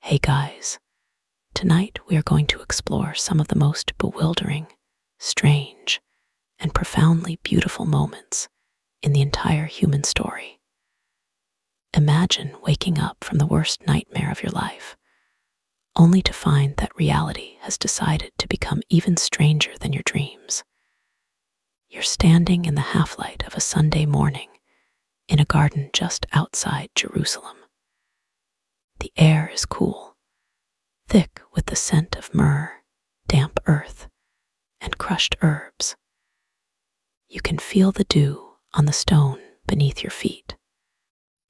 Hey guys, tonight we are going to explore some of the most bewildering, strange, and profoundly beautiful moments in the entire human story. Imagine waking up from the worst nightmare of your life, only to find that reality has decided to become even stranger than your dreams. You're standing in the half-light of a Sunday morning in a garden just outside Jerusalem. The air is cool, thick with the scent of myrrh, damp earth, and crushed herbs. You can feel the dew on the stone beneath your feet,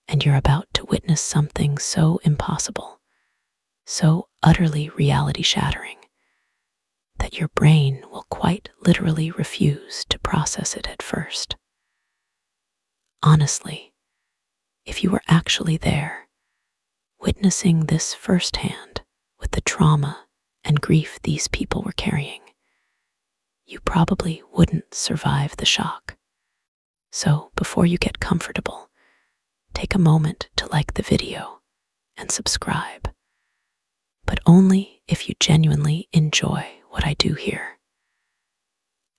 and you're about to witness something so impossible, so utterly reality-shattering, that your brain will quite literally refuse to process it at first. Honestly, if you were actually there, witnessing this firsthand with the trauma and grief these people were carrying, you probably wouldn't survive the shock. So before you get comfortable, take a moment to like the video and subscribe, but only if you genuinely enjoy what I do here.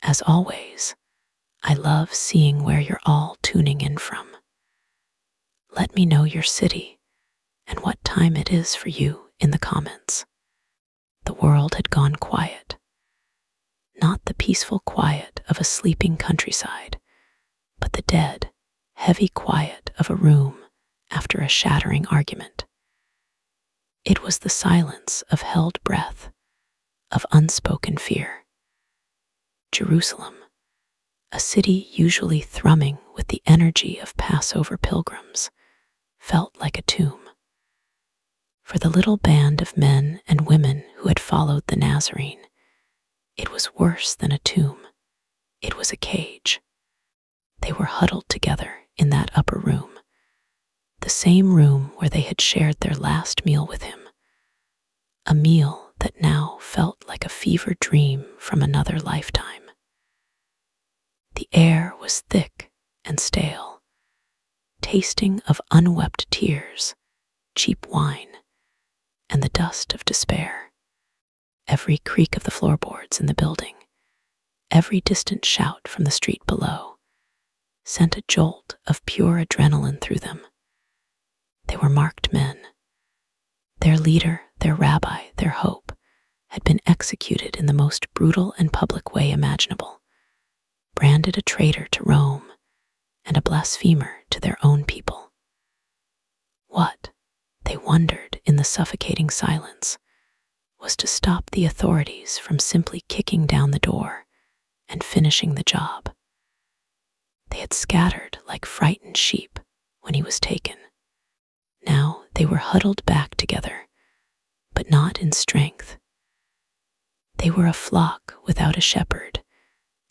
As always, I love seeing where you're all tuning in from. Let me know your city and what time it is for you in the comments. The world had gone quiet. Not the peaceful quiet of a sleeping countryside, but the dead, heavy quiet of a room after a shattering argument. It was the silence of held breath, of unspoken fear. Jerusalem, a city usually thrumming with the energy of Passover pilgrims, felt like a tomb. For the little band of men and women who had followed the Nazarene, it was worse than a tomb. It was a cage. They were huddled together in that upper room, the same room where they had shared their last meal with him, a meal that now felt like a fever dream from another lifetime. The air was thick and stale, tasting of unwept tears, cheap wine, and the dust of despair. Every creak of the floorboards in the building, every distant shout from the street below, sent a jolt of pure adrenaline through them. They were marked men. Their leader, their rabbi, their hope, had been executed in the most brutal and public way imaginable, branded a traitor to Rome and a blasphemer to their own people. What, they wondered in the suffocating silence, was to stop the authorities from simply kicking down the door and finishing the job. They had scattered like frightened sheep when he was taken. Now they were huddled back together, but not in strength. They were a flock without a shepherd,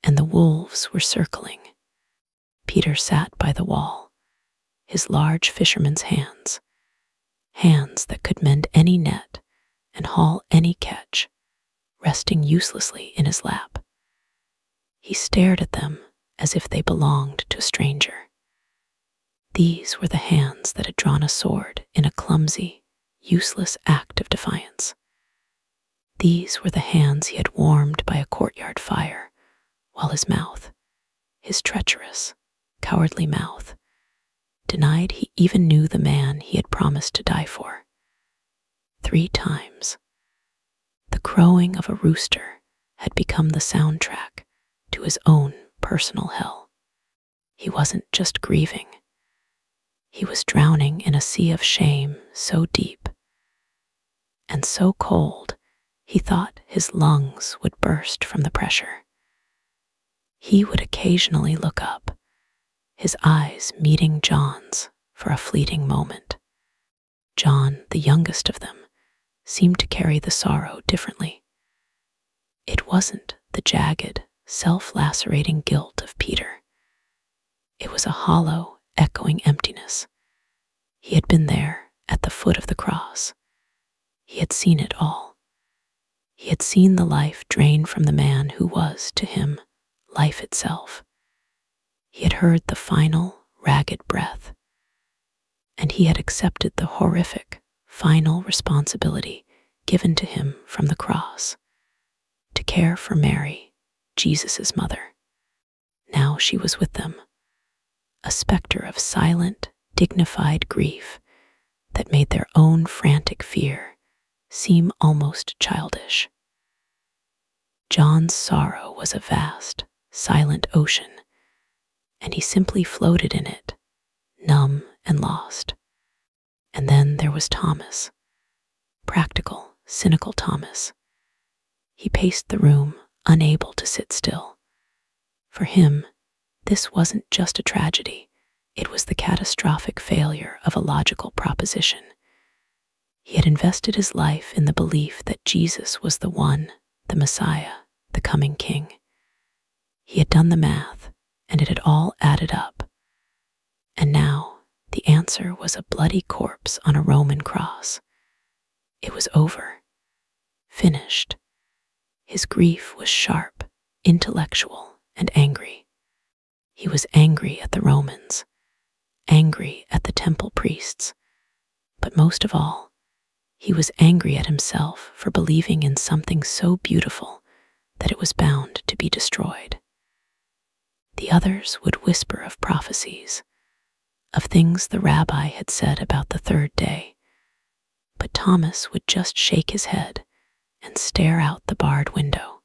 and the wolves were circling. Peter sat by the wall, his large fisherman's hands that could mend any net and haul any catch, resting uselessly in his lap. He stared at them as if they belonged to a stranger. These were the hands that had drawn a sword in a clumsy, useless act of defiance. These were the hands he had warmed by a courtyard fire, while his mouth, his treacherous, cowardly mouth, denied he even knew the man he had promised to die for. 3 times. The crowing of a rooster had become the soundtrack to his own personal hell. He wasn't just grieving. He was drowning in a sea of shame so deep and so cold he thought his lungs would burst from the pressure. He would occasionally look up, his eyes meeting John's for a fleeting moment. John, the youngest of them, seemed to carry the sorrow differently. It wasn't the jagged, self-lacerating guilt of Peter. It was a hollow, echoing emptiness. He had been there at the foot of the cross. He had seen it all. He had seen the life drain from the man who was, to him, life itself. He had heard the final, ragged breath, and he had accepted the horrific, final responsibility given to him from the cross, to care for Mary, Jesus' mother. Now she was with them, a specter of silent, dignified grief that made their own frantic fear seem almost childish. John's sorrow was a vast, silent ocean, and he simply floated in it, numb and lost. And then there was Thomas, practical, cynical Thomas. He paced the room, unable to sit still. For him, this wasn't just a tragedy, it was the catastrophic failure of a logical proposition. He had invested his life in the belief that Jesus was the one, the Messiah, the coming King. He had done the math, and it had all added up. And now, the answer was a bloody corpse on a Roman cross. It was over. Finished. His grief was sharp, intellectual, and angry. He was angry at the Romans, angry at the temple priests, but most of all, he was angry at himself for believing in something so beautiful that it was bound to be destroyed. The others would whisper of prophecies, of things the rabbi had said about the third day, but Thomas would just shake his head and stare out the barred window.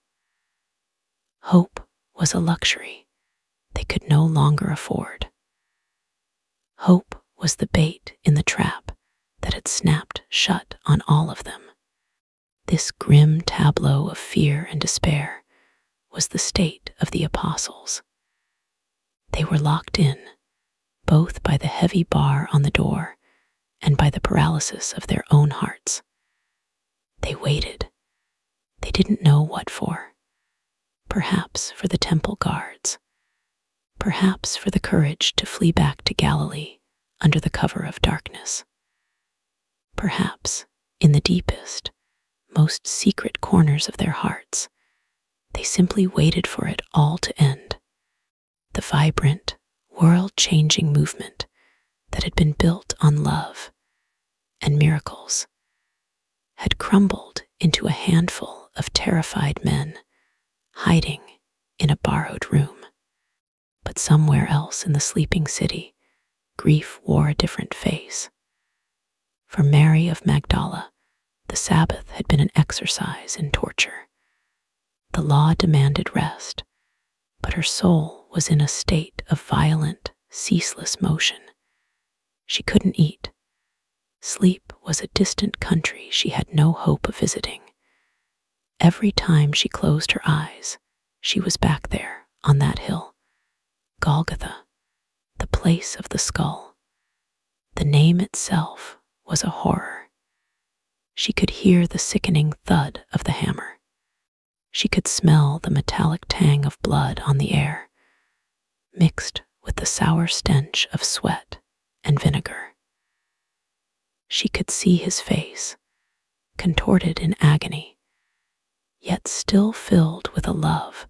Hope was a luxury they could no longer afford. Hope was the bait in the trap that had snapped shut on all of them. This grim tableau of fear and despair was the state of the apostles. They were locked in, both by the heavy bar on the door and by the paralysis of their own hearts. They waited. They didn't know what for. Perhaps for the temple guards. Perhaps for the courage to flee back to Galilee under the cover of darkness. Perhaps, in the deepest, most secret corners of their hearts, they simply waited for it all to end. The vibrant, world-changing movement that had been built on love and miracles had crumbled into a handful of terrified men hiding in a borrowed room. But somewhere else in the sleeping city, grief wore a different face. For Mary of Magdala, the Sabbath had been an exercise in torture. The law demanded rest, but her soul was in a state of violent, ceaseless motion. She couldn't eat. Sleep was a distant country she had no hope of visiting. Every time she closed her eyes, she was back there on that hill. Golgotha, the place of the skull. The name itself was a horror. She could hear the sickening thud of the hammer. She could smell the metallic tang of blood on the air, mixed with the sour stench of sweat and vinegar. She could see his face, contorted in agony, yet still filled with a love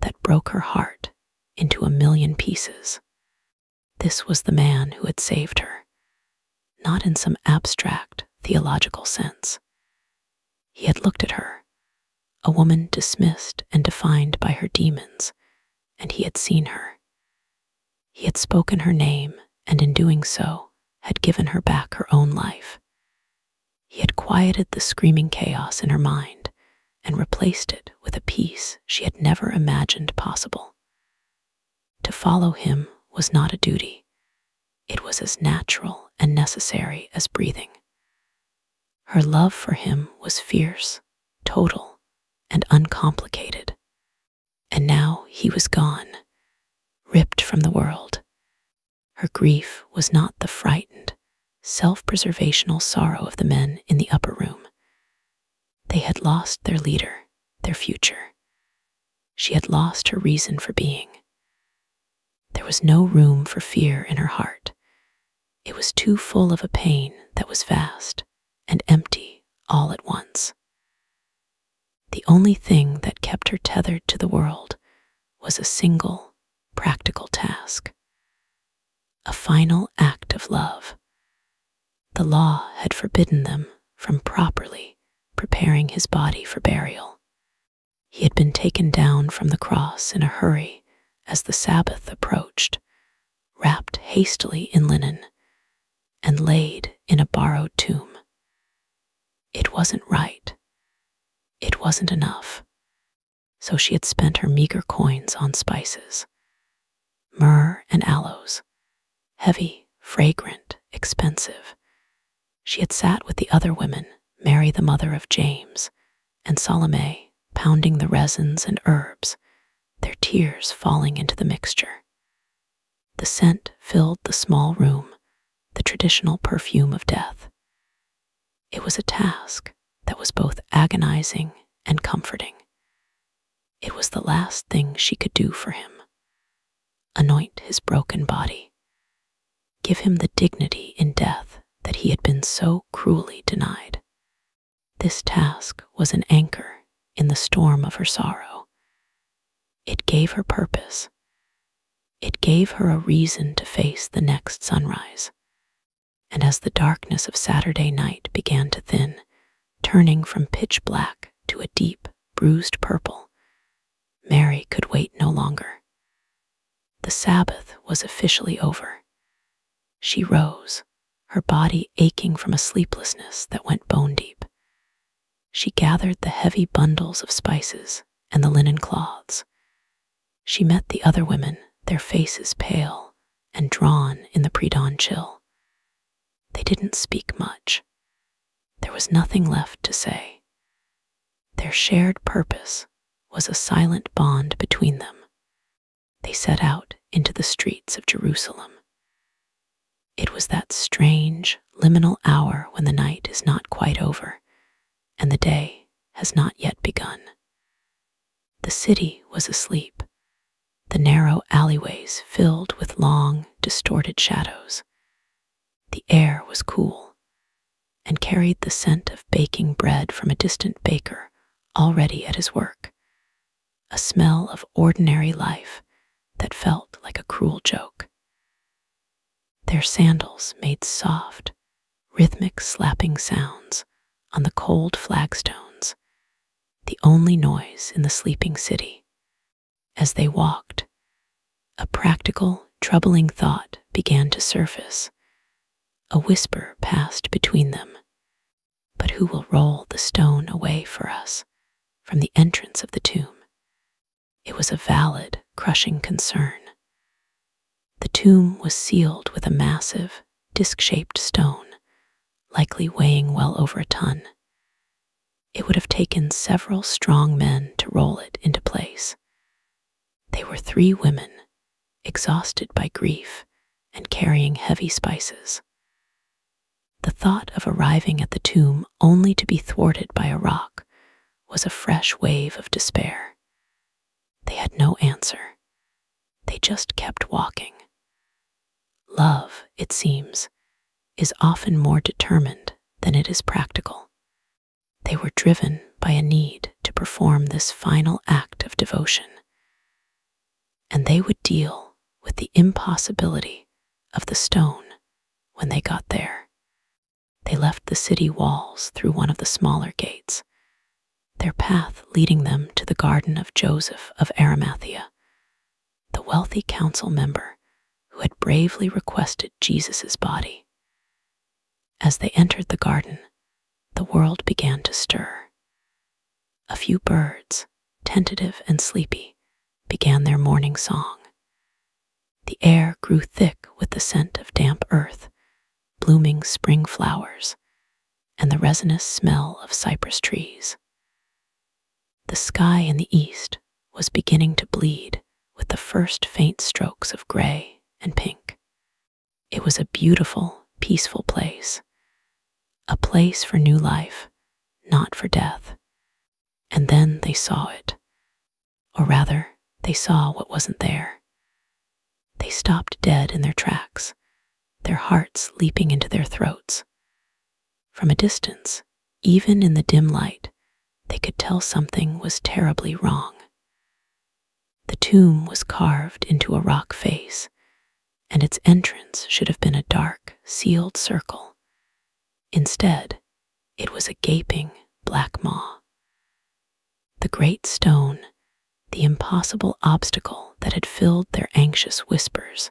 that broke her heart into a million pieces. This was the man who had saved her, not in some abstract theological sense. He had looked at her, a woman dismissed and defined by her demons, and he had seen her. He had spoken her name, and in doing so, had given her back her own life. He had quieted the screaming chaos in her mind and replaced it with a peace she had never imagined possible. To follow him was not a duty. It was as natural and necessary as breathing. Her love for him was fierce, total, and uncomplicated. And now he was gone, ripped from the world. Her grief was not the frightened, self-preservational sorrow of the men in the upper room. They had lost their leader, their future. She had lost her reason for being. There was no room for fear in her heart. It was too full of a pain that was vast and empty all at once. The only thing that kept her tethered to the world was a single, practical task. A final act of love. The law had forbidden them from properly preparing his body for burial. He had been taken down from the cross in a hurry as the Sabbath approached, wrapped hastily in linen, and laid in a borrowed tomb. It wasn't right. It wasn't enough. So she had spent her meager coins on spices, myrrh and aloes, heavy, fragrant, expensive. She had sat with the other women, Mary the mother of James, and Salome, pounding the resins and herbs, their tears falling into the mixture. The scent filled the small room, the traditional perfume of death. It was a task that was both agonizing and comforting. It was the last thing she could do for him. Anoint his broken body. Give him the dignity in death that he had been so cruelly denied. This task was an anchor in the storm of her sorrow. It gave her purpose. It gave her a reason to face the next sunrise. And as the darkness of Saturday night began to thin, turning from pitch black to a deep, bruised purple, Mary could wait no longer. The Sabbath was officially over. She rose, her body aching from a sleeplessness that went bone deep. She gathered the heavy bundles of spices and the linen cloths. She met the other women, their faces pale and drawn in the pre-dawn chill. They didn't speak much. There was nothing left to say. Their shared purpose was a silent bond between them. They set out into the streets of Jerusalem. It was that strange, liminal hour when the night is not quite over and the day has not yet begun. The city was asleep, the narrow alleyways filled with long, distorted shadows. The air was cool and carried the scent of baking bread from a distant baker already at his work, a smell of ordinary life that felt like a cruel joke. Their sandals made soft, rhythmic slapping sounds on the cold flagstones, the only noise in the sleeping city. As they walked, a practical, troubling thought began to surface. A whisper passed between them. But who will roll the stone away for us from the entrance of the tomb? It was a valid, crushing concern. The tomb was sealed with a massive, disc-shaped stone, likely weighing well over a ton. It would have taken several strong men to roll it into place. They were 3 women, exhausted by grief and carrying heavy spices. The thought of arriving at the tomb only to be thwarted by a rock was a fresh wave of despair. They had no answer. They just kept walking. Love, it seems, is often more determined than it is practical. They were driven by a need to perform this final act of devotion, and they would deal with the impossibility of the stone when they got there. They left the city walls through one of the smaller gates, their path leading them to the garden of Joseph of Arimathea, the wealthy council member who had bravely requested Jesus' body. As they entered the garden, the world began to stir. A few birds, tentative and sleepy, began their morning song. The air grew thick with the scent of damp earth, blooming spring flowers, and the resinous smell of cypress trees. The sky in the east was beginning to bleed with the first faint strokes of gray and pink. It was a beautiful, peaceful place, a place for new life, not for death. And then they saw it, or rather, they saw what wasn't there. They stopped dead in their tracks, their hearts leaping into their throats. From a distance, even in the dim light, they could tell something was terribly wrong. The tomb was carved into a rock face, and its entrance should have been a dark, sealed circle. Instead, it was a gaping black maw. The great stone, the impossible obstacle that had filled their anxious whispers,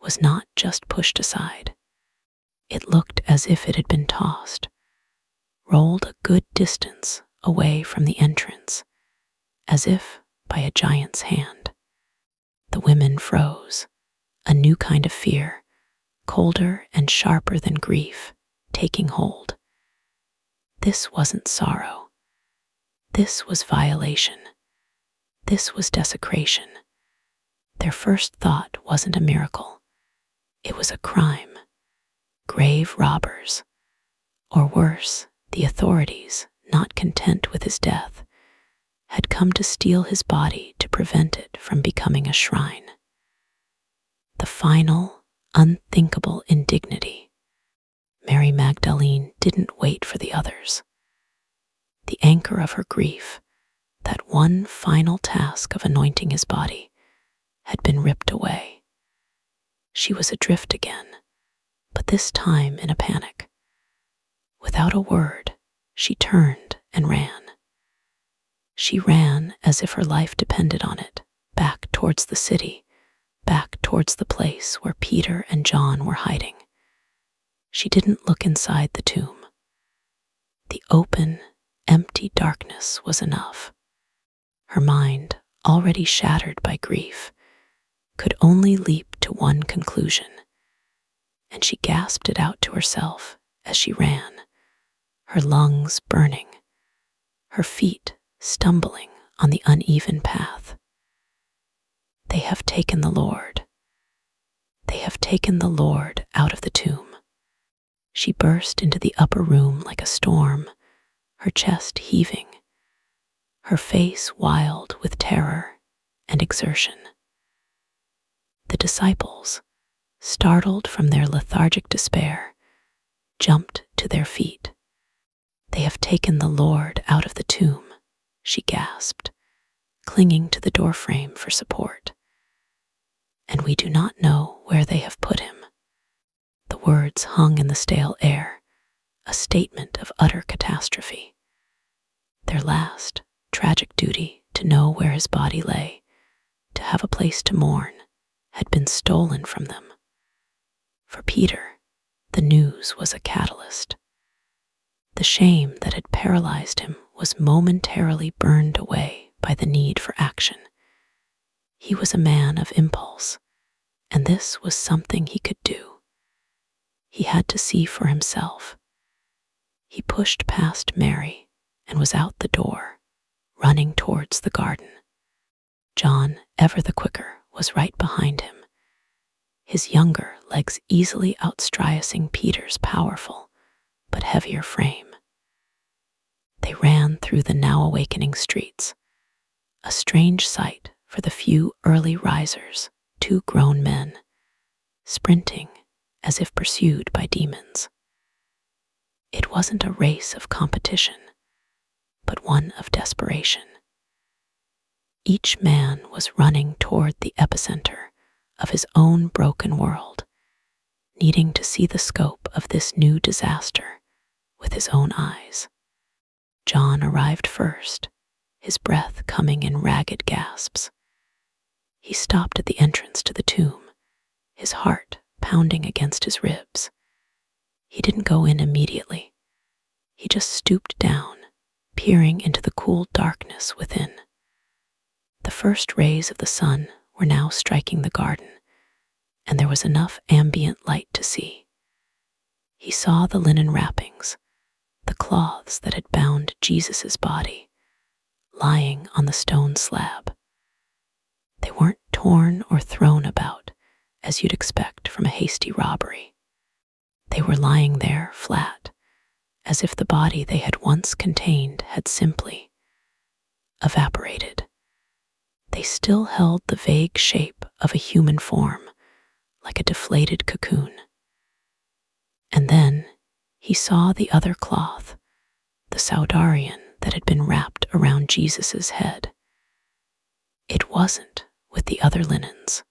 was not just pushed aside. It looked as if it had been tossed, rolled a good distance away from the entrance, as if by a giant's hand. The women froze, a new kind of fear, colder and sharper than grief, taking hold. This wasn't sorrow. This was violation. This was desecration. Their first thought wasn't a miracle. It was a crime. Grave robbers. Or worse, the authorities, not content with his death, had come to steal his body to prevent it from becoming a shrine. The final, unthinkable indignity. Mary Magdalene didn't wait for the others. The anchor of her grief, that one final task of anointing his body, had been ripped away. She was adrift again, but this time in a panic. Without a word, she turned and ran. She ran as if her life depended on it, back towards the city, back towards the place where Peter and John were hiding. She didn't look inside the tomb. The open, empty darkness was enough. Her mind, already shattered by grief, could only leap to one conclusion, and she gasped it out to herself as she ran, her lungs burning, her feet stumbling on the uneven path. They have taken the Lord. They have taken the Lord out of the tomb. She burst into the upper room like a storm, her chest heaving, her face wild with terror and exertion. The disciples, startled from their lethargic despair, jumped to their feet. They have taken the Lord out of the tomb, she gasped, clinging to the doorframe for support. And we do not know where they have put him. The words hung in the stale air, a statement of utter catastrophe. Their last, tragic duty to know where his body lay, to have a place to mourn, had been stolen from them. For Peter, the news was a catalyst. The shame that had paralyzed him was momentarily burned away by the need for action. He was a man of impulse, and this was something he could do. He had to see for himself. He pushed past Mary and was out the door, running towards the garden. John, ever the quicker, was right behind him, his younger legs easily outstriessing Peter's powerful but heavier frame. They ran through the now awakening streets, a strange sight for the few early risers, two grown men, sprinting as if pursued by demons. It wasn't a race of competition, but one of desperation. Each man was running toward the epicenter of his own broken world, needing to see the scope of this new disaster with his own eyes. John arrived first, his breath coming in ragged gasps. He stopped at the entrance to the tomb, his heart pounding against his ribs. He didn't go in immediately. He just stooped down, peering into the cool darkness within. The first rays of the sun were now striking the garden, and there was enough ambient light to see. He saw the linen wrappings, the cloths that had bound Jesus' body, lying on the stone slab. They weren't torn or thrown about, as you'd expect from a hasty robbery. They were lying there flat, as if the body they had once contained had simply evaporated. They still held the vague shape of a human form, like a deflated cocoon. And then he saw the other cloth, the saudarian that had been wrapped around Jesus' head. It wasn't with the other linens.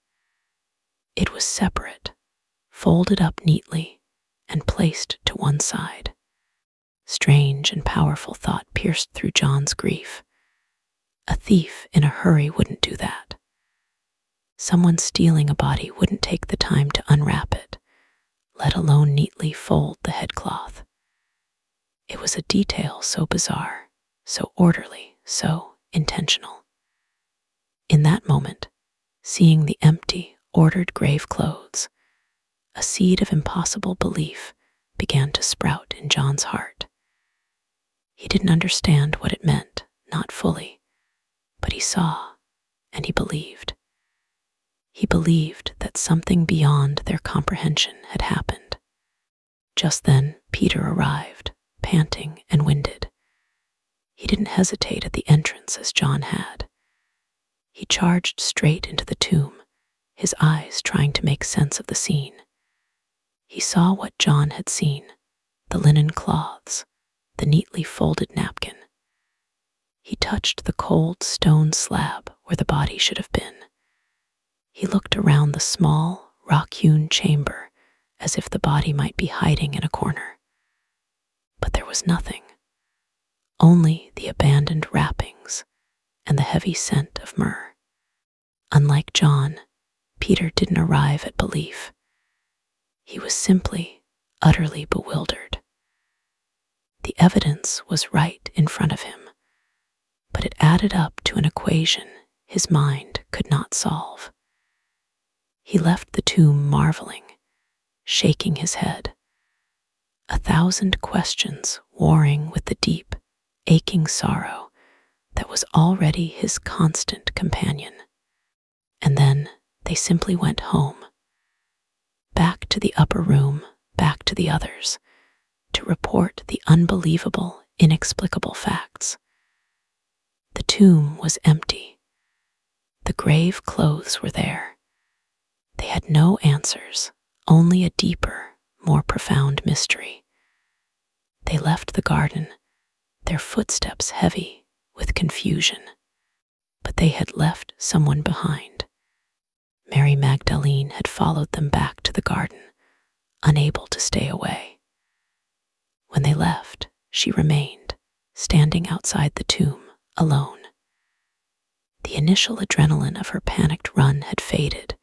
It was separate, folded up neatly, and placed to one side. Strange and powerful thought pierced through John's grief. A thief in a hurry wouldn't do that. Someone stealing a body wouldn't take the time to unwrap it, let alone neatly fold the headcloth. It was a detail so bizarre, so orderly, so intentional. In that moment, seeing the empty, ordered grave clothes, a seed of impossible belief began to sprout in John's heart. He didn't understand what it meant, not fully, but he saw, and he believed. He believed that something beyond their comprehension had happened. Just then, Peter arrived, panting and winded. He didn't hesitate at the entrance as John had. He charged straight into the tomb, his eyes trying to make sense of the scene. He saw what John had seen, the linen cloths, the neatly folded napkin. He touched the cold stone slab where the body should have been. He looked around the small, rock-hewn chamber as if the body might be hiding in a corner. But there was nothing, only the abandoned wrappings and the heavy scent of myrrh. Unlike John, Peter didn't arrive at belief. He was simply, utterly bewildered. The evidence was right in front of him, but it added up to an equation his mind could not solve. He left the tomb marveling, shaking his head, 1,000 questions warring with the deep, aching sorrow that was already his constant companion. And then they simply went home, back to the upper room, back to the others, to report the unbelievable, inexplicable facts. The tomb was empty. The grave clothes were there. They had no answers, only a deeper, more profound mystery. They left the garden, their footsteps heavy with confusion. But they had left someone behind. Mary Magdalene had followed them back to the garden, unable to stay away. When they left, she remained, standing outside the tomb, alone. The initial adrenaline of her panicked run had faded,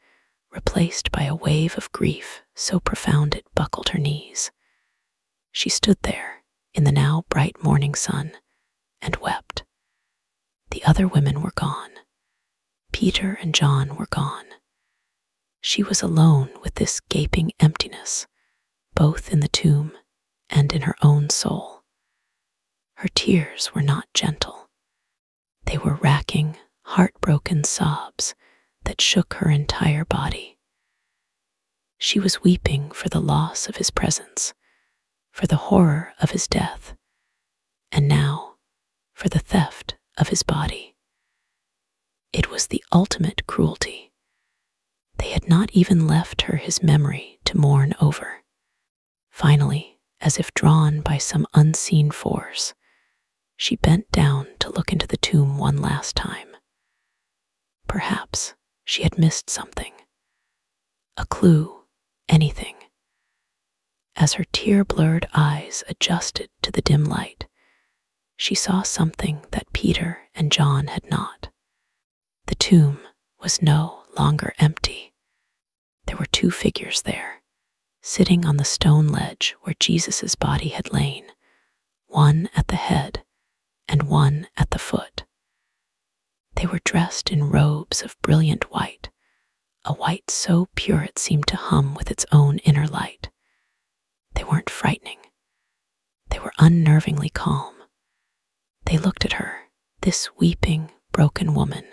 replaced by a wave of grief so profound it buckled her knees. She stood there, in the now bright morning sun, and wept. The other women were gone. Peter and John were gone. She was alone with this gaping emptiness, both in the tomb and in her own soul. Her tears were not gentle. They were racking, heartbroken sobs that shook her entire body. She was weeping for the loss of his presence, for the horror of his death, and now for the theft of his body. It was the ultimate cruelty. They had not even left her his memory to mourn over. Finally, as if drawn by some unseen force, she bent down to look into the tomb one last time. Perhaps she had missed something. A clue, anything. As her tear-blurred eyes adjusted to the dim light, she saw something that Peter and John had not. The tomb was no longer empty. There were 2 figures there, sitting on the stone ledge where Jesus' body had lain, one at the head and one at the foot. They were dressed in robes of brilliant white, a white so pure it seemed to hum with its own inner light. They weren't frightening. They were unnervingly calm. They looked at her, this weeping, broken woman,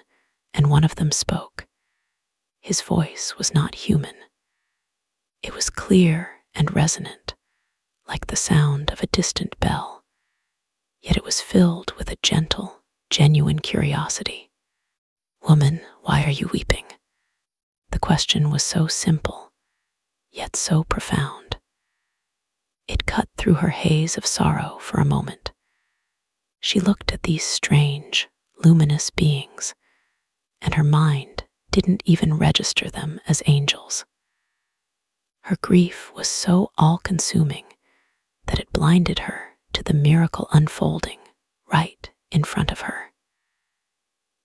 and one of them spoke. His voice was not human. It was clear and resonant, like the sound of a distant bell, yet it was filled with a gentle, genuine curiosity. "Woman, why are you weeping?" The question was so simple, yet so profound. It cut through her haze of sorrow for a moment. She looked at these strange, luminous beings, and her mind didn't even register them as angels. Her grief was so all-consuming that it blinded her to the miracle unfolding right in front of her.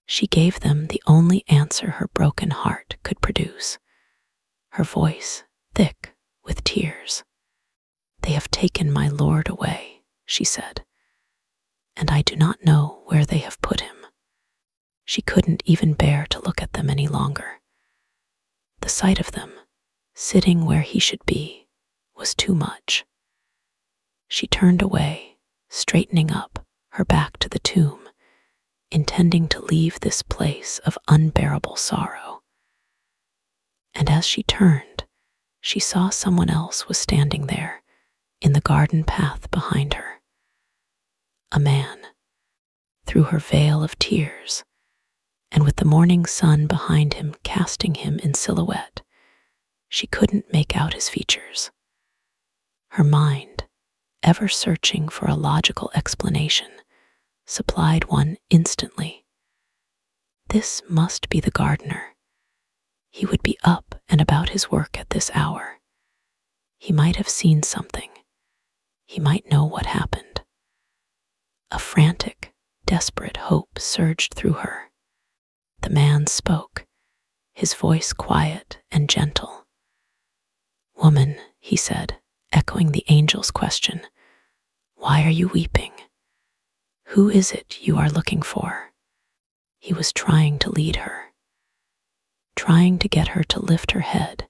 She gave them the only answer her broken heart could produce, her voice thick with tears. "They have taken my Lord away," she said, "and I do not know where they have put him." She couldn't even bear to look at them any longer. The sight of them, sitting where he should be, was too much. She turned away, straightening up, her back to the tomb, intending to leave this place of unbearable sorrow. And as she turned, she saw someone else was standing there, in the garden path behind her. A man. Through her veil of tears, and with the morning sun behind him casting him in silhouette, she couldn't make out his features. Her mind, ever searching for a logical explanation, supplied one instantly. This must be the gardener. He would be up and about his work at this hour. He might have seen something. He might know what happened. A frantic, desperate hope surged through her. The man spoke, his voice quiet and gentle. "Woman," he said, echoing the angel's question, "why are you weeping? Who is it you are looking for?" He was trying to lead her, trying to get her to lift her head,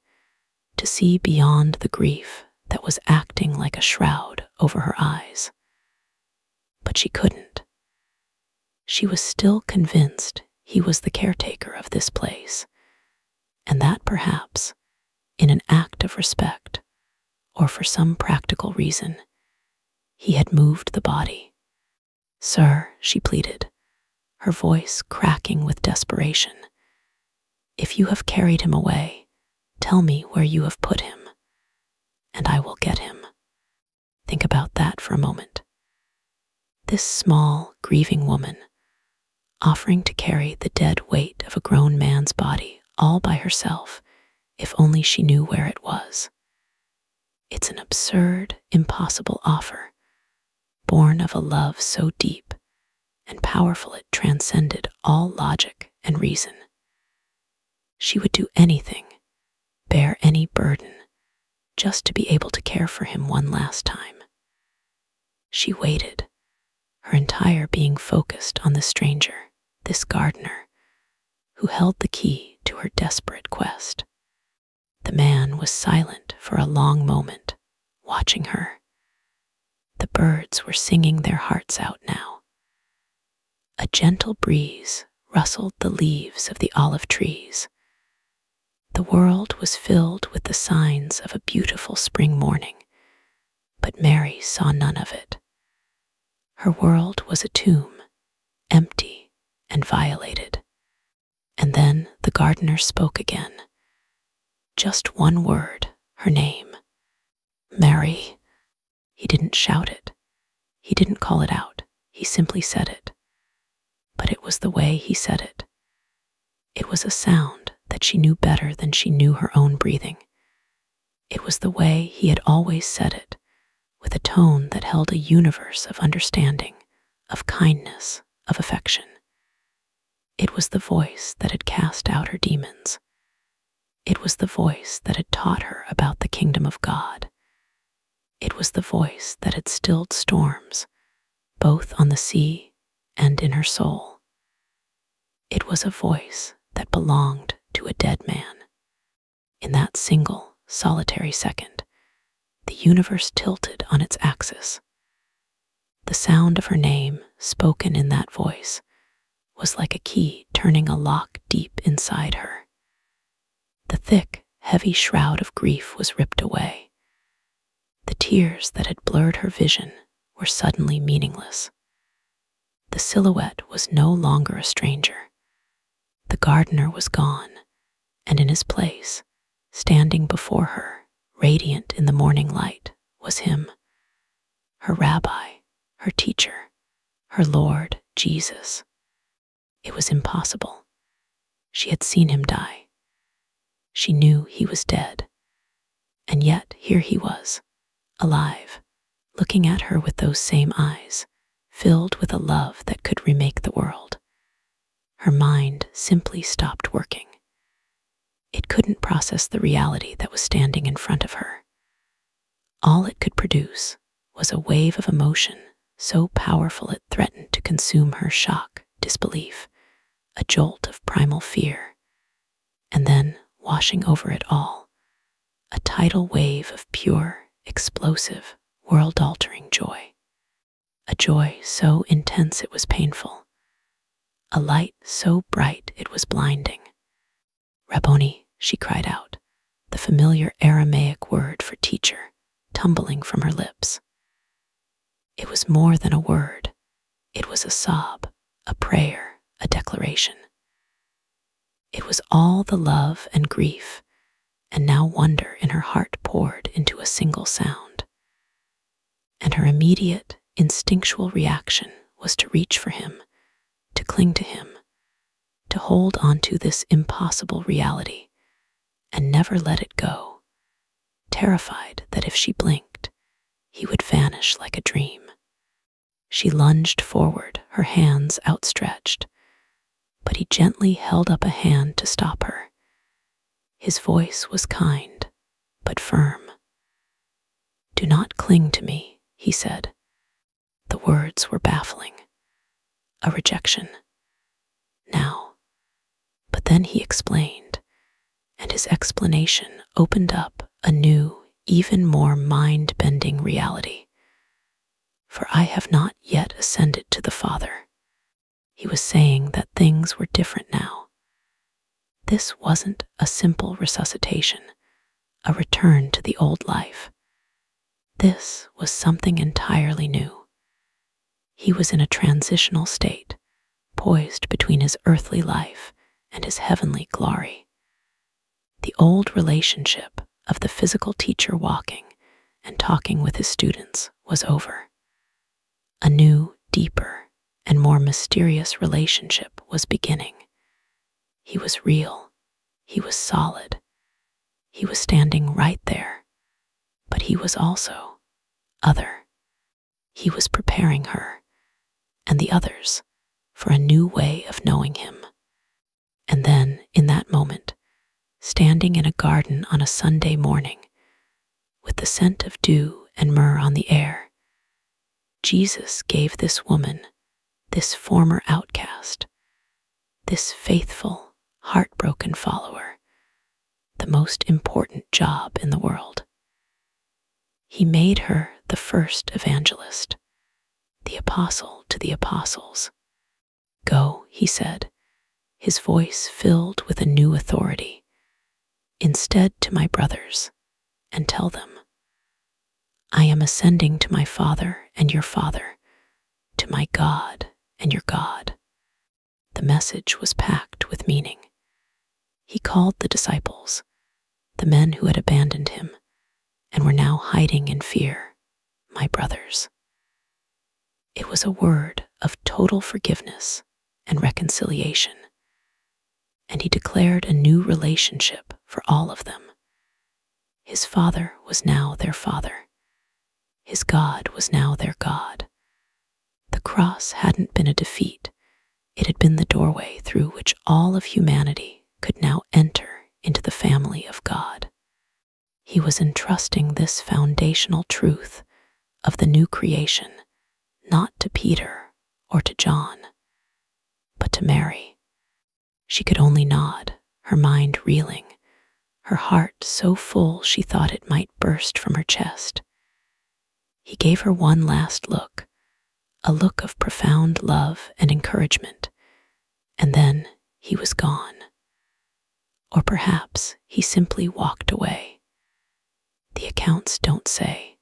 to see beyond the grief that was acting like a shroud over her eyes. But she couldn't. She was still convinced he was the caretaker of this place, and that perhaps, in an act of respect, or for some practical reason, he had moved the body. "Sir," she pleaded, her voice cracking with desperation, "if you have carried him away, tell me where you have put him, and I will get him." Think about that for a moment. This small, grieving woman, offering to carry the dead weight of a grown man's body all by herself, if only she knew where it was. It's an absurd, impossible offer, born of a love so deep and powerful it transcended all logic and reason. She would do anything, bear any burden, just to be able to care for him one last time. She waited, her entire being focused on the stranger, this gardener, who held the key to her desperate quest. The man was silent for a long moment, watching her. The birds were singing their hearts out now. A gentle breeze rustled the leaves of the olive trees. The world was filled with the signs of a beautiful spring morning, but Mary saw none of it. Her world was a tomb, empty and violated. And then the gardener spoke again. Just one word, her name. "Mary." He didn't shout it. He didn't call it out. He simply said it. But it was the way he said it. It was a sound that she knew better than she knew her own breathing. It was the way he had always said it, with a tone that held a universe of understanding, of kindness, of affection. It was the voice that had cast out her demons. It was the voice that had taught her about the kingdom of God. It was the voice that had stilled storms, both on the sea and in her soul. It was a voice that belonged to a dead man. In that single, solitary second, the universe tilted on its axis. The sound of her name, spoken in that voice, was like a key turning a lock deep inside her. The thick, heavy shroud of grief was ripped away. The tears that had blurred her vision were suddenly meaningless. The silhouette was no longer a stranger. The gardener was gone, and in his place, standing before her, radiant in the morning light, was him. Her rabbi, her teacher, her Lord Jesus. It was impossible. She had seen him die. She knew he was dead. And yet here he was, alive, looking at her with those same eyes, filled with a love that could remake the world. Her mind simply stopped working. It couldn't process the reality that was standing in front of her. All it could produce was a wave of emotion so powerful it threatened to consume her: shock, disbelief, a jolt of primal fear, and then, washing over it all, a tidal wave of pure, explosive, world-altering joy. A joy so intense it was painful, a light so bright it was blinding. "Rabboni," she cried out, the familiar Aramaic word for teacher, tumbling from her lips. It was more than a word. It was a sob, a prayer, a declaration. It was all the love and grief, and now wonder in her heart poured into a single sound. And her immediate, instinctual reaction was to reach for him, to cling to him, to hold onto this impossible reality and never let it go, terrified that if she blinked, he would vanish like a dream. She lunged forward, her hands outstretched, but he gently held up a hand to stop her. His voice was kind, but firm. "Do not cling to me," he said. The words were baffling. A rejection. Now. But then he explained, and his explanation opened up a new, even more mind-bending reality. "For I have not yet ascended to the Father." He was saying that things were different now. This wasn't a simple resuscitation, a return to the old life. This was something entirely new. He was in a transitional state, poised between his earthly life and his heavenly glory. The old relationship of the physical teacher walking and talking with his students was over. A new, deeper, and more mysterious relationship was beginning. He was real. He was solid. He was standing right there. But he was also other. He was preparing her and the others for a new way of knowing him. And then, in that moment, standing in a garden on a Sunday morning, with the scent of dew and myrrh on the air, Jesus gave this woman, this former outcast, this faithful, heartbroken follower, the most important job in the world. He made her the first evangelist, the apostle to the apostles. "Go," he said, his voice filled with a new authority, "instead to my brothers, and tell them, I am ascending to my Father and your Father, to my God and your God." The message was packed with meaning. He called the disciples, the men who had abandoned him and were now hiding in fear, my brothers. It was a word of total forgiveness and reconciliation, and he declared a new relationship for all of them. His Father was now their Father. His God was now their God. The cross hadn't been a defeat. It had been the doorway through which all of humanity could now enter into the family of God. He was entrusting this foundational truth of the new creation not to Peter or to John, but to Mary. She could only nod, her mind reeling, her heart so full she thought it might burst from her chest. He gave her one last look, a look of profound love and encouragement, and then he was gone. Or perhaps he simply walked away. The accounts don't say.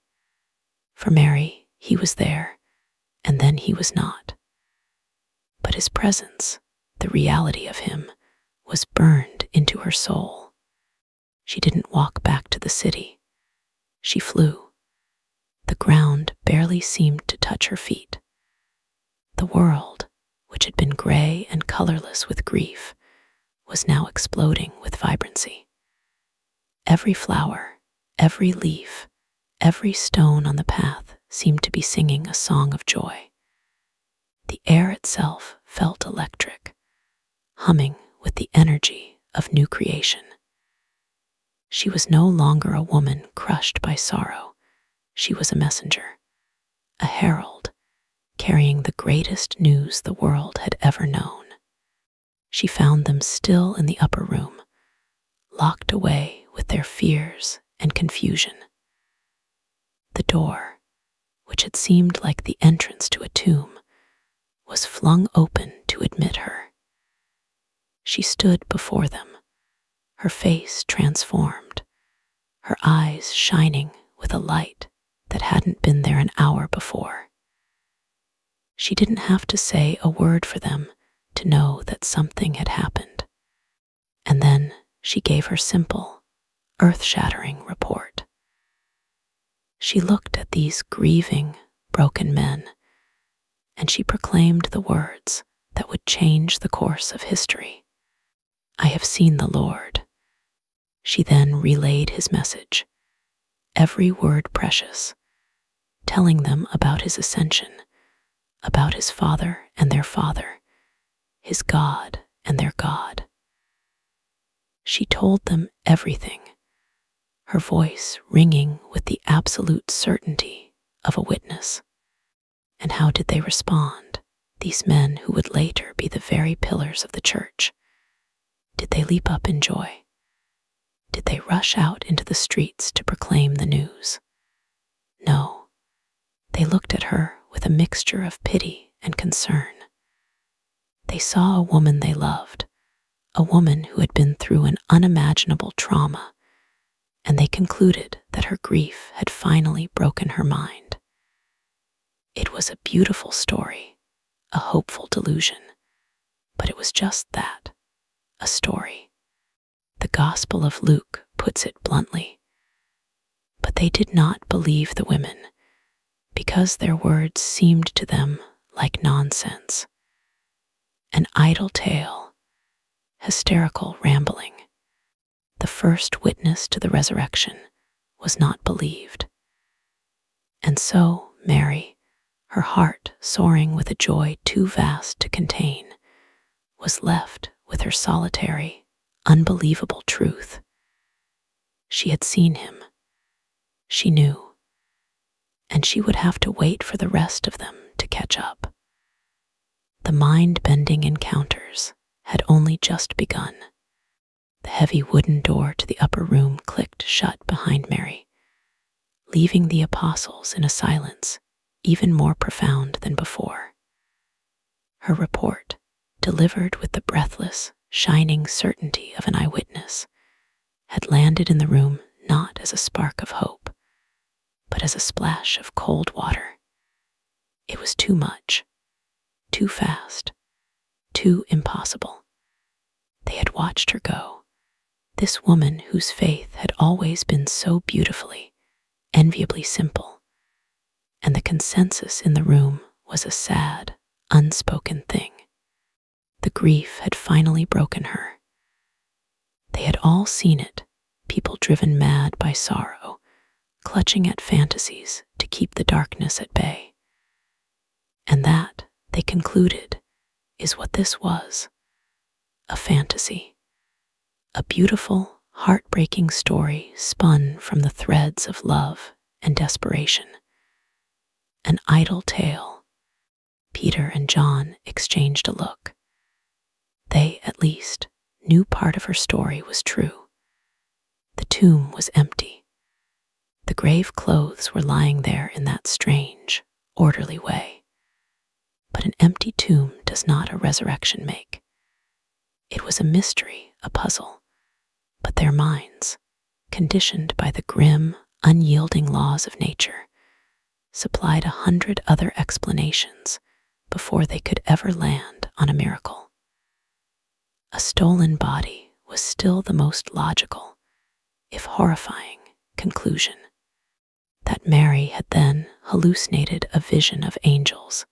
For Mary, he was there, and then he was not. But his presence, the reality of him, was burned into her soul. She didn't walk back to the city. She flew. The ground barely seemed to touch her feet. The world, which had been gray and colorless with grief, was now exploding with vibrancy. Every flower, Every leaf, every stone on the path seemed to be singing a song of joy. The air itself felt electric, humming with the energy of new creation. She was no longer a woman crushed by sorrow. She was a messenger, a herald, carrying the greatest news the world had ever known. She found them still in the upper room, locked away with their fears and confusion. The door, which had seemed like the entrance to a tomb, was flung open to admit her. She stood before them, her face transformed, her eyes shining with a light that hadn't been there an hour before. She didn't have to say a word for them to know that something had happened. And then she gave her simple, earth-shattering report. She looked at these grieving, broken men, and she proclaimed the words that would change the course of history. "I have seen the Lord." She then relayed his message, every word precious, telling them about his ascension, about his Father and their Father, his God and their God. She told them everything, her voice ringing with the absolute certainty of a witness. And how did they respond, these men who would later be the very pillars of the church? Did they leap up in joy? Did they rush out into the streets to proclaim the news? No, they looked at her with a mixture of pity and concern. They saw a woman they loved, a woman who had been through an unimaginable trauma, and they concluded that her grief had finally broken her mind. It was a beautiful story, a hopeful delusion, but it was just that, a story. The Gospel of Luke puts it bluntly. But they did not believe the women, because their words seemed to them like nonsense. An idle tale, hysterical rambling. The first witness to the resurrection was not believed. And so Mary, her heart soaring with a joy too vast to contain, was left with her solitary, unbelievable truth. She had seen him. She knew. And she would have to wait for the rest of them to catch up. The mind-bending encounters had only just begun. The heavy wooden door to the upper room clicked shut behind Mary, leaving the apostles in a silence even more profound than before. Her report, delivered with the breathless, shining certainty of an eyewitness, had landed in the room not as a spark of hope, but as a splash of cold water. It was too much, too fast, too impossible. They had watched her go, this woman whose faith had always been so beautifully, enviably simple, and the consensus in the room was a sad, unspoken thing. The grief had finally broken her. They had all seen it, people driven mad by sorrow, clutching at fantasies to keep the darkness at bay. And that, they concluded, is what this was, a fantasy. A beautiful, heartbreaking story spun from the threads of love and desperation. An idle tale. Peter and John exchanged a look. They, at least, knew part of her story was true. The tomb was empty. The grave clothes were lying there in that strange, orderly way. But an empty tomb does not a resurrection make. It was a mystery, a puzzle. But their minds, conditioned by the grim, unyielding laws of nature, supplied 100 other explanations before they could ever land on a miracle. A stolen body was still the most logical, if horrifying, conclusion. That Mary had then hallucinated a vision of angels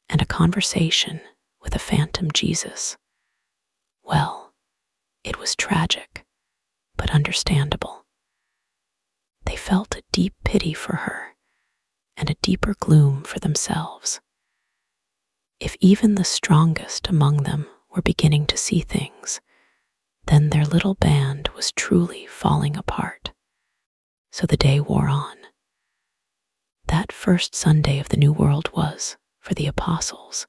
and a conversation with a phantom Jesus. Well, it was tragic, but understandable. They felt a deep pity for her and a deeper gloom for themselves. If even the strongest among them were beginning to see things, then their little band was truly falling apart. So the day wore on. That first Sunday of the New World was, for the apostles,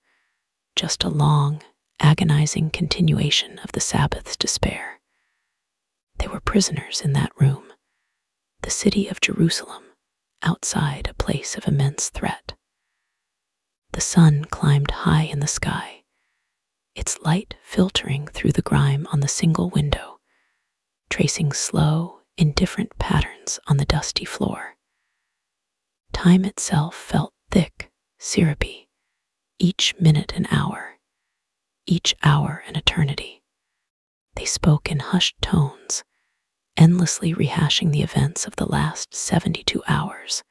just a long, agonizing continuation of the Sabbath's despair. They were prisoners in that room, the city of Jerusalem, outside a place of immense threat. The sun climbed high in the sky, its light filtering through the grime on the single window, tracing slow, indifferent patterns on the dusty floor. Time itself felt thick, syrupy, each minute an hour, each hour an eternity. They spoke in hushed tones, endlessly rehashing the events of the last 72 hours,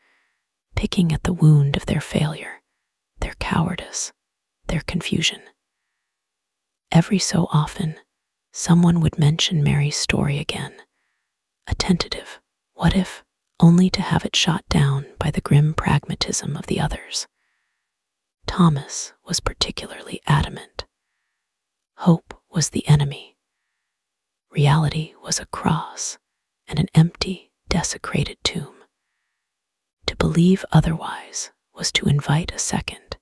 picking at the wound of their failure, their cowardice, their confusion. Every so often, someone would mention Mary's story again, a tentative "what if," only to have it shot down by the grim pragmatism of the others. Thomas was particularly adamant. Hope was the enemy. Reality was a cross and an empty, desecrated tomb. To believe otherwise was to invite a second,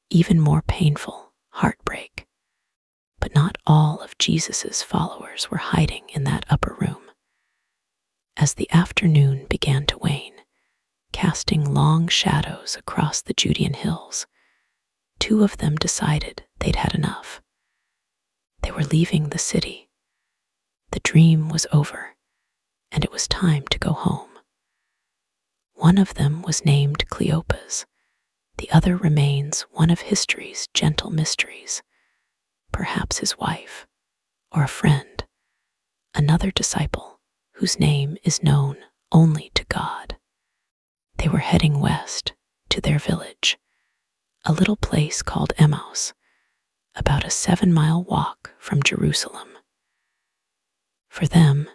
even more painful, heartbreak. But not all of Jesus's followers were hiding in that upper room. As the afternoon began to wane, casting long shadows across the Judean hills, 2 of them decided they'd had enough. They were leaving the city. The dream was over, and it was time to go home. One of them was named Cleopas. The other remains one of history's gentle mysteries, perhaps his wife, or a friend, another disciple whose name is known only to God. They were heading west to their village, a little place called Emmaus, about a 7-mile walk from Jerusalem. For them,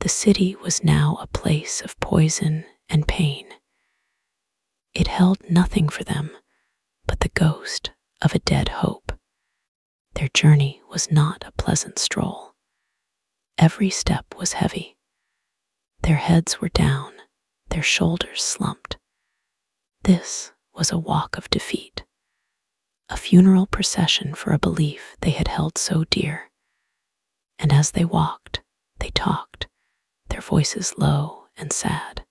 the city was now a place of poison and pain. It held nothing for them but the ghost of a dead hope. Their journey was not a pleasant stroll. Every step was heavy. Their heads were down, their shoulders slumped. This was a walk of defeat, a funeral procession for a belief they had held so dear. And as they walked, they talked, their voices low and sad.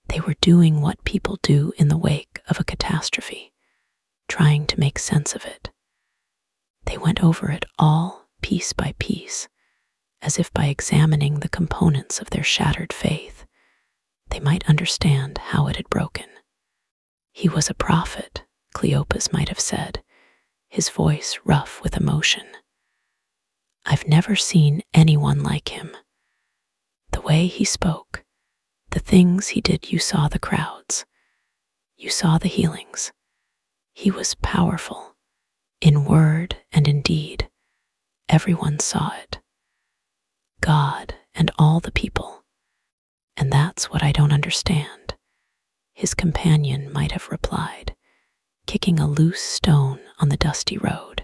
They were doing what people do in the wake of a catastrophe, trying to make sense of it. They went over it all, piece by piece, as if by examining the components of their shattered faith, they might understand how it had broken. He was a prophet, Cleopas might have said, his voice rough with emotion. I've never seen anyone like him. The way he spoke, the things he did, you saw the crowds, you saw the healings. He was powerful, in word and in deed. Everyone saw it. God and all the people. And that's what I don't understand, his companion might have replied, kicking a loose stone on the dusty road.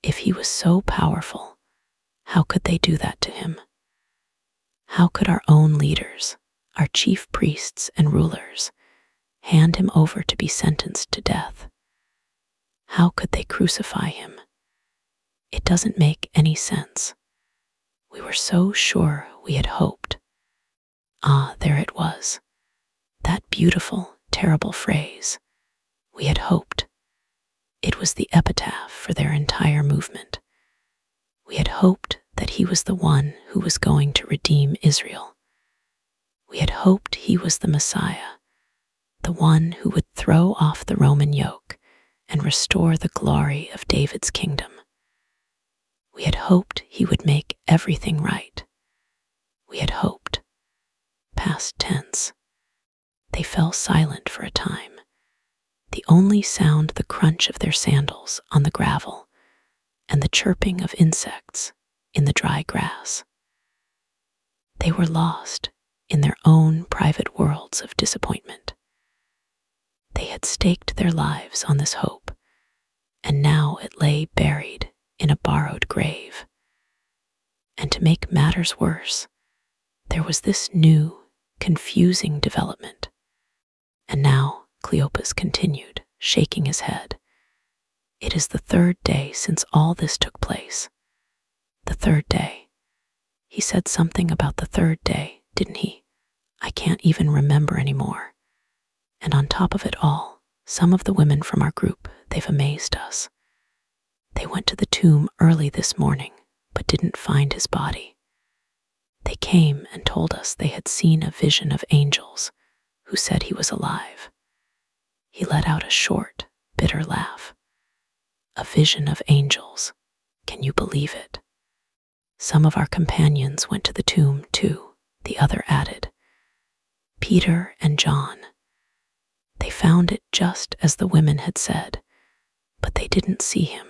If he was so powerful, how could they do that to him? How could our own leaders, our chief priests and rulers, hand him over to be sentenced to death? How could they crucify him? It doesn't make any sense. We were so sure we had hoped. Ah, there it was. That beautiful, terrible phrase. We had hoped. It was the epitaph for their entire movement. We had hoped that he was the one who was going to redeem Israel. We had hoped he was the Messiah, the one who would throw off the Roman yoke and restore the glory of David's kingdom. We had hoped he would make everything right. We had hoped. Past tense. They fell silent for a time, the only sound the crunch of their sandals on the gravel and the chirping of insects in the dry grass. They were lost in their own private worlds of disappointment. They had staked their lives on this hope, and now it lay buried in a borrowed grave. And to make matters worse, there was this new, confusing development. And now, Cleopas continued, shaking his head. It is the third day since all this took place. The third day. He said something about the third day, didn't he? I can't even remember anymore. And on top of it all, some of the women from our group, they've amazed us. They went to the tomb early this morning, but didn't find his body. They came and told us they had seen a vision of angels who said he was alive. He let out a short, bitter laugh. A vision of angels. Can you believe it? Some of our companions went to the tomb too, the other added. Peter and John. They found it just as the women had said, but they didn't see him.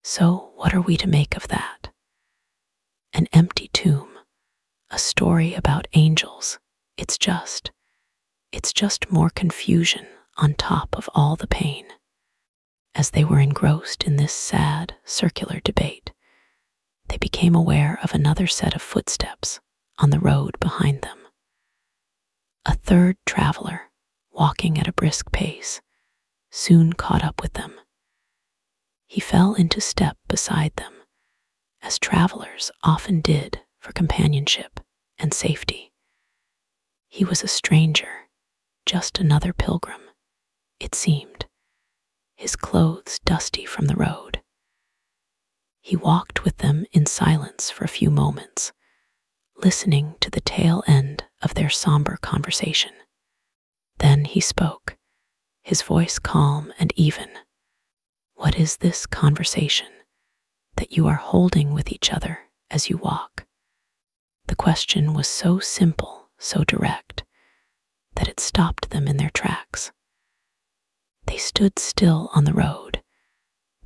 So what are we to make of that? An empty tomb, a story about angels. It's just more confusion on top of all the pain. As they were engrossed in this sad, circular debate, they became aware of another set of footsteps on the road behind them. A third traveler, walking at a brisk pace, soon caught up with them. He fell into step beside them, as travelers often did for companionship and safety. He was a stranger, just another pilgrim, it seemed, his clothes dusty from the road. He walked with them in silence for a few moments, listening to the tail end of their somber conversation. Then he spoke, his voice calm and even. What is this conversation that you are holding with each other as you walk? The question was so simple, so direct, that it stopped them in their tracks. They stood still on the road,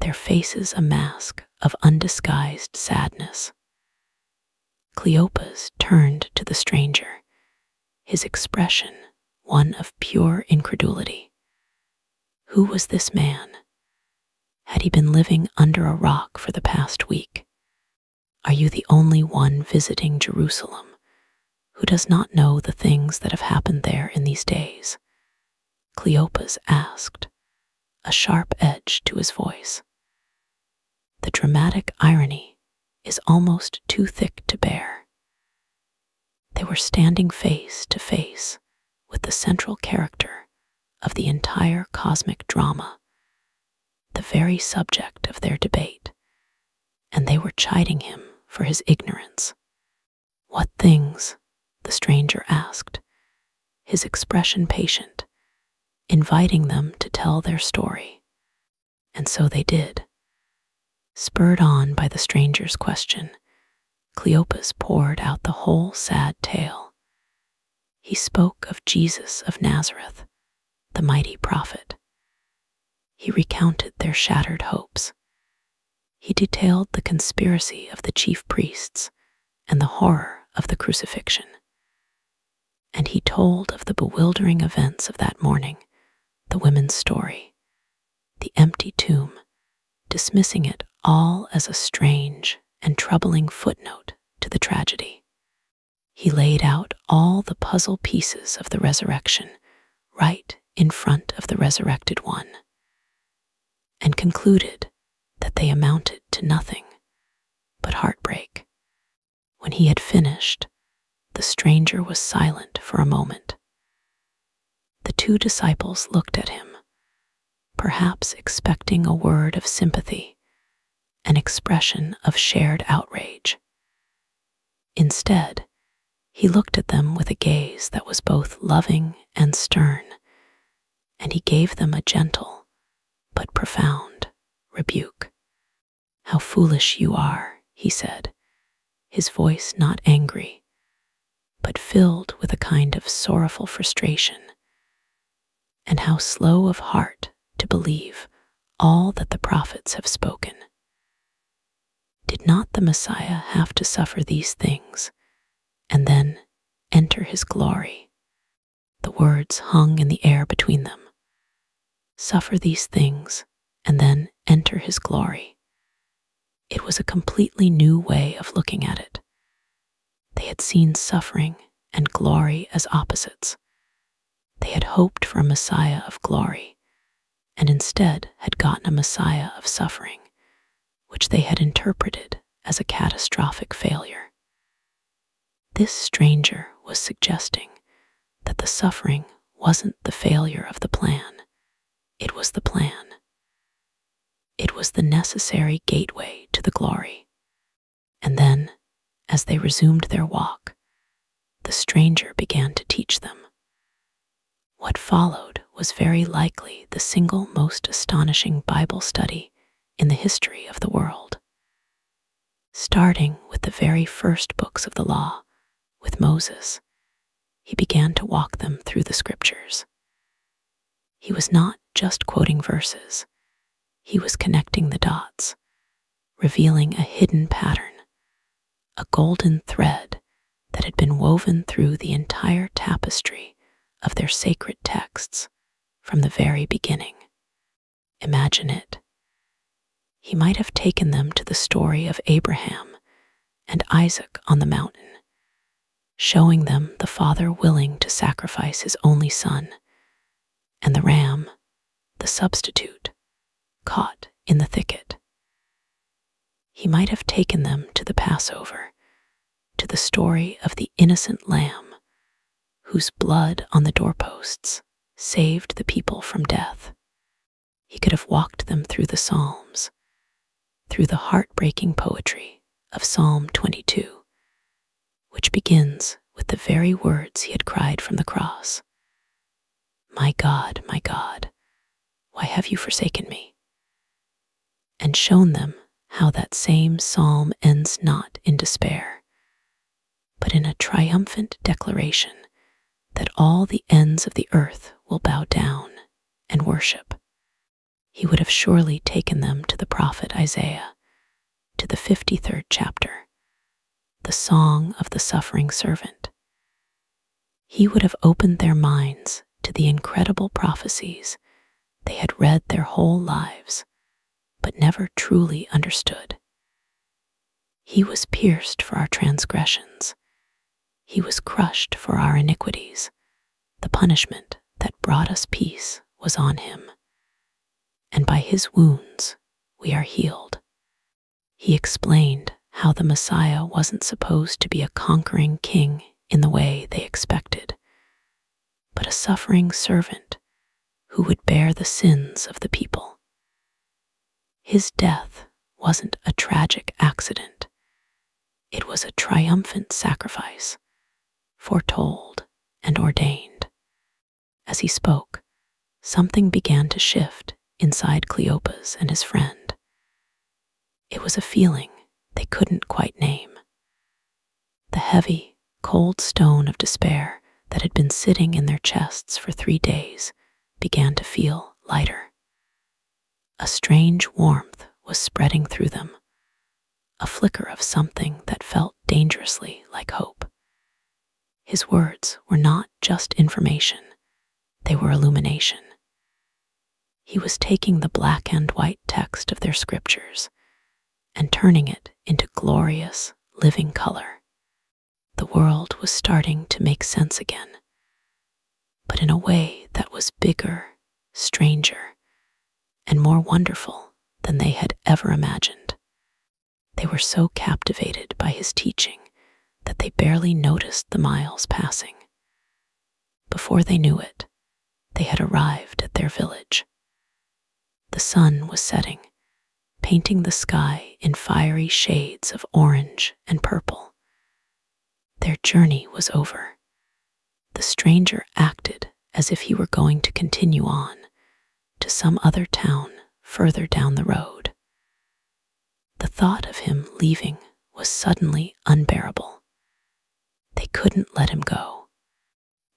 their faces a mask of undisguised sadness. Cleopas turned to the stranger, his expression one of pure incredulity. Who was this man? Had he been living under a rock for the past week? Are you the only one visiting Jerusalem who does not know the things that have happened there in these days? Cleopas asked, a sharp edge to his voice. The dramatic irony is almost too thick to bear. They were standing face to face with the central character of the entire cosmic drama, the very subject of their debate, and they were chiding him for his ignorance. What things? The stranger asked, his expression patient, inviting them to tell their story. And so they did. Spurred on by the stranger's question, Cleopas poured out the whole sad tale. He spoke of Jesus of Nazareth, the mighty prophet. He recounted their shattered hopes. He detailed the conspiracy of the chief priests and the horror of the crucifixion. And he told of the bewildering events of that morning, the women's story, the empty tomb, dismissing it all as a strange and troubling footnote to the tragedy. He laid out all the puzzle pieces of the resurrection right in front of the resurrected one, and concluded that they amounted to nothing but heartbreak. When he had finished, the stranger was silent for a moment. The two disciples looked at him, perhaps expecting a word of sympathy, an expression of shared outrage. Instead, he looked at them with a gaze that was both loving and stern, and he gave them a gentle but profound rebuke. How foolish you are, he said, his voice not angry, but filled with a kind of sorrowful frustration. And how slow of heart to believe all that the prophets have spoken. Did not the Messiah have to suffer these things and then enter his glory. The words hung in the air between them. Suffer these things, and then enter his glory. It was a completely new way of looking at it. They had seen suffering and glory as opposites. They had hoped for a Messiah of glory, and instead had gotten a Messiah of suffering, which they had interpreted as a catastrophic failure. This stranger was suggesting that the suffering wasn't the failure of the plan, it was the plan. It was the necessary gateway to the glory. And then, as they resumed their walk, the stranger began to teach them. What followed was very likely the single most astonishing Bible study in the history of the world. Starting with the very first books of the law, with Moses, he began to walk them through the scriptures. He was not just quoting verses, he was connecting the dots, revealing a hidden pattern, a golden thread that had been woven through the entire tapestry of their sacred texts from the very beginning. Imagine it. He might have taken them to the story of Abraham and Isaac on the mountain, showing them the father willing to sacrifice his only son, and the ram, the substitute, caught in the thicket. He might have taken them to the Passover, to the story of the innocent lamb, whose blood on the doorposts saved the people from death. He could have walked them through the Psalms, through the heartbreaking poetry of Psalm 22, which begins with the very words he had cried from the cross. My God, why have you forsaken me? And shown them how that same psalm ends not in despair, but in a triumphant declaration that all the ends of the earth will bow down and worship. He would have surely taken them to the prophet Isaiah, to the 53rd chapter, the song of the suffering servant. He would have opened their minds to the incredible prophecies they had read their whole lives, but never truly understood. He was pierced for our transgressions. He was crushed for our iniquities. The punishment that brought us peace was on him, and by his wounds we are healed. He explained how the Messiah wasn't supposed to be a conquering king in the way they expected, but a suffering servant who would bear the sins of the people. His death wasn't a tragic accident. It was a triumphant sacrifice, foretold and ordained. As he spoke, something began to shift inside Cleopas and his friend. It was a feeling they couldn't quite name. The heavy, cold stone of despair that had been sitting in their chests for 3 days began to feel lighter. A strange warmth was spreading through them, a flicker of something that felt dangerously like hope. His words were not just information, they were illumination. He was taking the black and white text of their scriptures and turning it into glorious, living color. The world was starting to make sense again, but in a way that was bigger, stranger, and more wonderful than they had ever imagined. They were so captivated by his teaching that they barely noticed the miles passing. Before they knew it, they had arrived at their village. The sun was setting, painting the sky in fiery shades of orange and purple. Their journey was over. The stranger acted as if he were going to continue on to some other town further down the road. The thought of him leaving was suddenly unbearable. They couldn't let him go.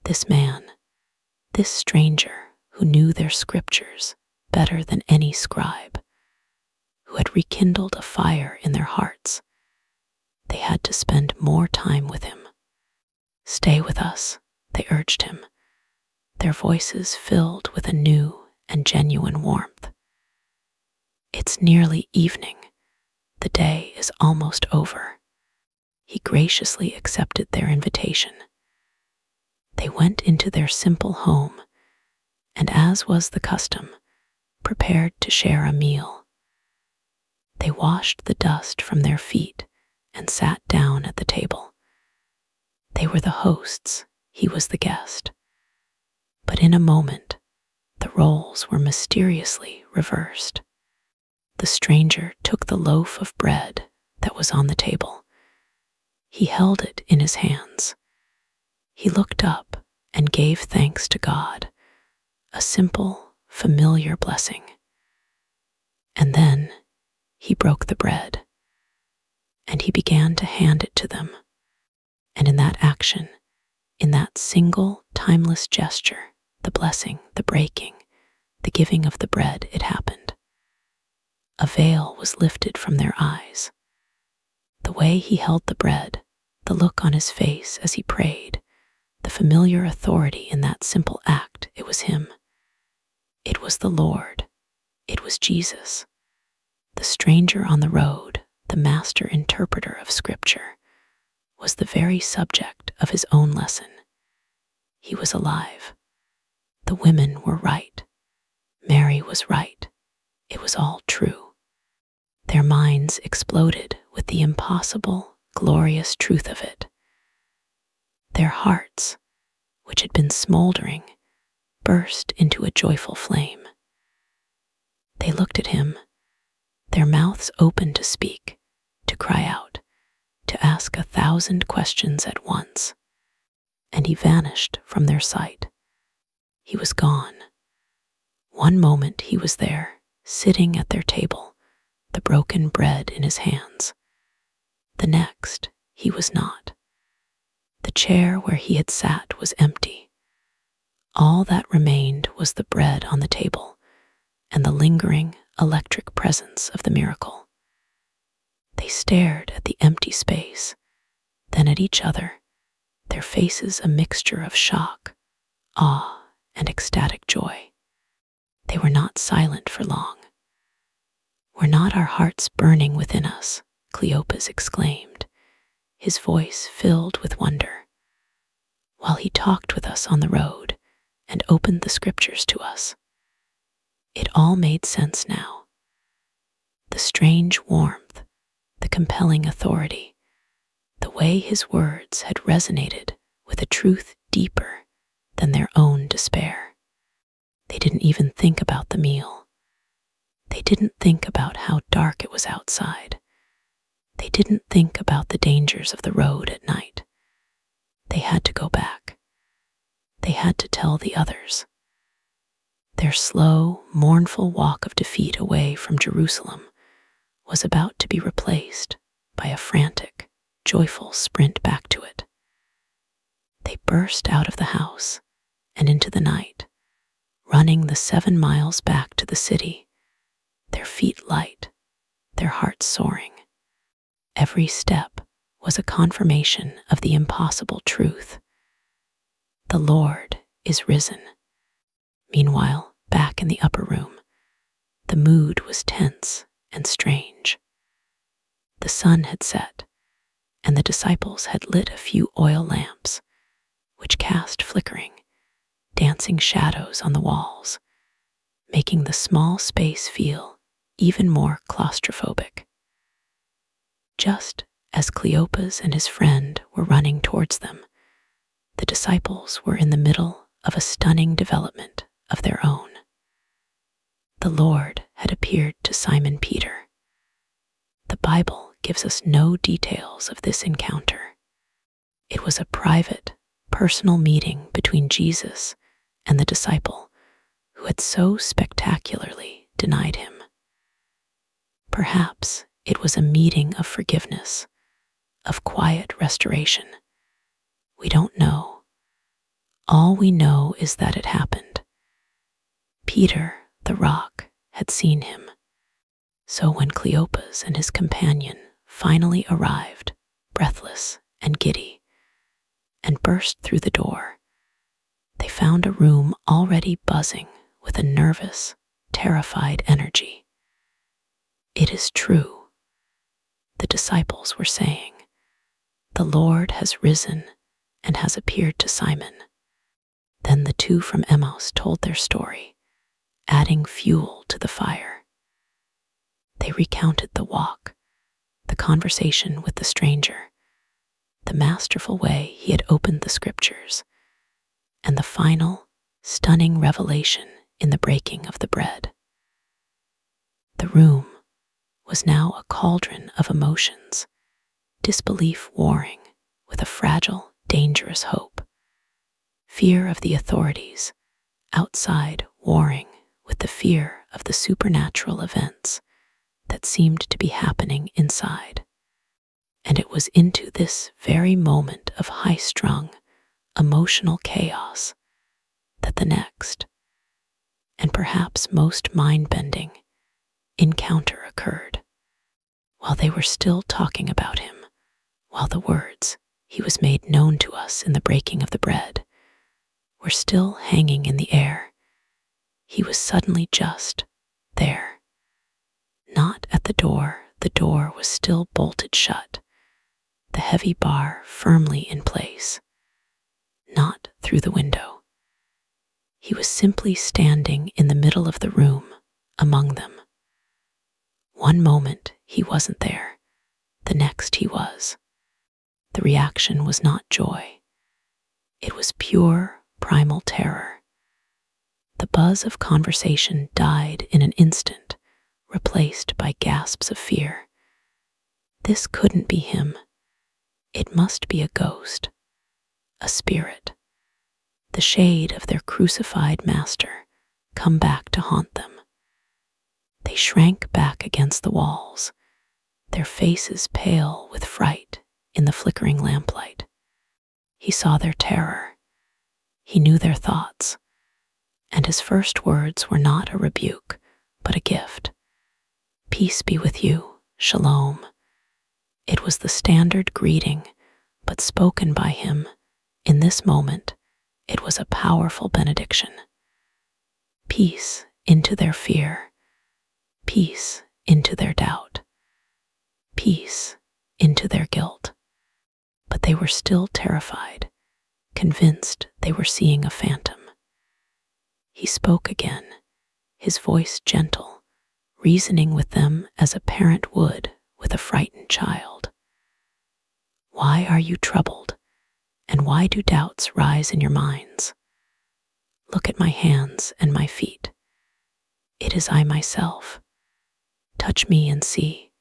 This man, this stranger who knew their scriptures better than any scribe, who had rekindled a fire in their hearts, they had to spend more time with him. "Stay with us," they urged him, their voices filled with a new and genuine warmth. "It's nearly evening. The day is almost over." He graciously accepted their invitation. They went into their simple home and, as was the custom, prepared to share a meal. They washed the dust from their feet and sat down at the table. They were the hosts, he was the guest. But in a moment, the roles were mysteriously reversed. The stranger took the loaf of bread that was on the table. He held it in his hands. He looked up and gave thanks to God, a simple, familiar blessing. And then he broke the bread, and he began to hand it to them. And in that action, in that single, timeless gesture, the blessing, the breaking, the giving of the bread, it happened. A veil was lifted from their eyes. The way he held the bread, the look on his face as he prayed, the familiar authority in that simple act, it was him. It was the Lord. It was Jesus. The stranger on the road, the master interpreter of Scripture, was the very subject of his own lesson. He was alive. The women were right. Mary was right. It was all true. Their minds exploded with the impossible, glorious truth of it. Their hearts, which had been smoldering, burst into a joyful flame. They looked at him, their mouths open to speak, to cry out, to ask 1,000 questions at once. And he vanished from their sight. He was gone. One moment he was there, sitting at their table, the broken bread in his hands. The next, he was not. The chair where he had sat was empty. All that remained was the bread on the table and the lingering, electric presence of the miracle. They stared at the empty space, then at each other, their faces a mixture of shock, awe, and ecstatic joy. They were not silent for long. "Were not our hearts burning within us?" Cleopas exclaimed, his voice filled with wonder, while he talked with us on the road and opened the Scriptures to us. It all made sense now. The strange warmth, the compelling authority, the way his words had resonated with a truth deeper than their own despair. They didn't even think about the meal. They didn't think about how dark it was outside. They didn't think about the dangers of the road at night. They had to go back. They had to tell the others. Their slow, mournful walk of defeat away from Jerusalem was about to be replaced by a frantic, joyful sprint back to it. They burst out of the house and into the night, running the 7 miles back to the city, their feet light, their hearts soaring. Every step was a confirmation of the impossible truth. The Lord is risen. Meanwhile, back in the upper room, the mood was tense and strange. The sun had set, and the disciples had lit a few oil lamps, which cast flickering, dancing shadows on the walls, making the small space feel even more claustrophobic. Just as Cleopas and his friend were running towards them, the disciples were in the middle of a stunning development of their own. The Lord had appeared to Simon Peter. The Bible gives us no details of this encounter. It was a private, personal meeting between Jesus and the disciple who had so spectacularly denied him. Perhaps it was a meeting of forgiveness, of quiet restoration. We don't know. All we know is that it happened. Peter, the rock, had seen him. So when Cleopas and his companion finally arrived, breathless and giddy, and burst through the door. They found a room already buzzing with a nervous, terrified energy. "It is true," the disciples were saying. "The Lord has risen and has appeared to Simon." Then the two from Emmaus told their story, adding fuel to the fire. They recounted the walk, the conversation with the stranger, the masterful way he had opened the scriptures, and the final, stunning revelation in the breaking of the bread. The room was now a cauldron of emotions, disbelief warring with a fragile, dangerous hope, fear of the authorities outside warring with the fear of the supernatural events that seemed to be happening inside. And it was into this very moment of high-strung, emotional chaos that the next, and perhaps most mind-bending, encounter occurred. While they were still talking about him, while the words, "He was made known to us in the breaking of the bread," were still hanging in the air, he was suddenly just there. Not at the door was still bolted shut, the heavy bar firmly in place. Not through the window. He was simply standing in the middle of the room, among them. One moment he wasn't there, the next he was. The reaction was not joy. It was pure, primal terror. The buzz of conversation died in an instant, replaced by gasps of fear. This couldn't be him. It must be a ghost, a spirit, the shade of their crucified master come back to haunt them. They shrank back against the walls, their faces pale with fright in the flickering lamplight. He saw their terror. He knew their thoughts, and his first words were not a rebuke, but a gift. "Peace be with you, shalom." It was the standard greeting, but spoken by him, in this moment, it was a powerful benediction. Peace into their fear, peace into their doubt, peace into their guilt. But they were still terrified, convinced they were seeing a phantom. He spoke again, his voice gentle, reasoning with them as a parent would with a frightened child. "Why are you troubled, and why do doubts rise in your minds? Look at my hands and my feet. It is I myself. Touch me and see.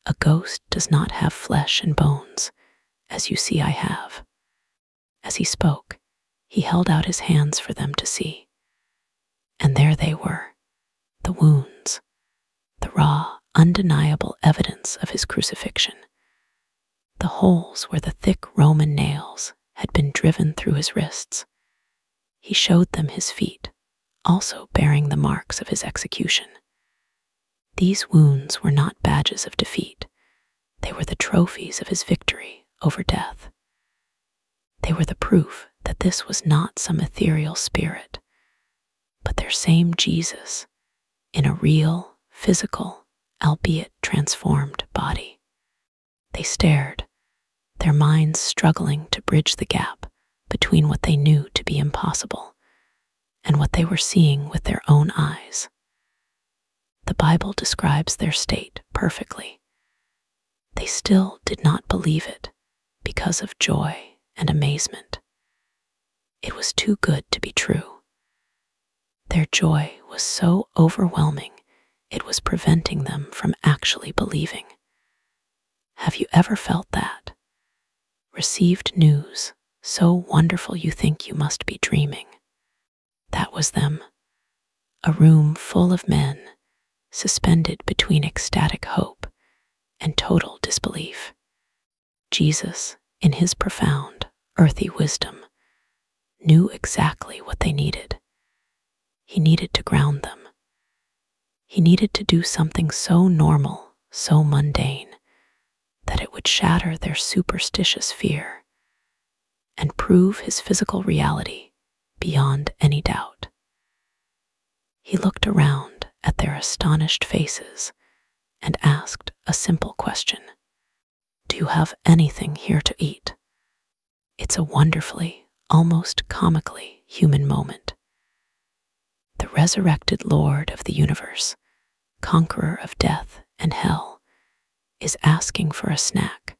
A ghost does not have flesh and bones, as you see I have." As he spoke, he held out his hands for them to see. And there they were, the wounds, the raw, undeniable evidence of his crucifixion. The holes where the thick Roman nails had been driven through his wrists. He showed them his feet, also bearing the marks of his execution. These wounds were not badges of defeat. They were the trophies of his victory over death. They were the proof that this was not some ethereal spirit, but their same Jesus in a real, physical, albeit transformed body. They stared, their minds struggling to bridge the gap between what they knew to be impossible and what they were seeing with their own eyes. The Bible describes their state perfectly. They still did not believe it because of joy and amazement. It was too good to be true. Their joy was so overwhelming, it was preventing them from actually believing. Have you ever felt that? Received news so wonderful you think you must be dreaming. That was them, a room full of men, suspended between ecstatic hope and total disbelief. Jesus, in his profound, earthy wisdom, knew exactly what they needed. He needed to ground them. He needed to do something so normal, so mundane, that it would shatter their superstitious fear. and prove his physical reality beyond any doubt. He looked around at their astonished faces and asked a simple question. Do you have anything here to eat? It's a wonderfully, almost comically human moment. The resurrected Lord of the universe, conqueror of death and hell, is asking for a snack.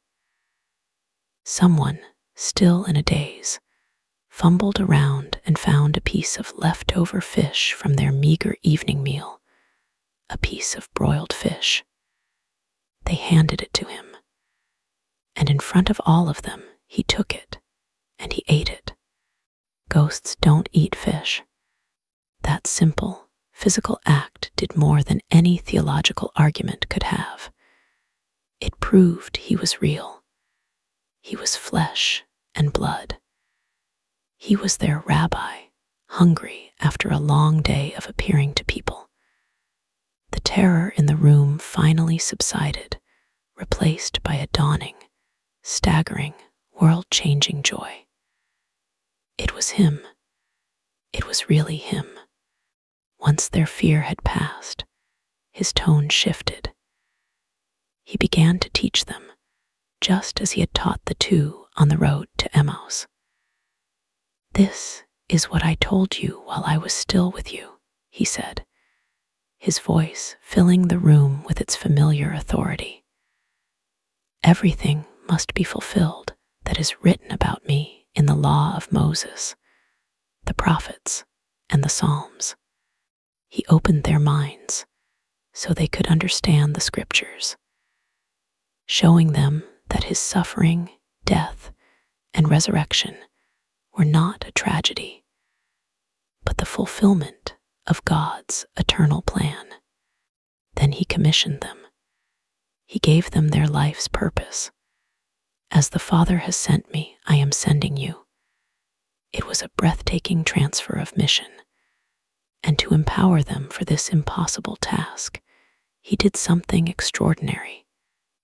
Someone, still in a daze, fumbled around and found a piece of leftover fish from their meager evening meal, a piece of broiled fish. They handed it to him, and in front of all of them, he took it, and he ate it. Ghosts don't eat fish. That simple, physical act did more than any theological argument could have. It proved he was real. He was flesh and blood. He was their rabbi, hungry after a long day of appearing to people. The terror in the room finally subsided, replaced by a dawning, staggering, world-changing joy. It was him. It was really him. Once their fear had passed, his tone shifted. He began to teach them, just as he had taught the two on the road to Emmaus. This is what I told you while I was still with you, he said, his voice filling the room with its familiar authority. Everything must be fulfilled that is written about me in the law of Moses, the prophets, and the Psalms. He opened their minds so they could understand the scriptures, showing them that his suffering, death, and resurrection were not a tragedy, but the fulfillment of God's eternal plan. Then he commissioned them. He gave them their life's purpose. As the Father has sent me, I am sending you. It was a breathtaking transfer of mission. And to empower them for this impossible task, he did something extraordinary.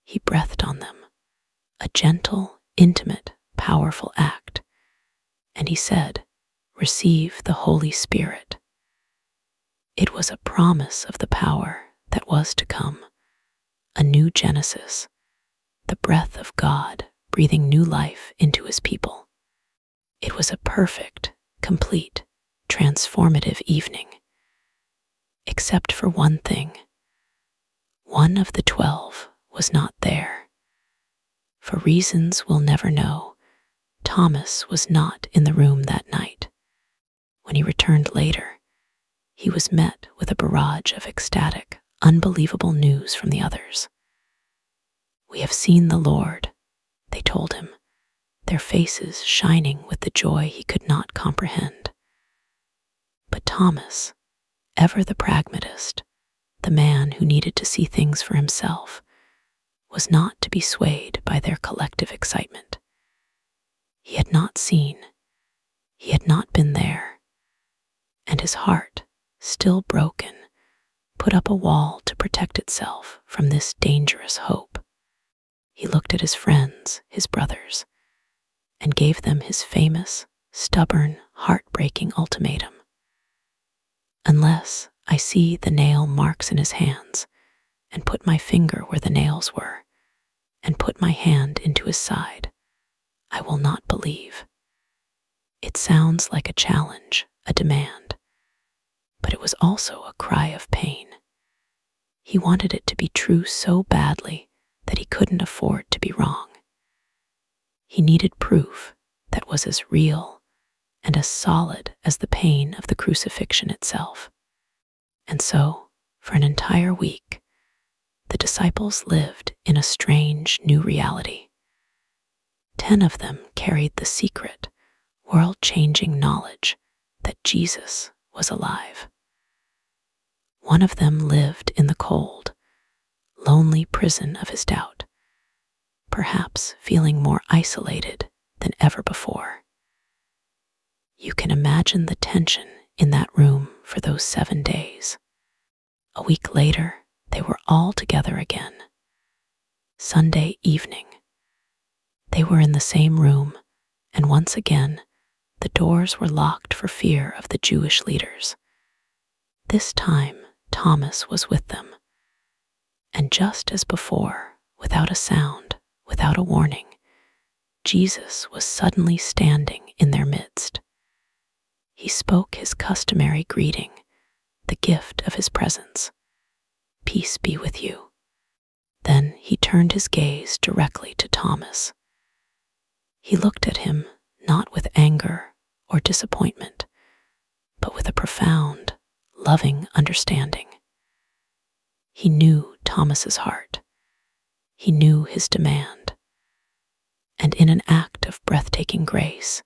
He breathed on them, a gentle, intimate, powerful act. And he said, "Receive the Holy Spirit." It was a promise of the power that was to come, a new Genesis, the breath of God breathing new life into his people. It was a perfect, complete, transformative evening, except for one thing. One of the 12 was not there. For reasons we'll never know, Thomas was not in the room that night. When he returned later, he was met with a barrage of ecstatic, unbelievable news from the others. "We have seen the Lord," they told him, their faces shining with the joy he could not comprehend. But Thomas, ever the pragmatist, the man who needed to see things for himself, was not to be swayed by their collective excitement. He had not seen, he had not been there, and his heart, still broken, put up a wall to protect itself from this dangerous hope. He looked at his friends, his brothers, and gave them his famous, stubborn, heartbreaking ultimatum. "Unless I see the nail marks in his hands, and put my finger where the nails were, and put my hand into his side, I will not believe." It sounds like a challenge, a demand, but it was also a cry of pain. He wanted it to be true so badly that he couldn't afford to be wrong. He needed proof that was as real and as solid as the pain of the crucifixion itself. And so, for an entire week, the disciples lived in a strange new reality. 10 of them carried the secret, world-changing knowledge that Jesus was alive. One of them lived in the cold, lonely prison of his doubt, perhaps feeling more isolated than ever before. You can imagine the tension in that room for those 7 days. A week later, they were all together again. Sunday evening. They were in the same room, and once again, the doors were locked for fear of the Jewish leaders. This time, Thomas was with them. And just as before, without a sound, without a warning, Jesus was suddenly standing in their midst. He spoke his customary greeting, the gift of his presence. "Peace be with you." Then he turned his gaze directly to Thomas. He looked at him not with anger or disappointment, but with a profound, loving understanding. He knew Thomas's heart. He knew his demand. And in an act of breathtaking grace,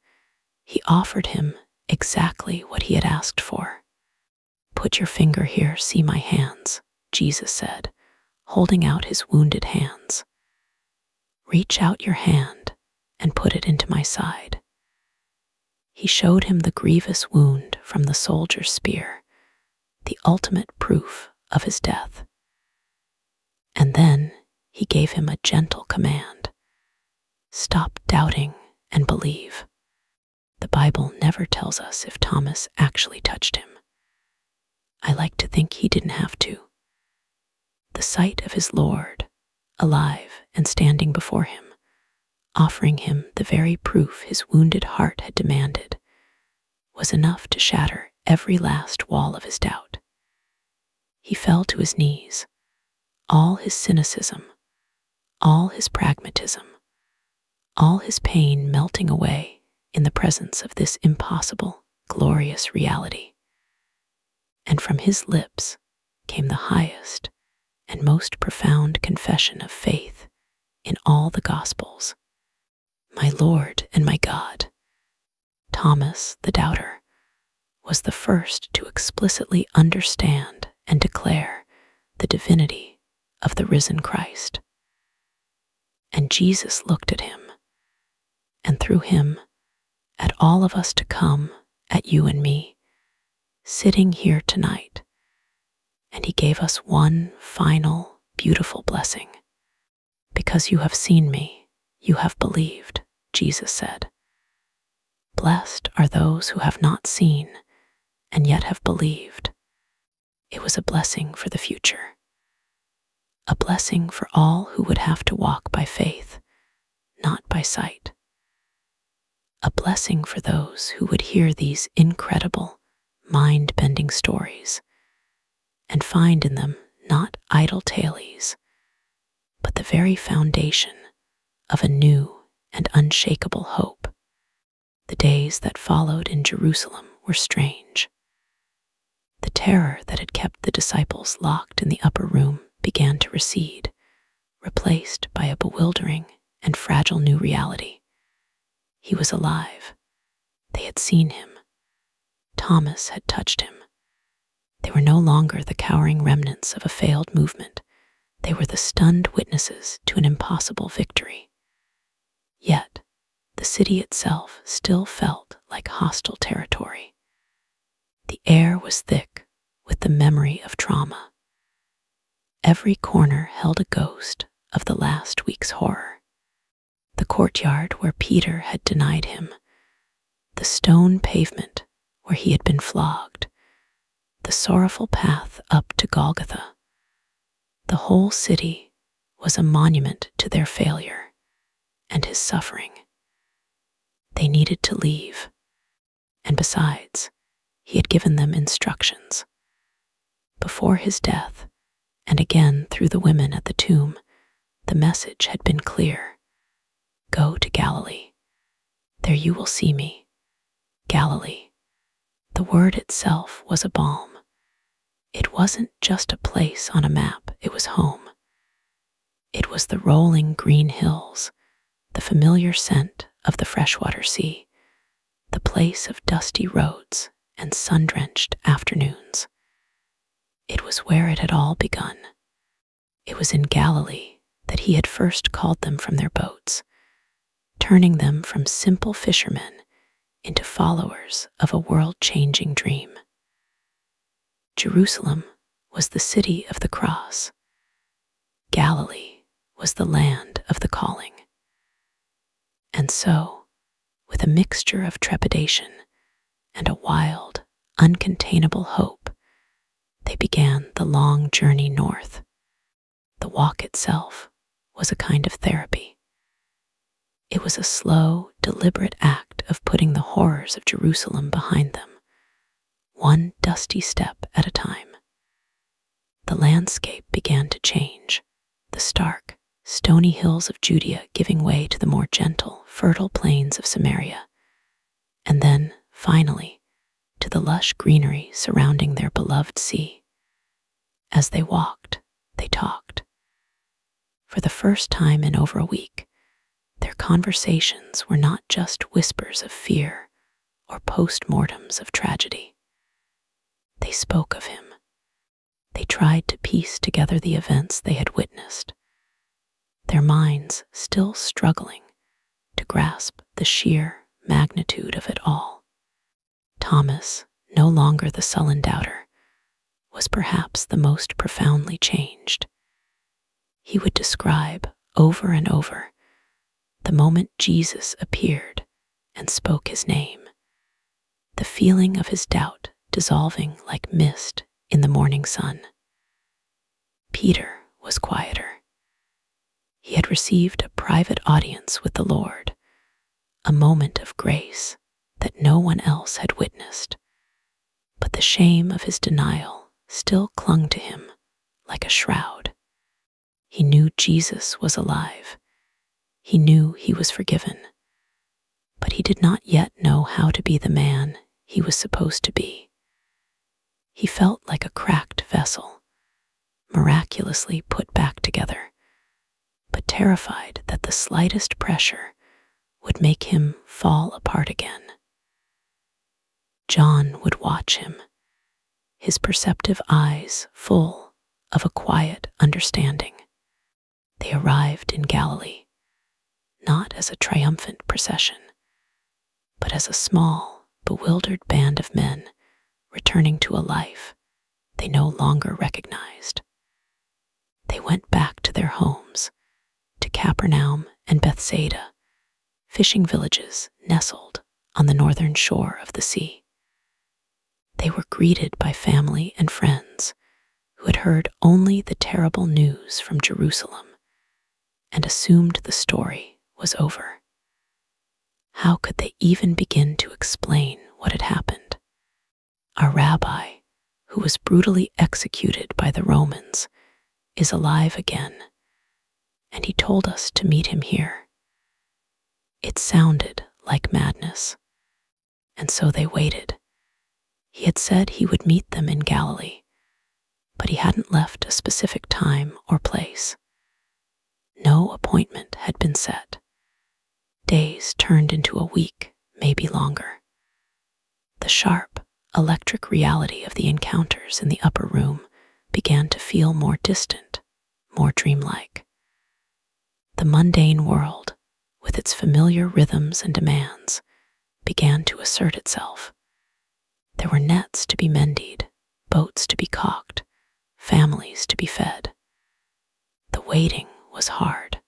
he offered him exactly what he had asked for. "Put your finger here, see my hands," Jesus said, holding out his wounded hands. "Reach out your hand and put it into my side." He showed him the grievous wound from the soldier's spear, the ultimate proof of his death. And then he gave him a gentle command. "Stop doubting and believe." The Bible never tells us if Thomas actually touched him. I like to think he didn't have to. The sight of his Lord, alive and standing before him, offering him the very proof his wounded heart had demanded, was enough to shatter every last wall of his doubt. He fell to his knees, all his cynicism, all his pragmatism, all his pain melting away in the presence of this impossible, glorious reality. And from his lips came the highest and most profound confession of faith in all the Gospels. "My Lord and my God." Thomas, the doubter, was the first to explicitly understand and declare the divinity of the risen Christ. And Jesus looked at him, and through him, at all of us to come, at you and me, sitting here tonight, and he gave us one final, beautiful blessing. "Because you have seen me, you have believed," Jesus said. "Blessed are those who have not seen and yet have believed." It was a blessing for the future. A blessing for all who would have to walk by faith, not by sight. A blessing for those who would hear these incredible, mind-bending stories and find in them not idle tales, but the very foundation of a new and unshakable hope. The days that followed in Jerusalem were strange. The terror that had kept the disciples locked in the upper room began to recede, replaced by a bewildering and fragile new reality. He was alive. They had seen him. Thomas had touched him. They were no longer the cowering remnants of a failed movement. They were the stunned witnesses to an impossible victory. Yet, the city itself still felt like hostile territory. The air was thick with the memory of trauma. Every corner held a ghost of the last week's horror. The courtyard where Peter had denied him, the stone pavement where he had been flogged, the sorrowful path up to Golgotha. The whole city was a monument to their failure and his suffering. They needed to leave, and besides, he had given them instructions. Before his death, and again through the women at the tomb, the message had been clear. Go to Galilee. There you will see me. Galilee. The word itself was a balm. It wasn't just a place on a map, it was home. It was the rolling green hills, the familiar scent of the freshwater sea, the place of dusty roads and sun-drenched afternoons. It was where it had all begun. It was in Galilee that he had first called them from their boats, turning them from simple fishermen into followers of a world-changing dream. Jerusalem was the city of the cross. Galilee was the land of the calling. And so, with a mixture of trepidation and a wild, uncontainable hope, they began the long journey north. The walk itself was a kind of therapy. It was a slow, deliberate act of putting the horrors of Jerusalem behind them, one dusty step at a time. The landscape began to change, the stark, stony hills of Judea giving way to the more gentle, fertile plains of Samaria, and then, finally, to the lush greenery surrounding their beloved sea. As they walked, they talked. For the first time in over a week, their conversations were not just whispers of fear or post-mortems of tragedy. They spoke of him. They tried to piece together the events they had witnessed, their minds still struggling to grasp the sheer magnitude of it all. Thomas, no longer the sullen doubter, was perhaps the most profoundly changed. He would describe over and over the moment Jesus appeared and spoke his name, the feeling of his doubt dissolving like mist in the morning sun. Peter was quieter. He had received a private audience with the Lord, a moment of grace that no one else had witnessed, but the shame of his denial still clung to him like a shroud. He knew Jesus was alive. He knew he was forgiven, but he did not yet know how to be the man he was supposed to be. He felt like a cracked vessel, miraculously put back together, but terrified that the slightest pressure would make him fall apart again. John would watch him, his perceptive eyes full of a quiet understanding. They arrived in Galilee, not as a triumphant procession, but as a small, bewildered band of men returning to a life they no longer recognized. They went back to their homes, to Capernaum and Bethsaida, fishing villages nestled on the northern shore of the sea. They were greeted by family and friends who had heard only the terrible news from Jerusalem and assumed the story was over. How could they even begin to explain what had happened? Our rabbi, who was brutally executed by the Romans, is alive again, and he told us to meet him here. It sounded like madness, and so they waited. He had said he would meet them in Galilee, but he hadn't left a specific time or place. No appointment had been set. Days turned into a week, maybe longer. The sharp, electric reality of the encounters in the upper room began to feel more distant, more dreamlike. The mundane world, with its familiar rhythms and demands, began to assert itself. There were nets to be mended, boats to be caulked, families to be fed. The waiting was hard.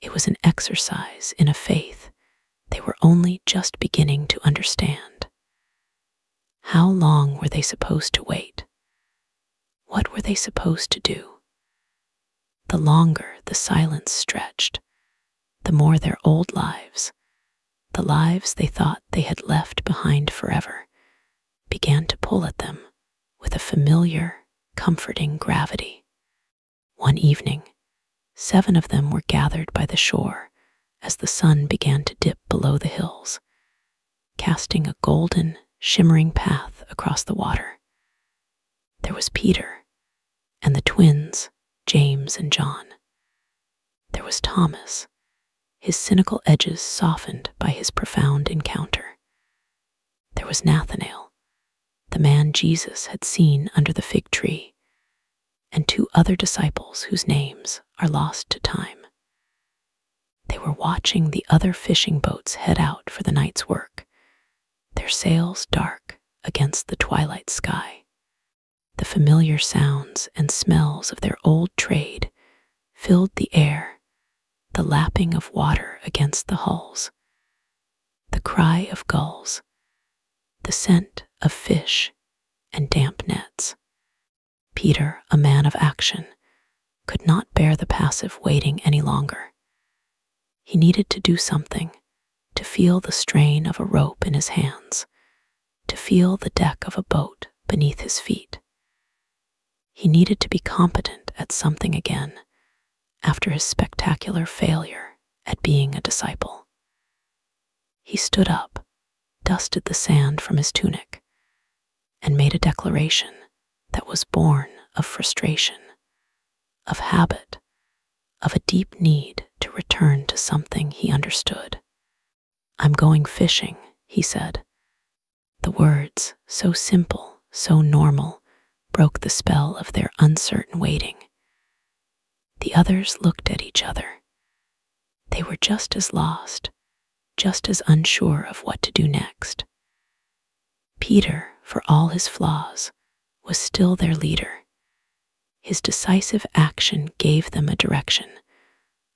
It was an exercise in a faith they were only just beginning to understand. How long were they supposed to wait? What were they supposed to do? The longer the silence stretched, the more their old lives, the lives they thought they had left behind forever, began to pull at them with a familiar, comforting gravity. One evening, 7 of them were gathered by the shore as the sun began to dip below the hills, casting a golden, shimmering path across the water. There was Peter and the twins, James and John. There was Thomas, his cynical edges softened by his profound encounter. There was Nathanael, the man Jesus had seen under the fig tree, and 2 other disciples whose names are lost to time. They were watching the other fishing boats head out for the night's work, their sails dark against the twilight sky. The familiar sounds and smells of their old trade filled the air, the lapping of water against the hulls, the cry of gulls, the scent of fish and damp nets. Peter, a man of action, could not bear the passive waiting any longer. He needed to do something, to feel the strain of a rope in his hands, to feel the deck of a boat beneath his feet. He needed to be competent at something again after his spectacular failure at being a disciple. He stood up, dusted the sand from his tunic, and made a declaration that was born of frustration, of habit, of a deep need to return to something he understood. "I'm going fishing," he said. The words, so simple, so normal, broke the spell of their uncertain waiting. The others looked at each other. They were just as lost, just as unsure of what to do next. Peter, for all his flaws, was still their leader. His decisive action gave them a direction,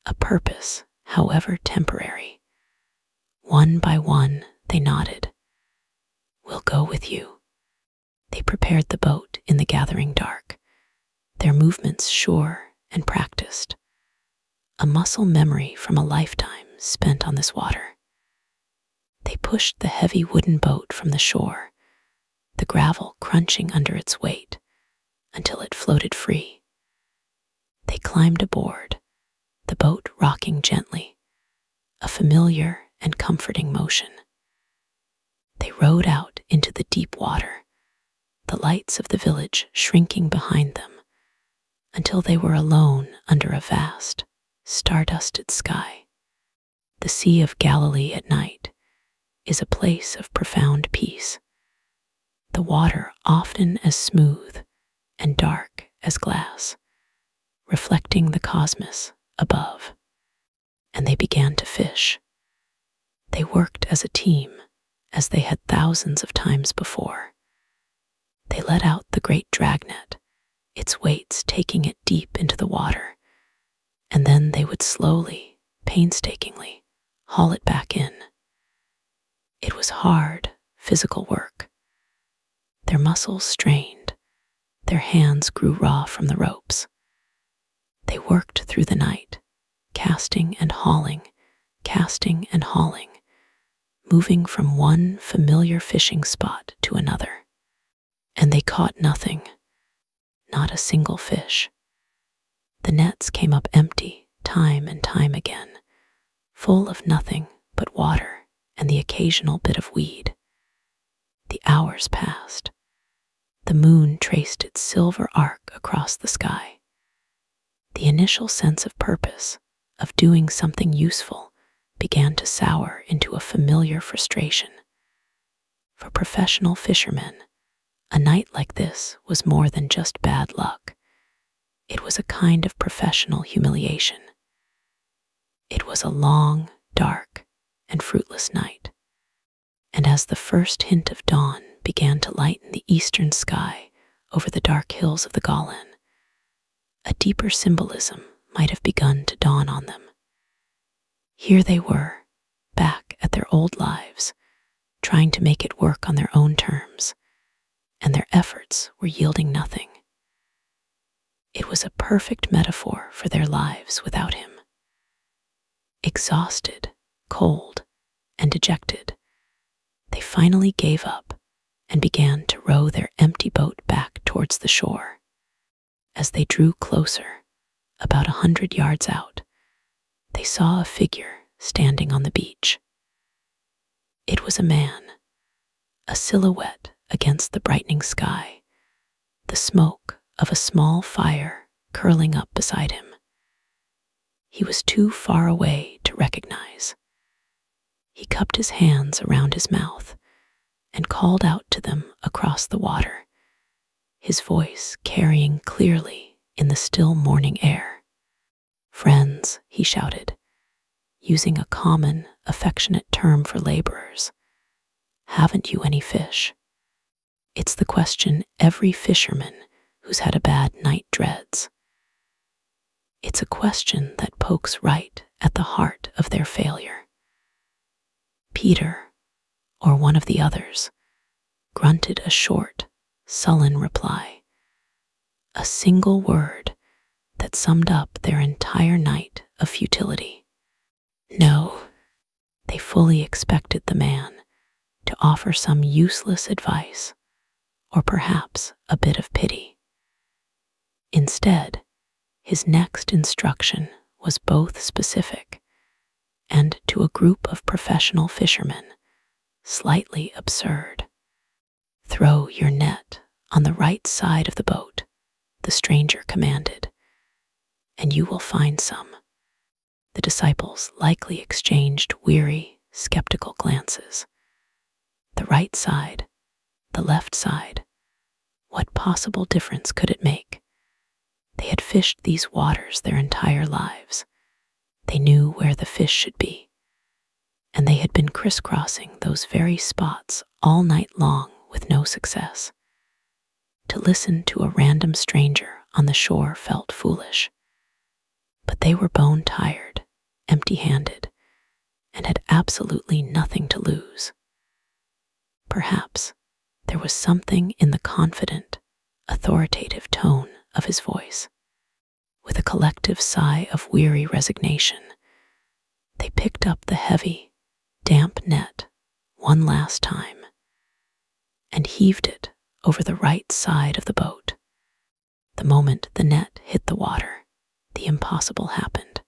a purpose, however temporary. One by one, they nodded. "We'll go with you." They prepared the boat in the gathering dark, their movements sure and practiced, a muscle memory from a lifetime spent on this water. They pushed the heavy wooden boat from the shore, the gravel crunching under its weight, until it floated free. They climbed aboard, the boat rocking gently, a familiar and comforting motion. They rowed out into the deep water, the lights of the village shrinking behind them, until they were alone under a vast, star-dusted sky. The Sea of Galilee at night is a place of profound peace, the water often as smooth and dark as glass, reflecting the cosmos above. And they began to fish. They worked as a team, as they had thousands of times before. They let out the great dragnet, its weights taking it deep into the water, and then they would slowly, painstakingly, haul it back in. It was hard, physical work. Their muscles strained, their hands grew raw from the ropes. They worked through the night, casting and hauling, moving from one familiar fishing spot to another. And they caught nothing, not a single fish. The nets came up empty time and time again, full of nothing but water and the occasional bit of weed. The hours passed. The moon traced its silver arc across the sky. The initial sense of purpose, of doing something useful, began to sour into a familiar frustration. For professional fishermen, a night like this was more than just bad luck. It was a kind of professional humiliation. It was a long, dark, and fruitless night. And as the first hint of dawn began to lighten the eastern sky over the dark hills of the Golan, a deeper symbolism might have begun to dawn on them. Here they were, back at their old lives, trying to make it work on their own terms, and their efforts were yielding nothing. It was a perfect metaphor for their lives without him. Exhausted, cold, and dejected, they finally gave up and began to row their empty boat back towards the shore. As they drew closer, about 100 yards out, they saw a figure standing on the beach. It was a man, a silhouette against the brightening sky, the smoke of a small fire curling up beside him. He was too far away to recognize. He cupped his hands around his mouth and called out to them across the water, his voice carrying clearly in the still morning air. "Friends," he shouted, using a common, affectionate term for laborers, "haven't you any fish?" It's the question every fisherman who's had a bad night dreads. It's a question that pokes right at the heart of their failure. Peter, or one of the others, grunted a short, sullen reply, a single word that summed up their entire night of futility. No, they fully expected the man to offer some useless advice or perhaps a bit of pity. Instead, his next instruction was both specific and, to a group of professional fishermen, slightly absurd. "Throw your net on the right side of the boat," the stranger commanded, "and you will find some." The disciples likely exchanged weary, skeptical glances. The right side, the left side, what possible difference could it make? They had fished these waters their entire lives. They knew where the fish should be, and they had been crisscrossing those very spots all night long with no success. To listen to a random stranger on the shore felt foolish, but they were bone-tired, empty-handed, and had absolutely nothing to lose. Perhaps there was something in the confident, authoritative tone of his voice. With a collective sigh of weary resignation, they picked up the heavy, damp net one last time and heaved it over the right side of the boat. The moment the net hit the water, the impossible happened.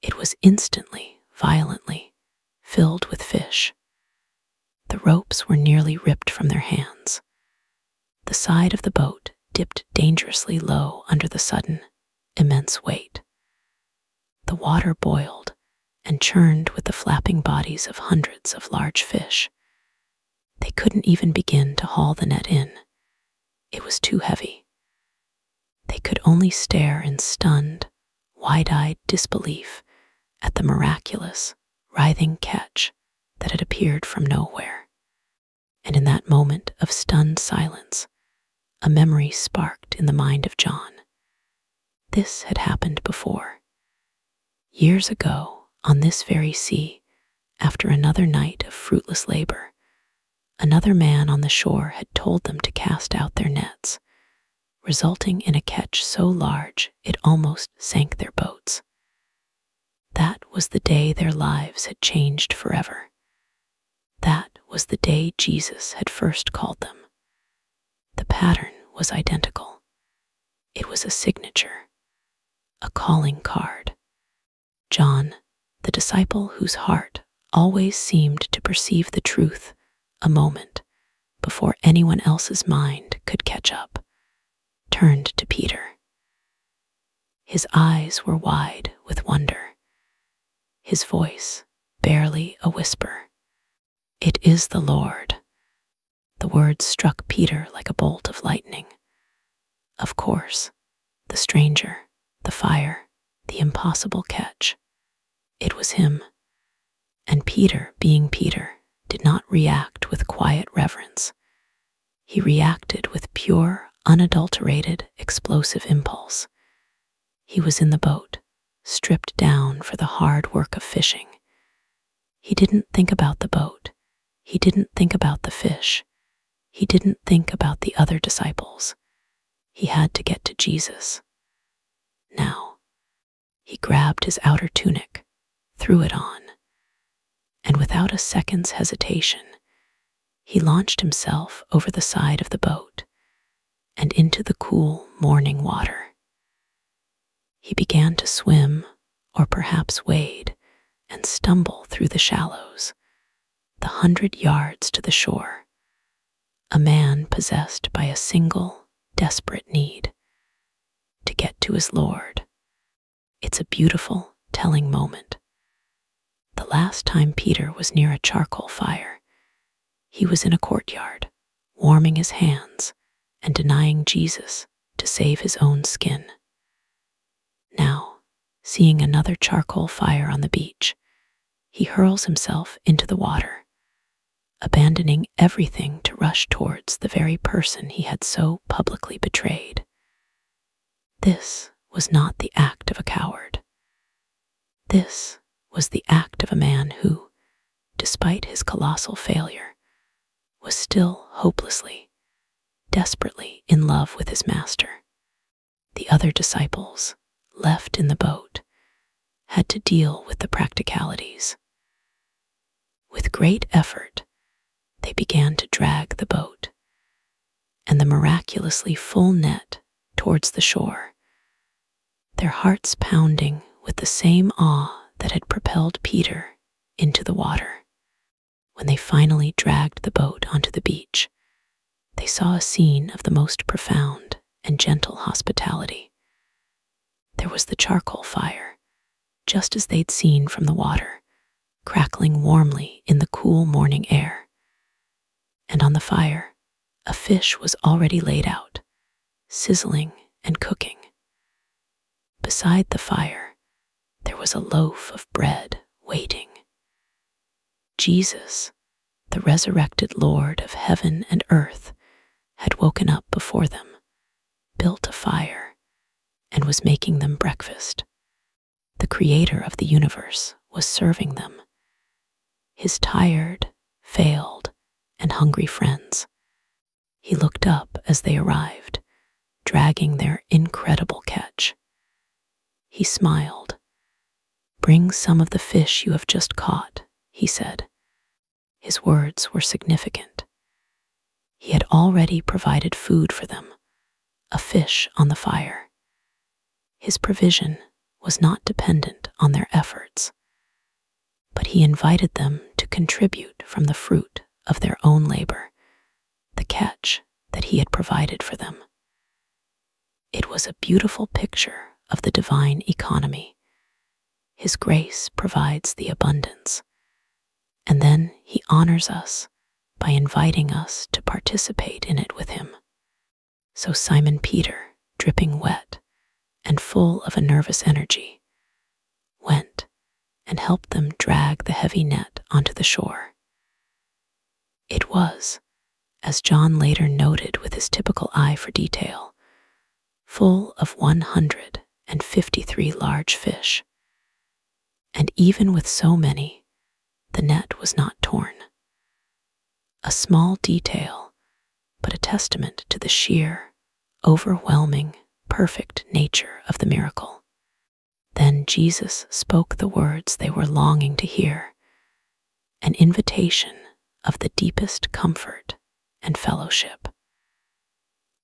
It was instantly, violently, filled with fish. The ropes were nearly ripped from their hands. The side of the boat dipped dangerously low under the sudden, immense weight. The water boiled and churned with the flapping bodies of hundreds of large fish. They couldn't even begin to haul the net in. It was too heavy. They could only stare in stunned, wide-eyed disbelief at the miraculous, writhing catch that had appeared from nowhere. And in that moment of stunned silence, a memory sparked in the mind of John. This had happened before. Years ago, on this very sea, after another night of fruitless labor, another man on the shore had told them to cast out their nets, resulting in a catch so large it almost sank their boats. That was the day their lives had changed forever. That was the day Jesus had first called them. The pattern was identical. It was a signature, a calling card. John, the disciple whose heart always seemed to perceive the truth a moment before anyone else's mind could catch up, turned to Peter. His eyes were wide with wonder. His voice barely a whisper. "It is the Lord." The words struck Peter like a bolt of lightning. Of course, the stranger, the fire, the impossible catch. It was him. And Peter, being Peter, did not react with quiet reverence. He reacted with pure, unadulterated, explosive impulse. He was in the boat, stripped down for the hard work of fishing. He didn't think about the boat. He didn't think about the fish. He didn't think about the other disciples. He had to get to Jesus. Now, he grabbed his outer tunic, threw it on, and without a second's hesitation, he launched himself over the side of the boat and into the cool morning water. He began to swim, or perhaps wade, and stumble through the shallows, the 100 yards to the shore, a man possessed by a single, desperate need, to get to his Lord. It's a beautiful, telling moment. The last time Peter was near a charcoal fire, he was in a courtyard, warming his hands and denying Jesus to save his own skin. Now, seeing another charcoal fire on the beach, he hurls himself into the water, abandoning everything to rush towards the very person he had so publicly betrayed. This was not the act of a coward. This was the act of a man who, despite his colossal failure, was still hopelessly, desperately in love with his master. The other disciples, left in the boat, had to deal with the practicalities. With great effort, they began to drag the boat and the miraculously full net towards the shore, their hearts pounding with the same awe that had propelled Peter into the water. When they finally dragged the boat onto the beach, they saw a scene of the most profound and gentle hospitality. There was the charcoal fire, just as they'd seen from the water, crackling warmly in the cool morning air. And on the fire, a fish was already laid out, sizzling and cooking. Beside the fire, there was a loaf of bread waiting. Jesus, the resurrected Lord of heaven and earth, had woken up before them, built a fire, and was making them breakfast. The Creator of the universe was serving them, his tired, failed, and hungry friends. He looked up as they arrived, dragging their incredible catch. He smiled. "Bring some of the fish you have just caught," he said. His words were significant. He had already provided food for them, a fish on the fire. His provision was not dependent on their efforts, but he invited them to contribute from the fruit of their own labor, the catch that he had provided for them. It was a beautiful picture of the divine economy. His grace provides the abundance, and then he honors us by inviting us to participate in it with him. So Simon Peter, dripping wet and full of a nervous energy, went and helped them drag the heavy net onto the shore. It was, as John later noted with his typical eye for detail, full of 153 large fish. And even with so many, the net was not torn. A small detail, but a testament to the sheer, overwhelming, perfect nature of the miracle. Then Jesus spoke the words they were longing to hear, an invitation of the deepest comfort and fellowship.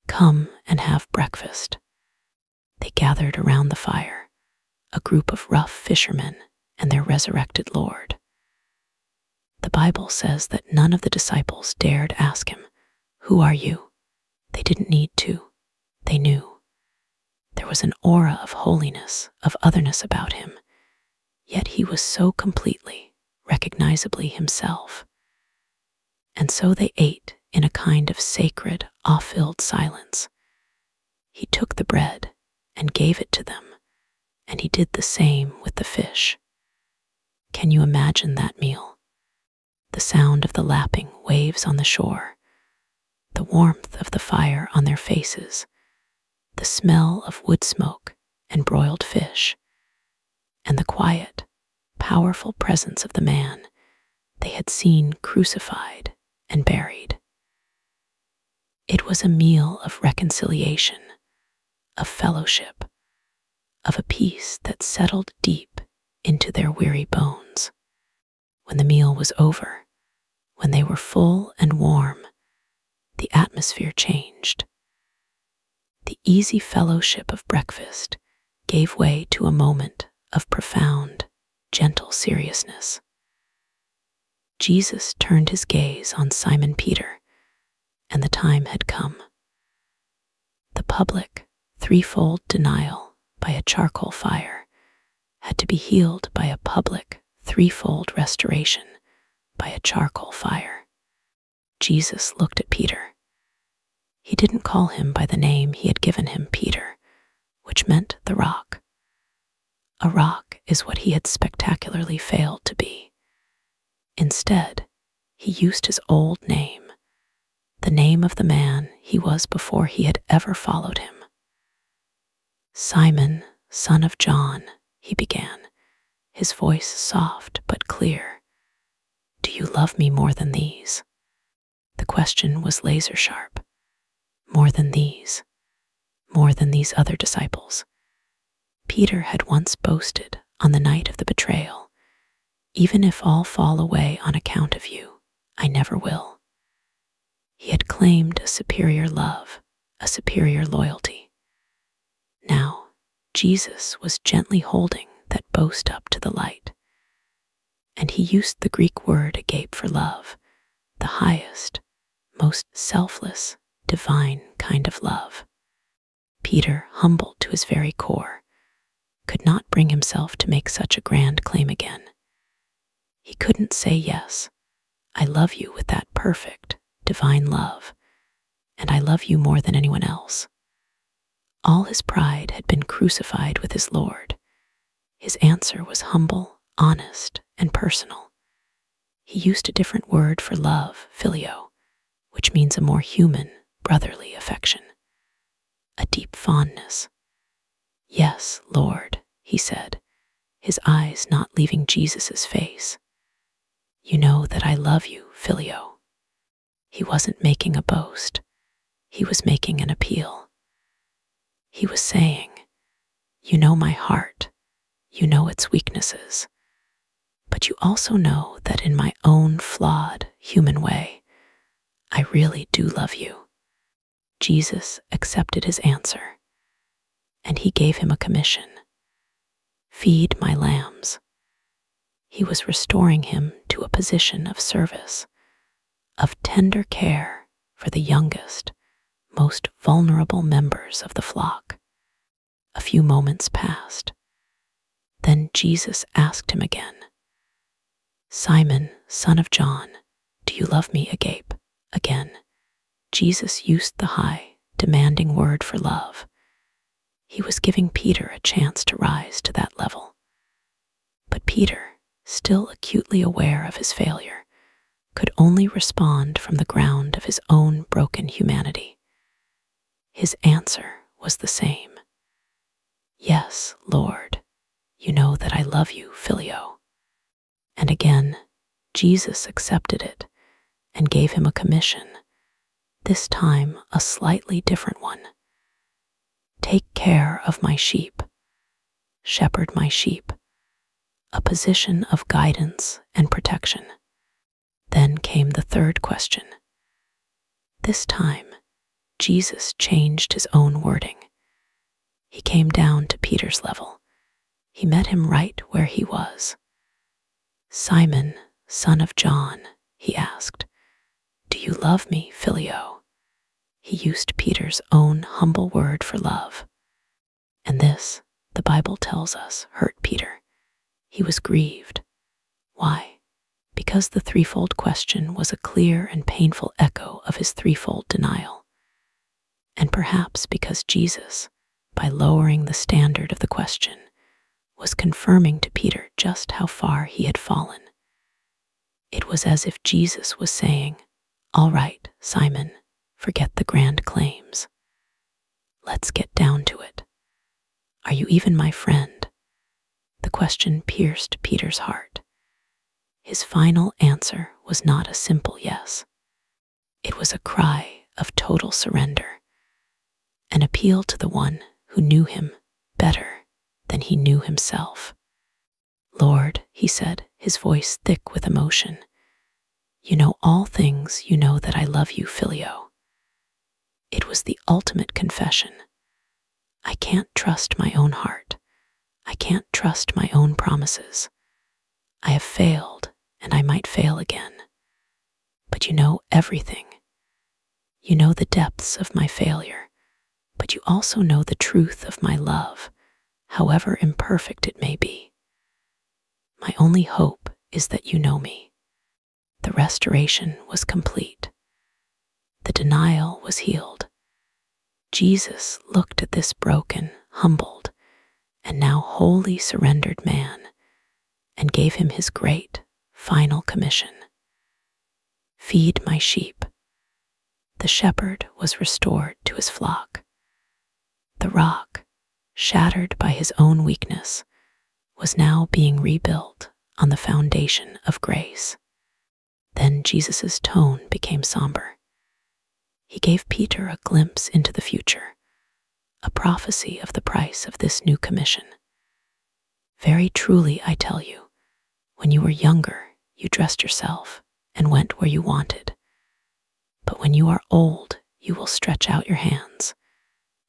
"Come and have breakfast." They gathered around the fire, a group of rough fishermen and their resurrected Lord. The Bible says that none of the disciples dared ask him, "Who are you?" They didn't need to. They knew. There was an aura of holiness, of otherness about him, yet he was so completely, recognizably himself. And so they ate in a kind of sacred, awe-filled silence. He took the bread and gave it to them, and he did the same with the fish. Can you imagine that meal? The sound of the lapping waves on the shore, the warmth of the fire on their faces, the smell of wood smoke and broiled fish, and the quiet, powerful presence of the man they had seen crucified and buried. It was a meal of reconciliation, of fellowship, of a peace that settled deep into their weary bones. When the meal was over, when they were full and warm, the atmosphere changed. The easy fellowship of breakfast gave way to a moment of profound, gentle seriousness. Jesus turned his gaze on Simon Peter, and the time had come. The public, threefold denial by a charcoal fire had to be healed by a public, threefold restoration by a charcoal fire. Jesus looked at Peter. He didn't call him by the name he had given him, Peter, which meant the rock. A rock is what he had spectacularly failed to be. Instead, he used his old name, the name of the man he was before he had ever followed him. "Simon, son of John," he began, his voice soft but clear. "Do Do you love me more than these? The question was laser sharp. More than these. More than these other disciples. Peter had once boasted on the night of the betrayal, "Even if all fall away on account of you, I never will." He had claimed a superior love, a superior loyalty. Now, Jesus was gently holding that boast up to the light. And he used the Greek word agape for love, the highest, most selfless, divine kind of love. Peter, humbled to his very core, could not bring himself to make such a grand claim again. He couldn't say, "Yes, I love you with that perfect, divine love, and I love you more than anyone else." All his pride had been crucified with his Lord. His answer was humble, honest, and personal. He used a different word for love, phileo, which means a more human, brotherly affection, a deep fondness. "Yes, Lord," he said, his eyes not leaving Jesus' face. "You know that I love you, phileo." He wasn't making a boast. He was making an appeal. He was saying, "You know my heart. You know its weaknesses. But you also know that in my own flawed human way, I really do love you." Jesus accepted his answer, and he gave him a commission. Feed my lambs. He was restoring him to a position of service, of tender care for the youngest, most vulnerable members of the flock. A few moments passed. Then Jesus asked him again, "Simon, son of John, do you love me agape?" Again, Jesus used the high, demanding word for love. He was giving Peter a chance to rise to that level. But Peter, still acutely aware of his failure, could only respond from the ground of his own broken humanity. His answer was the same. "Yes, Lord, you know that I love you, phileo." And again, Jesus accepted it and gave him a commission, this time a slightly different one. "Take care of my sheep, shepherd my sheep," a position of guidance and protection. Then came the third question. This time, Jesus changed his own wording. He came down to Peter's level. He met him right where he was. "Simon, son of John," he asked, "do you love me, phileo?" He used Peter's own humble word for love. And this, the Bible tells us, hurt Peter. He was grieved. Why? Because the threefold question was a clear and painful echo of his threefold denial. And perhaps because Jesus, by lowering the standard of the question, was confirming to Peter just how far he had fallen. It was as if Jesus was saying, "All right, Simon, forget the grand claims. Let's get down to it. Are you even my friend?" The question pierced Peter's heart. His final answer was not a simple yes. It was a cry of total surrender, an appeal to the one who knew him better than he knew himself. "Lord," he said, his voice thick with emotion, "you know all things, you know that I love you, phileo." It was the ultimate confession. I can't trust my own heart. I can't trust my own promises. I have failed, and I might fail again. But you know everything. You know the depths of my failure, but you also know the truth of my love, however imperfect it may be. My only hope is that you know me. The restoration was complete. The denial was healed. Jesus looked at this broken, humbled, and now wholly surrendered man and gave him his great, final commission. Feed my sheep. The shepherd was restored to his flock. The rock, shattered by his own weakness, was now being rebuilt on the foundation of grace. Then Jesus' tone became somber. He gave Peter a glimpse into the future, a prophecy of the price of this new commission. Very truly, I tell you, when you were younger, you dressed yourself and went where you wanted. But when you are old, you will stretch out your hands,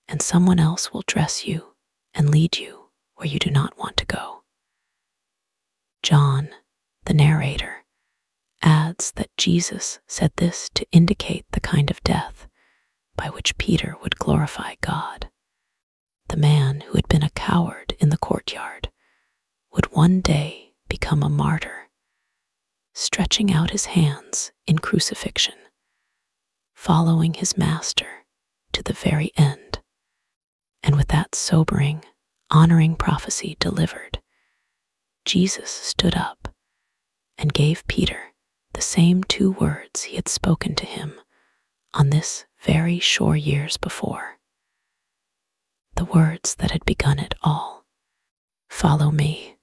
and someone else will dress you and lead you where you do not want to go. John, the narrator, adds that Jesus said this to indicate the kind of death by which Peter would glorify God. The man who had been a coward in the courtyard would one day become a martyr, stretching out his hands in crucifixion, following his master to the very end. And with that sobering, honoring prophecy delivered, Jesus stood up and gave Peter the same 2 words he had spoken to him on this very shore years before. The words that had begun it all. Follow me.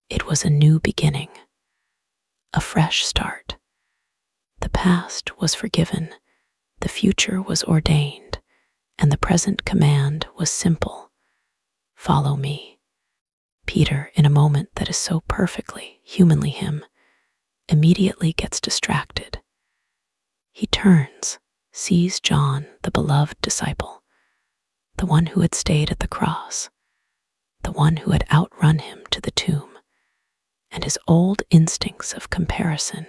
It was a new beginning, a fresh start. The past was forgiven, the future was ordained, and the present command was simple. Follow me. Peter, in a moment that is so perfectly, humanly him, immediately gets distracted. He turns, sees John, the beloved disciple, the one who had stayed at the cross, the one who had outrun him to the tomb, and his old instincts of comparison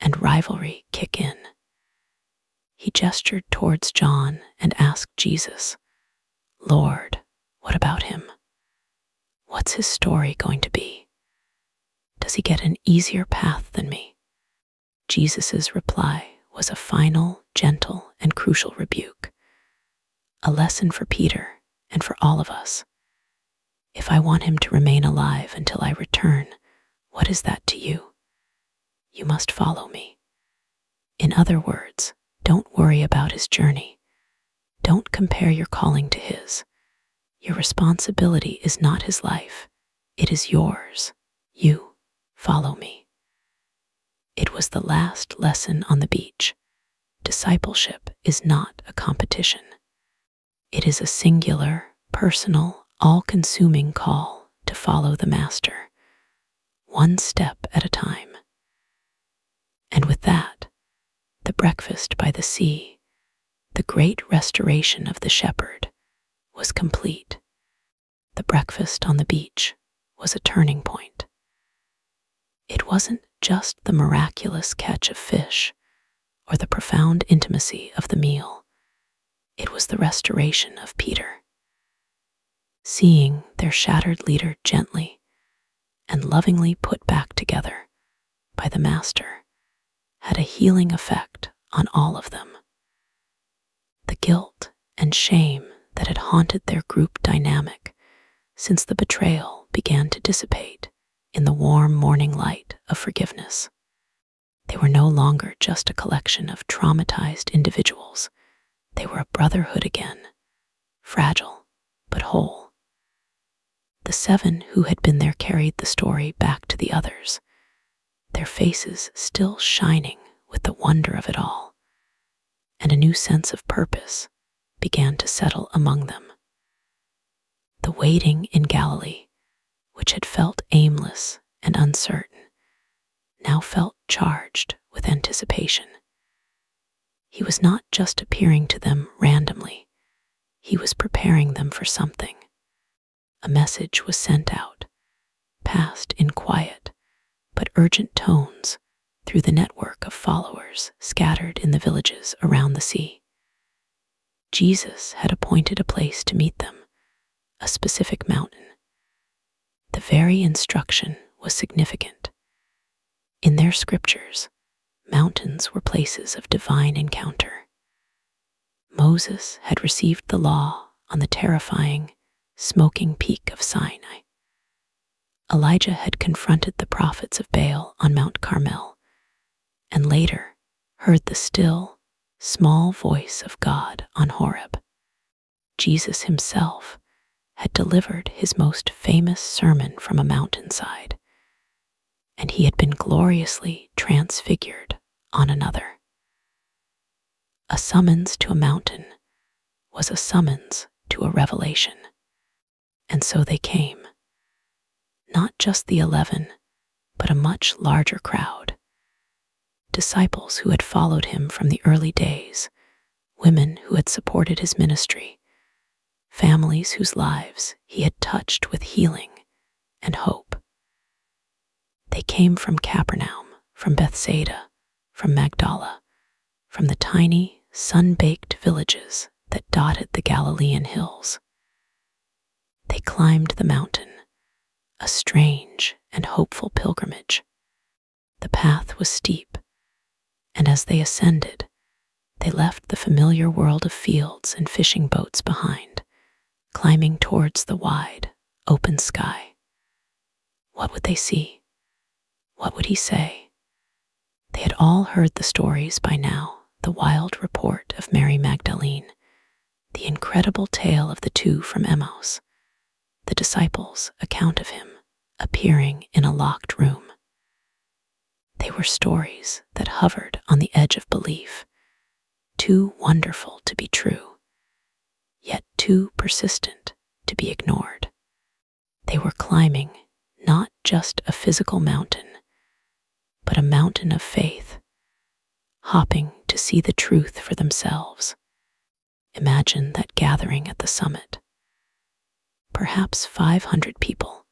and rivalry kick in. He gestured towards John and asked Jesus, "Lord, what about him? What's his story going to be? Does he get an easier path than me?" Jesus' reply was a final, gentle, and crucial rebuke, a lesson for Peter and for all of us. If I want him to remain alive until I return, what is that to you? You must follow me. In other words, don't worry about his journey. Don't compare your calling to his. Your responsibility is not his life. It is yours. You follow me. It was the last lesson on the beach. Discipleship is not a competition. It is a singular, personal, all-consuming call to follow the Master, one step at a time. And with that, the breakfast by the sea, the great restoration of the shepherd, was complete. The breakfast on the beach was a turning point. It wasn't just the miraculous catch of fish or the profound intimacy of the meal. It was the restoration of Peter. Seeing their shattered leader gently and lovingly put back together by the Master had a healing effect on all of them. The guilt and shame that had haunted their group dynamic since the betrayal began to dissipate in the warm morning light of forgiveness. They were no longer just a collection of traumatized individuals. They were a brotherhood again, fragile but whole. The 7 who had been there carried the story back to the others, their faces still shining with the wonder of it all, and a new sense of purpose began to settle among them. The waiting in Galilee, which had felt aimless and uncertain, now felt charged with anticipation. He was not just appearing to them randomly, he was preparing them for something. A message was sent out, passed in quiet but urgent tones through the network of followers scattered in the villages around the sea. Jesus had appointed a place to meet them, a specific mountain. The very instruction was significant. In their scriptures, mountains were places of divine encounter. Moses had received the law on the terrifying, smoking peak of Sinai. Elijah had confronted the prophets of Baal on Mount Carmel, and later heard the still, small voice of God on Horeb. Jesus himself had delivered his most famous sermon from a mountainside, and he had been gloriously transfigured on another. A summons to a mountain was a summons to a revelation. And so they came. Not just the 11, but a much larger crowd. Disciples who had followed him from the early days, women who had supported his ministry, families whose lives he had touched with healing and hope. They came from Capernaum, from Bethsaida, from Magdala, from the tiny, sun-baked villages that dotted the Galilean hills. They climbed the mountain, a strange and hopeful pilgrimage. The path was steep, and as they ascended, they left the familiar world of fields and fishing boats behind, climbing towards the wide, open sky. What would they see? What would he say? They had all heard the stories by now, the wild report of Mary Magdalene, the incredible tale of the two from Emmaus, the disciples' account of him appearing in a locked room. They were stories that hovered on the edge of belief, too wonderful to be true, yet too persistent to be ignored. They were climbing not just a physical mountain, but a mountain of faith, hopping to see the truth for themselves. Imagine that gathering at the summit. Perhaps 500 people,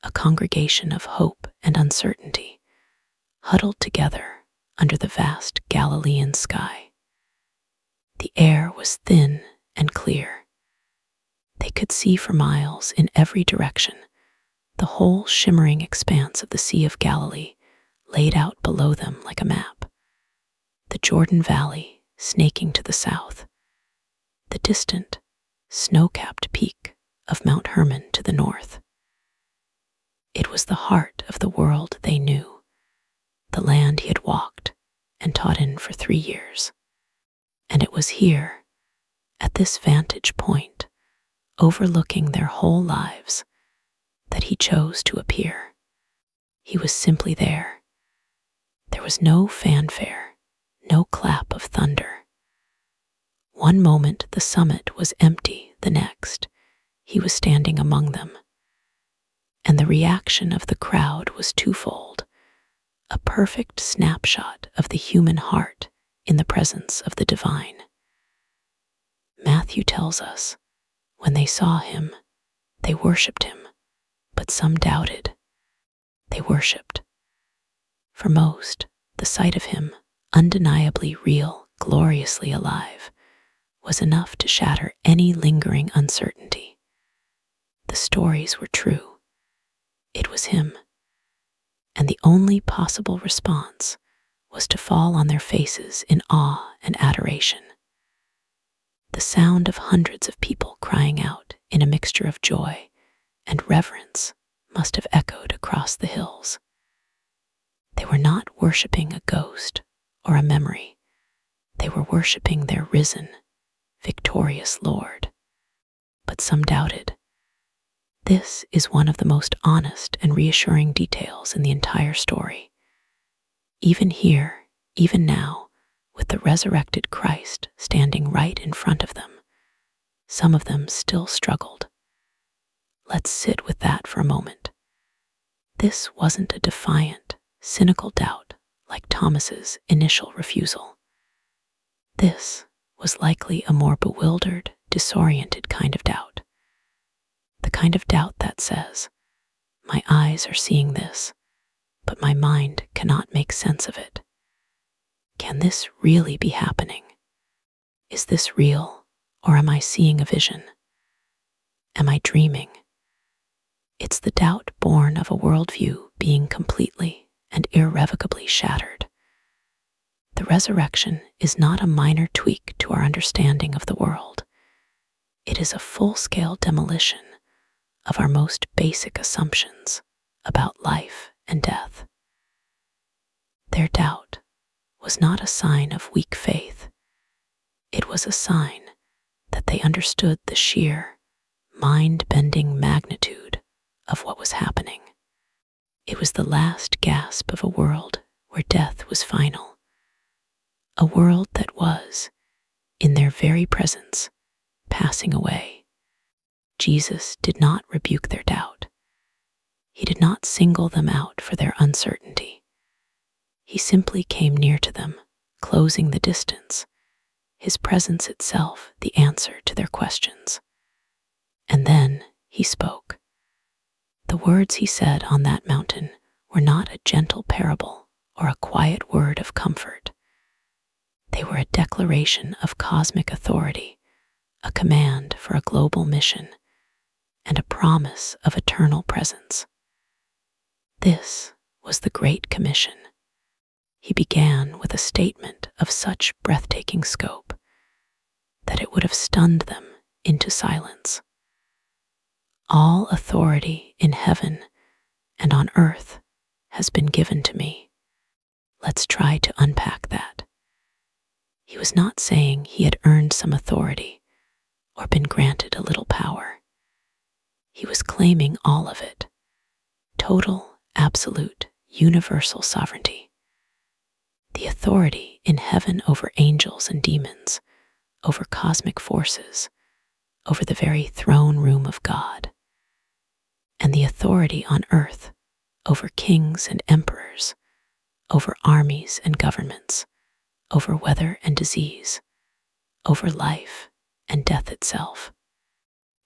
a congregation of hope and uncertainty, huddled together under the vast Galilean sky. The air was thin and clear. They could see for miles in every direction, the whole shimmering expanse of the Sea of Galilee laid out below them like a map. The Jordan Valley snaking to the south, the distant, snow-capped peak of Mount Hermon to the north. It was the heart of the world they knew, the land he had walked and taught in for 3 years. And it was here, at this vantage point, overlooking their whole lives, that he chose to appear. He was simply there. There was no fanfare, no clap of thunder. One moment the summit was empty, the next, he was standing among them. And the reaction of the crowd was twofold, a perfect snapshot of the human heart in the presence of the divine. Matthew tells us, when they saw him, they worshipped him, but some doubted. They worshipped. For most, the sight of him, undeniably real, gloriously alive, was enough to shatter any lingering uncertainty. The stories were true. It was him. And the only possible response was to fall on their faces in awe and adoration. The sound of hundreds of people crying out in a mixture of joy and reverence must have echoed across the hills. They were not worshiping a ghost or a memory. They were worshiping their risen, victorious Lord. But some doubted. This is one of the most honest and reassuring details in the entire story. Even here, even now, with the resurrected Christ standing right in front of them, some of them still struggled. Let's sit with that for a moment. This wasn't a defiant, cynical doubt like Thomas's initial refusal. This was likely a more bewildered, disoriented kind of doubt. The kind of doubt that says, my eyes are seeing this, but my mind cannot make sense of it. Can this really be happening? Is this real, or am I seeing a vision? Am I dreaming? It's the doubt born of a worldview being completely and irrevocably shattered. The resurrection is not a minor tweak to our understanding of the world. It is a full-scale demolition of our most basic assumptions about life and death. Their doubt was not a sign of weak faith. It was a sign that they understood the sheer, mind-bending magnitude of what was happening. It was the last gasp of a world where death was final, a world that was, in their very presence, passing away. Jesus did not rebuke their doubt. He did not single them out for their uncertainty. He simply came near to them, closing the distance, his presence itself the answer to their questions. And then he spoke. The words he said on that mountain were not a gentle parable or a quiet word of comfort. They were a declaration of cosmic authority, a command for a global mission, and a promise of eternal presence. This was the Great Commission. He began with a statement of such breathtaking scope that it would have stunned them into silence. All authority in heaven and on earth has been given to me. Let's try to unpack that. He was not saying he had earned some authority or been granted a little power. He was claiming all of it. Total, absolute, universal sovereignty. The authority in heaven over angels and demons, over cosmic forces, over the very throne room of God. And the authority on earth over kings and emperors, over armies and governments, over weather and disease, over life and death itself.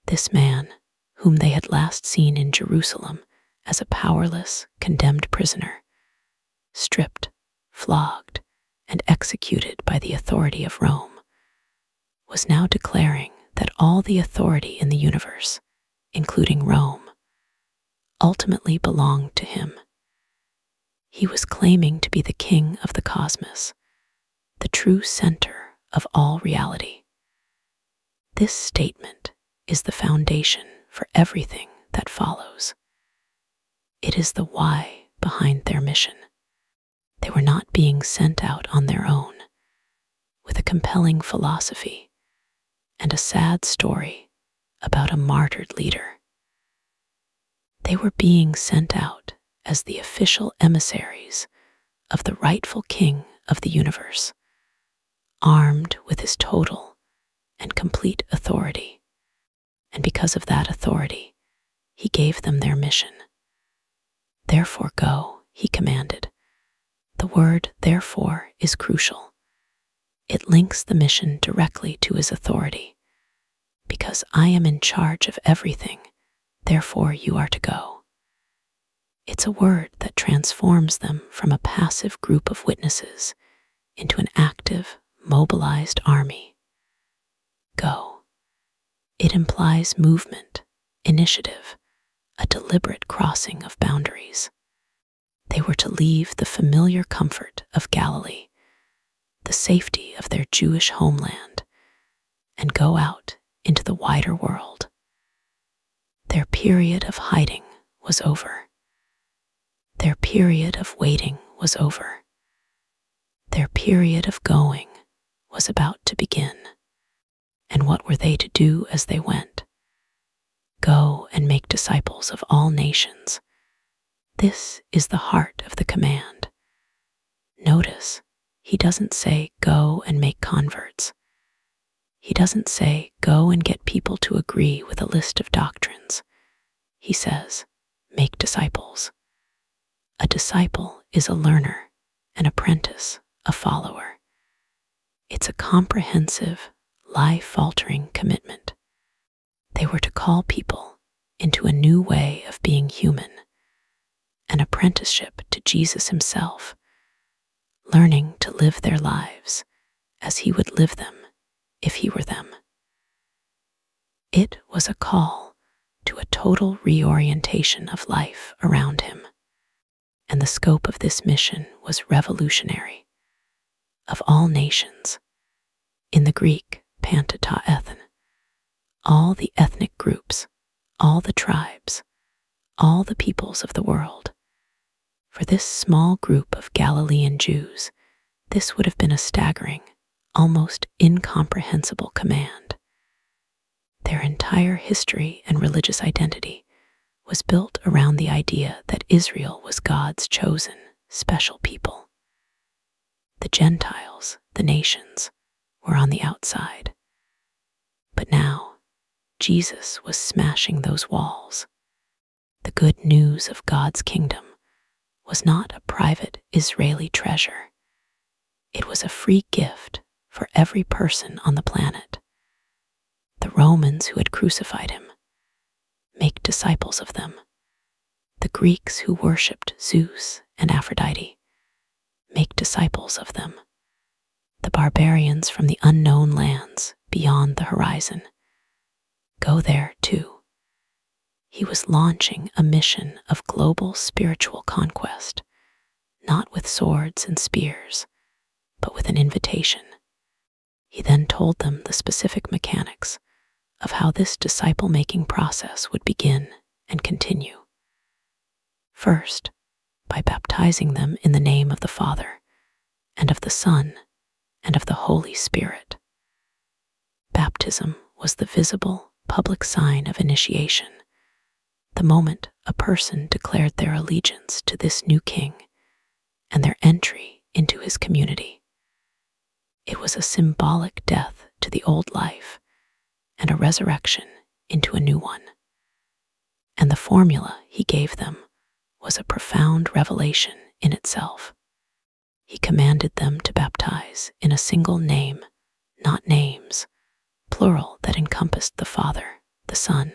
This man, whom they had last seen in Jerusalem as a powerless, condemned prisoner, stripped, flogged, and executed by the authority of Rome, was now declaring that all the authority in the universe, including Rome, ultimately belonged to him. He was claiming to be the king of the cosmos, the true center of all reality. This statement is the foundation for everything that follows. It is the why behind their mission. They were not being sent out on their own, with a compelling philosophy and a sad story about a martyred leader. They were being sent out as the official emissaries of the rightful king of the universe, armed with his total and complete authority. And because of that authority, he gave them their mission. Therefore go, he commanded. The word therefore is crucial. It links the mission directly to his authority. Because I am in charge of everything, therefore you are to go. It's a word that transforms them from a passive group of witnesses into an active, mobilized army. Go. It implies movement, initiative, a deliberate crossing of boundaries. They were to leave the familiar comfort of Galilee, the safety of their Jewish homeland, and go out into the wider world. Their period of hiding was over. Their period of waiting was over. Their period of going was about to begin. And what were they to do as they went? Go and make disciples of all nations. This is the heart of the command. Notice, he doesn't say go and make converts. He doesn't say go and get people to agree with a list of doctrines. He says, make disciples. A disciple is a learner, an apprentice, a follower. It's a comprehensive, life-altering commitment. They were to call people into a new way of being human, an apprenticeship to Jesus himself, learning to live their lives as he would live them if he were them. It was a call to a total reorientation of life around him, and the scope of this mission was revolutionary. Of all nations, in the Greek panta-ta-ethen, all the ethnic groups, all the tribes, all the peoples of the world. For this small group of Galilean Jews, this would have been a staggering, almost incomprehensible command. Their entire history and religious identity was built around the idea that Israel was God's chosen, special people. The Gentiles, the nations were on the outside. But now, Jesus was smashing those walls. The good news of God's kingdom was not a private Israeli treasure. It was a free gift for every person on the planet. The Romans who had crucified him, make disciples of them. The Greeks who worshipped Zeus and Aphrodite, make disciples of them. The barbarians from the unknown lands beyond the horizon, go there too. He was launching a mission of global spiritual conquest, not with swords and spears, but with an invitation. He then told them the specific mechanics of how this disciple-making process would begin and continue. First, by baptizing them in the name of the Father, and of the Son, and of the Holy Spirit. Baptism was the visible, public sign of initiation, the moment a person declared their allegiance to this new king and their entry into his community. It was a symbolic death to the old life and a resurrection into a new one. And the formula he gave them was a profound revelation in itself. He commanded them to baptize in a single name, not names, plural that encompassed the Father, the Son,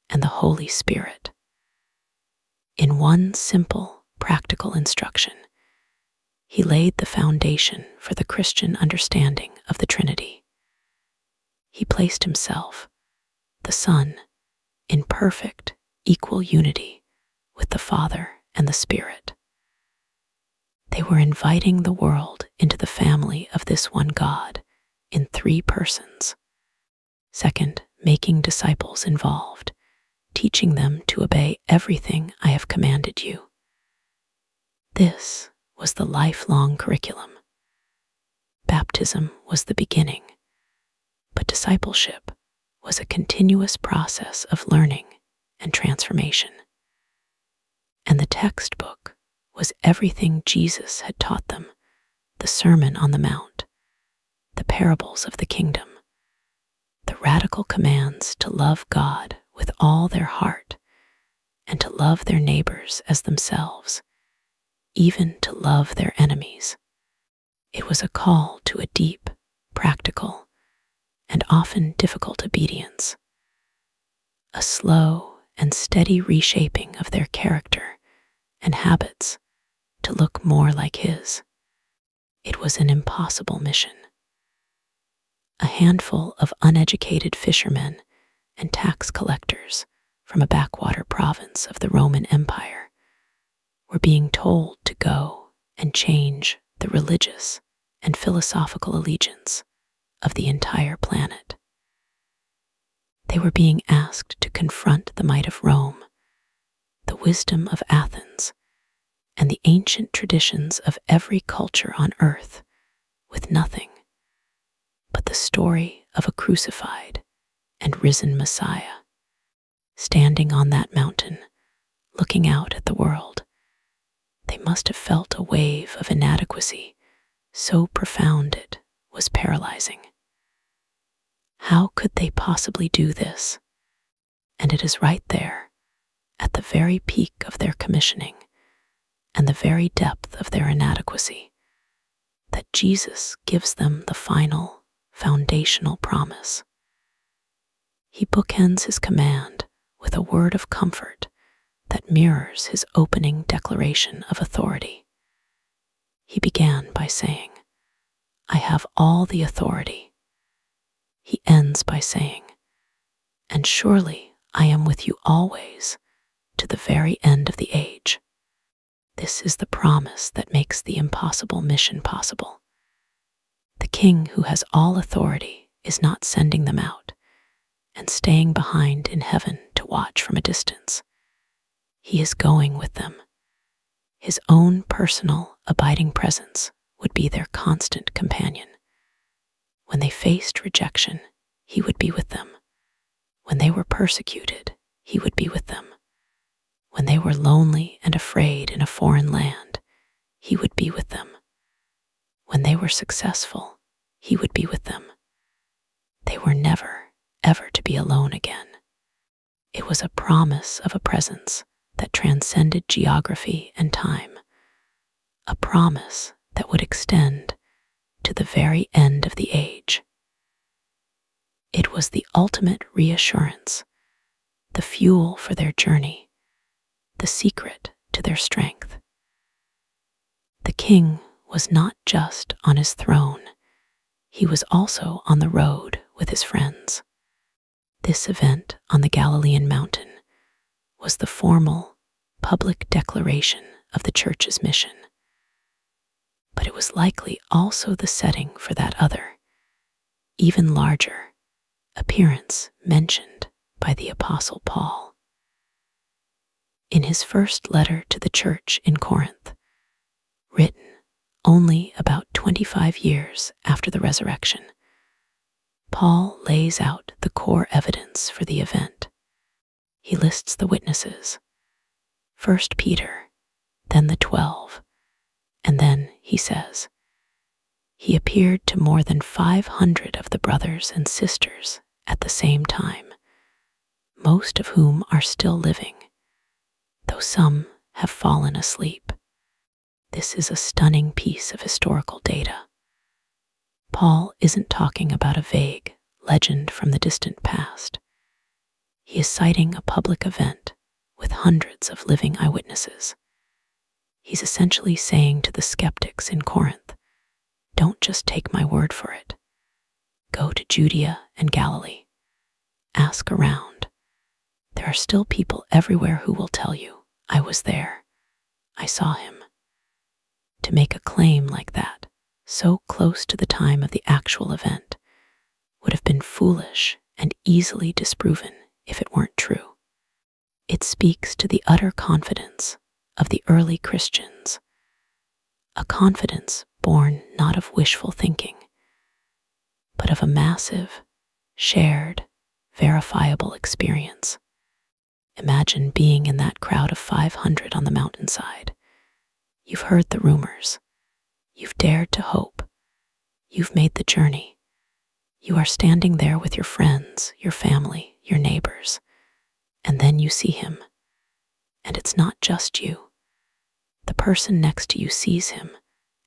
and the Holy Spirit. In one simple, practical instruction, he laid the foundation for the Christian understanding of the Trinity. He placed himself, the Son, in perfect, equal unity with the Father and the Spirit. They were inviting the world into the family of this one God in 3 persons. Second, making disciples involved, teaching them to obey everything I have commanded you. This was the lifelong curriculum. Baptism was the beginning, but discipleship was a continuous process of learning and transformation. And the textbook was everything Jesus had taught them, the Sermon on the Mount, the parables of the kingdom, the radical commands to love God with all their heart and to love their neighbors as themselves, even to love their enemies. It was a call to a deep, practical, and often difficult obedience, a slow and steady reshaping of their character and habits to look more like his. It was an impossible mission. A handful of uneducated fishermen and tax collectors from a backwater province of the Roman Empire were being told to go and change the religious and philosophical allegiance of the entire planet. They were being asked to confront the might of Rome, the wisdom of Athens, and the ancient traditions of every culture on earth with nothing but the story of a crucified and risen Messiah. Standing on that mountain, looking out at the world, they must have felt a wave of inadequacy so profound it was paralyzing. How could they possibly do this? And it is right there, at the very peak of their commissioning and the very depth of their inadequacy, that Jesus gives them the final, foundational promise. He bookends his command with a word of comfort that mirrors his opening declaration of authority. He began by saying, "I have all the authority." He ends by saying, "And surely I am with you always, to the very end of the age." This is the promise that makes the impossible mission possible. The King who has all authority is not sending them out and staying behind in heaven to watch from a distance. He is going with them. His own personal, abiding presence would be their constant companion. When they faced rejection, he would be with them. When they were persecuted, he would be with them. When they were lonely and afraid in a foreign land, he would be with them. When they were were successful, he would be with them. They were never, ever to be alone again. It was a promise of a presence that transcended geography and time, a promise that would extend to the very end of the age. It was the ultimate reassurance, the fuel for their journey, the secret to their strength. The king was not just on his throne, he was also on the road with his friends. This event on the Galilean mountain was the formal, public declaration of the church's mission. But it was likely also the setting for that other, even larger, appearance mentioned by the Apostle Paul. In his first letter to the church in Corinth, written only about 25 years after the resurrection, Paul lays out the core evidence for the event. He lists the witnesses, first Peter, then the 12, and then he says, he appeared to more than 500 of the brothers and sisters at the same time, most of whom are still living, though some have fallen asleep. This is a stunning piece of historical data. Paul isn't talking about a vague legend from the distant past. He is citing a public event with hundreds of living eyewitnesses. He's essentially saying to the skeptics in Corinth, don't just take my word for it. Go to Judea and Galilee. Ask around. There are still people everywhere who will tell you, I was there. I saw him. To make a claim like that, so close to the time of the actual event, would have been foolish and easily disproven if it weren't true. It speaks to the utter confidence of the early Christians, a confidence born not of wishful thinking, but of a massive, shared, verifiable experience. Imagine being in that crowd of 500 on the mountainside. You've heard the rumors. You've dared to hope. You've made the journey. You are standing there with your friends, your family, your neighbors, and then you see him. And it's not just you. The person next to you sees him,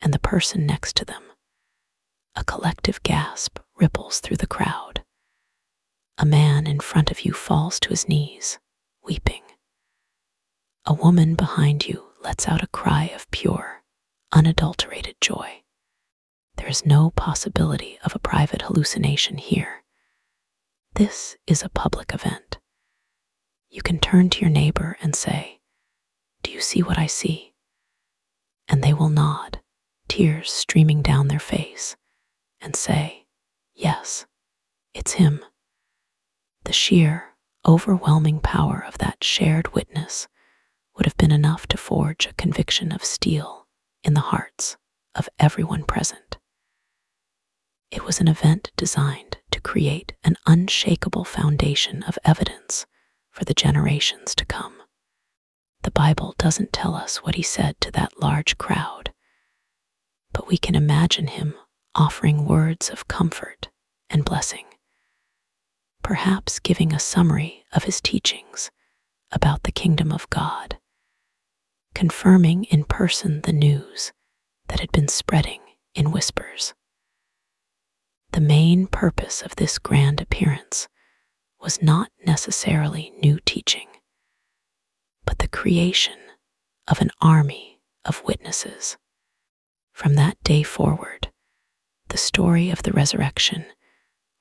and the person next to them. A collective gasp ripples through the crowd. A man in front of you falls to his knees, weeping. A woman behind you lets out a cry of pure, unadulterated joy. There is no possibility of a private hallucination here. This is a public event. You can turn to your neighbor and say, do you see what I see? And they will nod, tears streaming down their face, and say, yes, it's him. The sheer, overwhelming power of that shared witness would have been enough to forge a conviction of steel in the hearts of everyone present. It was an event designed to create an unshakable foundation of evidence for the generations to come. The Bible doesn't tell us what he said to that large crowd, but we can imagine him offering words of comfort and blessing, perhaps giving a summary of his teachings about the kingdom of God, confirming in person the news that had been spreading in whispers. The main purpose of this grand appearance was not necessarily new teaching, but the creation of an army of witnesses. From that day forward, the story of the resurrection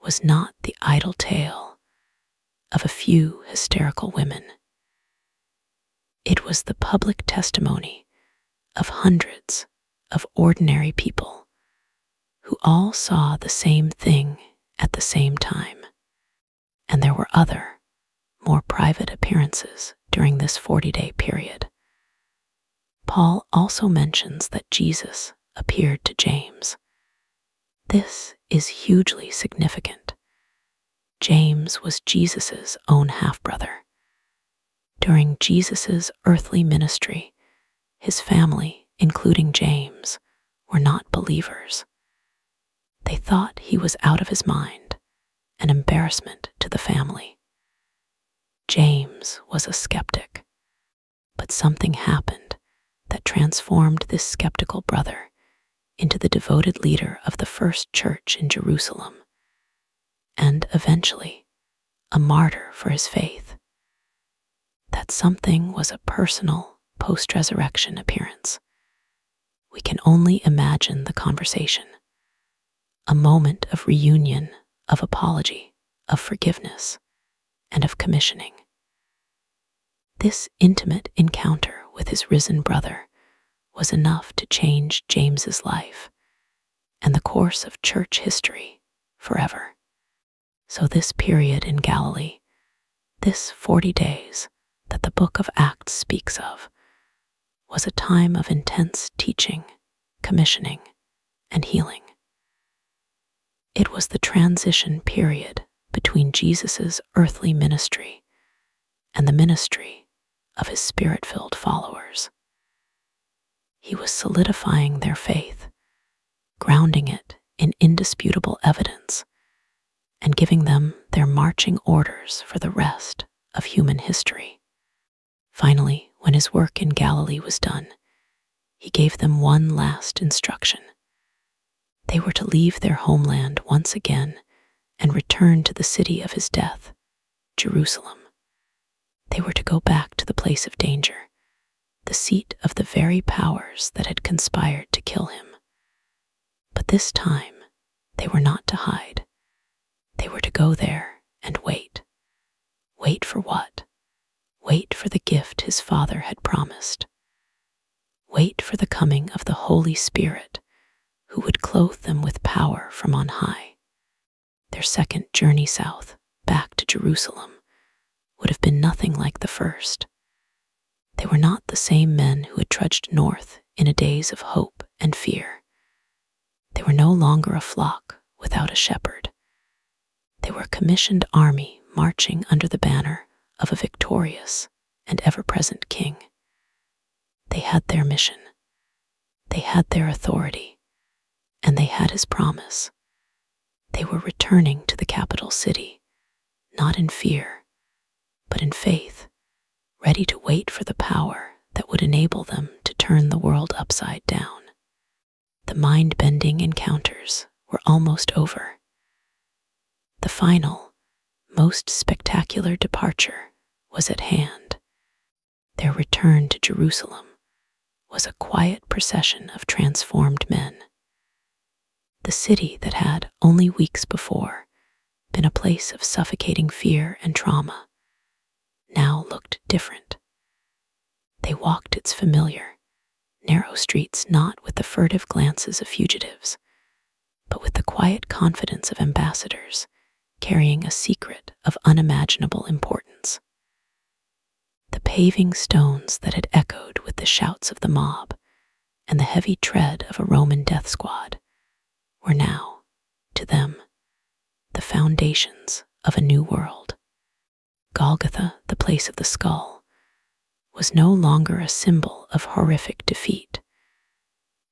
was not the idle tale of a few hysterical women. It was the public testimony of hundreds of ordinary people who all saw the same thing at the same time. And there were other, more private appearances during this 40-day period. Paul also mentions that Jesus appeared to James. This is hugely significant. James was Jesus's own half-brother. During Jesus's earthly ministry, his family, including James, were not believers. They thought he was out of his mind, an embarrassment to the family. James was a skeptic, but something happened that transformed this skeptical brother into the devoted leader of the first church in Jerusalem, and eventually a martyr for his faith. That something was a personal post-resurrection appearance. We can only imagine the conversation, a moment of reunion, of apology, of forgiveness, and of commissioning. This intimate encounter with his risen brother was enough to change James's life and the course of church history forever. So this period in Galilee, this 40 days that the book of Acts speaks of, was a time of intense teaching, commissioning, and healing. It was the transition period between Jesus' earthly ministry and the ministry of his spirit-filled followers. He was solidifying their faith, grounding it in indisputable evidence, and giving them their marching orders for the rest of human history. Finally, when his work in Galilee was done, he gave them one last instruction. They were to leave their homeland once again and return to the city of his death, Jerusalem. They were to go back to the place of danger, the seat of the very powers that had conspired to kill him. But this time, they were not to hide. They were to go there and wait. Wait for what? Wait for the gift his Father had promised. Wait for the coming of the Holy Spirit, who would clothe them with power from on high. Their second journey south, back to Jerusalem, would have been nothing like the first. They were not the same men who had trudged north in a daze of hope and fear. They were no longer a flock without a shepherd. They were a commissioned army marching under the banner of a victorious and ever-present King. They had their mission, they had their authority, and they had his promise. They were returning to the capital city, not in fear, but in faith, ready to wait for the power that would enable them to turn the world upside down. The mind-bending encounters were almost over. The final, most spectacular departure was at hand. Their return to Jerusalem was a quiet procession of transformed men. The city that had, only weeks before, been a place of suffocating fear and trauma, now looked different. They walked its familiar, narrow streets not with the furtive glances of fugitives, but with the quiet confidence of ambassadors carrying a secret of unimaginable importance. The paving stones that had echoed with the shouts of the mob and the heavy tread of a Roman death squad were now, to them, the foundations of a new world. Golgotha, the place of the skull, was no longer a symbol of horrific defeat,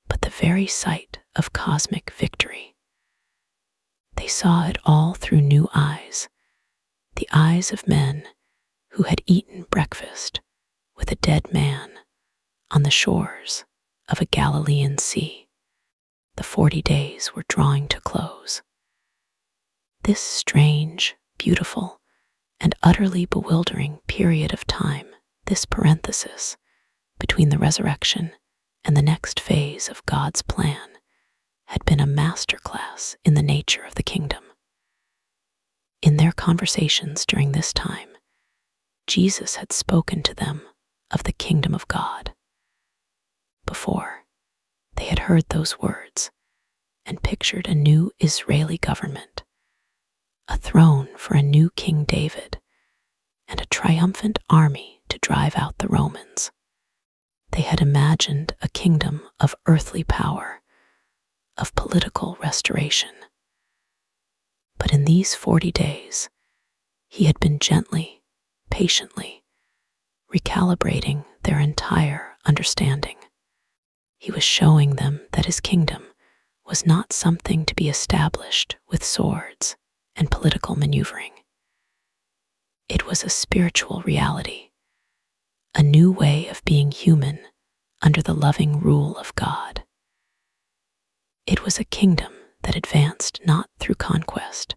but the very site of cosmic victory. They saw it all through new eyes, the eyes of men who had eaten breakfast with a dead man on the shores of a Galilean sea. The 40 days were drawing to close. This strange, beautiful, and utterly bewildering period of time, this parenthesis between the resurrection and the next phase of God's plan, had been a masterclass in the nature of the kingdom. In their conversations during this time, Jesus had spoken to them of the kingdom of God. Before, they had heard those words and pictured a new Israeli government, a throne for a new King David, and a triumphant army to drive out the Romans. They had imagined a kingdom of earthly power, of political restoration. But in these 40 days, he had been gently, patiently, recalibrating their entire understanding. He was showing them that his kingdom was not something to be established with swords and political maneuvering. It was a spiritual reality, a new way of being human under the loving rule of God. It was a kingdom that advanced not through conquest,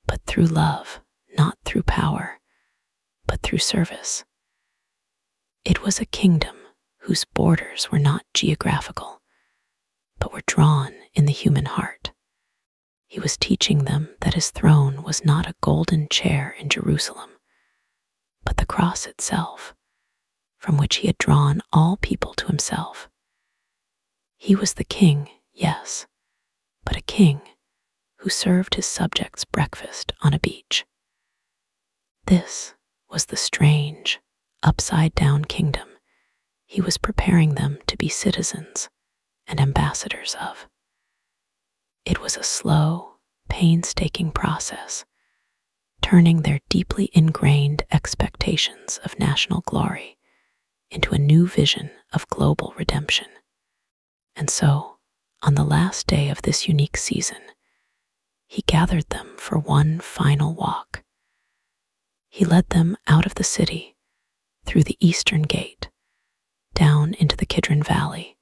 but through love, not through power, but through service. It was a kingdom whose borders were not geographical, but were drawn in the human heart. He was teaching them that his throne was not a golden chair in Jerusalem, but the cross itself, from which he had drawn all people to himself. He was the king, yes, but a king who served his subjects breakfast on a beach. This was the strange, upside-down kingdom he was preparing them to be citizens and ambassadors of. It was a slow, painstaking process, turning their deeply ingrained expectations of national glory into a new vision of global redemption. And so, on the last day of this unique season, he gathered them for one final walk. He led them out of the city, through the eastern gate, down into the Kidron Valley,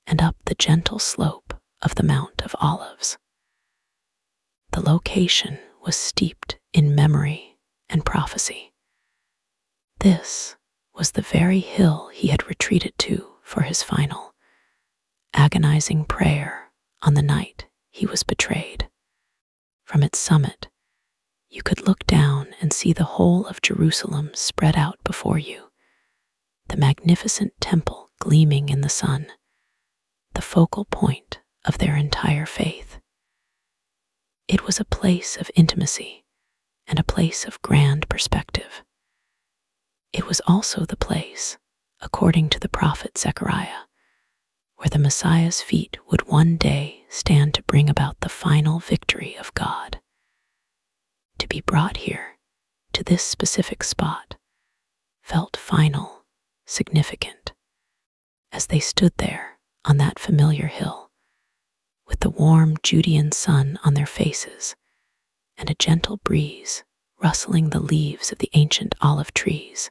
and up the gentle slope of the Mount of Olives. The location was steeped in memory and prophecy. This was the very hill he had retreated to for his final, agonizing prayer on the night he was betrayed. From its summit, you could look down and see the whole of Jerusalem spread out before you, the magnificent temple gleaming in the sun, the focal point of their entire faith. It was a place of intimacy and a place of grand perspective. It was also the place, according to the prophet Zechariah, where the Messiah's feet would one day stand to bring about the final victory of God. To be brought here, to this specific spot, felt final, significant, as they stood there on that familiar hill, with the warm Judean sun on their faces and a gentle breeze rustling the leaves of the ancient olive trees.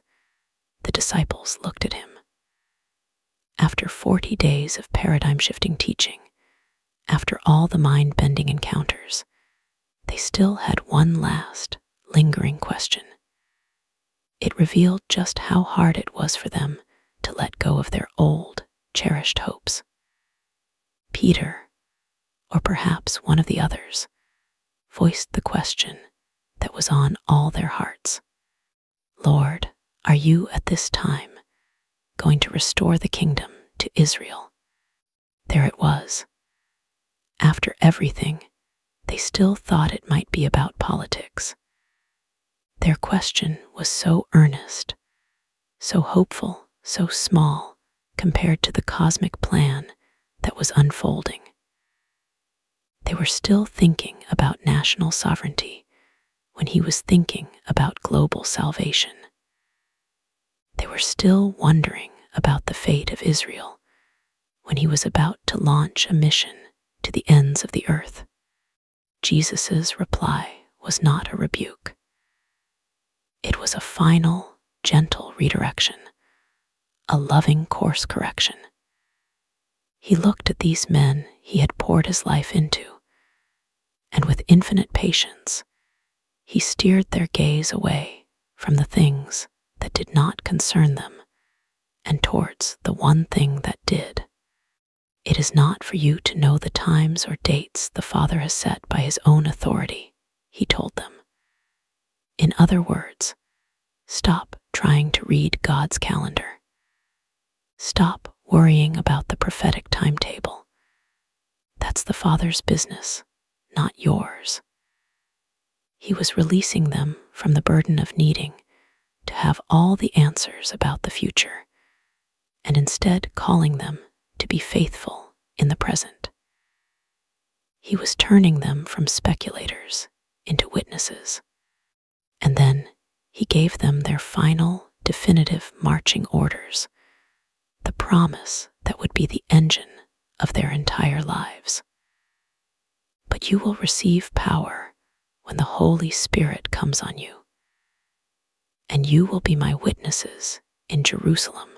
The disciples looked at him. After 40 days of paradigm-shifting teaching, after all the mind-bending encounters, they still had one last, lingering question. It revealed just how hard it was for them to let go of their old, cherished hopes. Peter, or perhaps one of the others, voiced the question that was on all their hearts. Lord, are you at this time going to restore the kingdom to Israel? There it was. After everything, they still thought it might be about politics. Their question was so earnest, so hopeful, so small compared to the cosmic plan that was unfolding. They were still thinking about national sovereignty when he was thinking about global salvation. They were still wondering about the fate of Israel when he was about to launch a mission to the ends of the earth. Jesus' reply was not a rebuke. It was a final, gentle redirection, a loving course correction. He looked at these men he had poured his life into, and with infinite patience, he steered their gaze away from the things that did not concern them and towards the one thing that did. It is not for you to know the times or dates the Father has set by his own authority, he told them. In other words, stop trying to read God's calendar. Stop worrying about the prophetic timetable. That's the Father's business, not yours. He was releasing them from the burden of needing to have all the answers about the future, and instead calling them to be faithful in the present. He was turning them from speculators into witnesses. And then he gave them their final, definitive marching orders, the promise that would be the engine of their entire lives. But you will receive power when the Holy Spirit comes on you, and you will be my witnesses in Jerusalem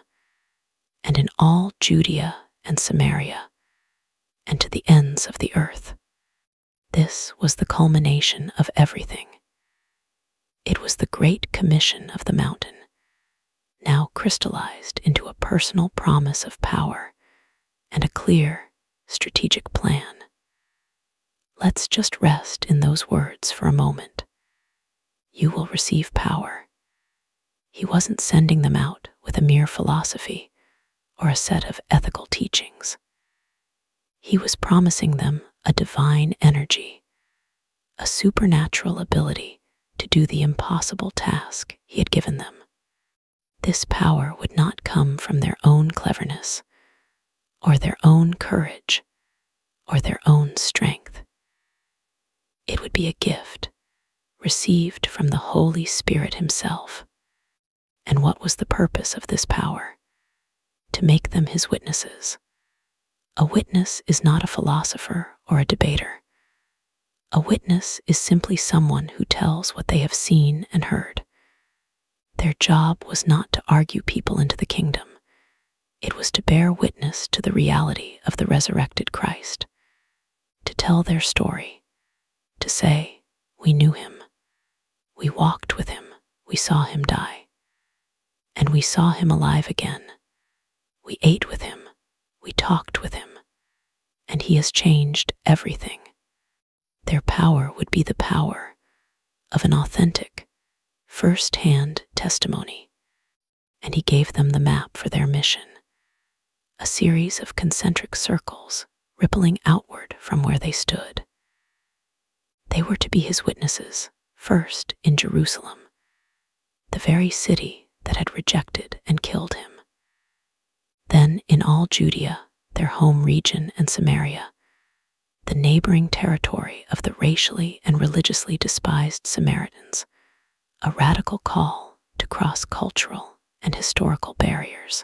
and in all Judea and Samaria and to the ends of the earth. This was the culmination of everything. It was the great commission of the mountain, now crystallized into a personal promise of power and a clear, strategic plan. Let's just rest in those words for a moment. You will receive power. He wasn't sending them out with a mere philosophy or a set of ethical teachings. He was promising them a divine energy, a supernatural ability to do the impossible task he had given them. This power would not come from their own cleverness, or their own courage, or their own strength. It would be a gift received from the Holy Spirit himself. And what was the purpose of this power? To make them his witnesses. A witness is not a philosopher or a debater. A witness is simply someone who tells what they have seen and heard. Their job was not to argue people into the kingdom. It was to bear witness to the reality of the resurrected Christ, to tell their story, to say, we knew him, we walked with him, we saw him die, and we saw him alive again. We ate with him, we talked with him, and he has changed everything. Their power would be the power of an authentic, first-hand testimony, and he gave them the map for their mission, a series of concentric circles rippling outward from where they stood. They were to be his witnesses, first in Jerusalem, the very city that had rejected and killed him. Then in all Judea, their home region, and Samaria, the neighboring territory of the racially and religiously despised Samaritans, a radical call to cross cultural and historical barriers.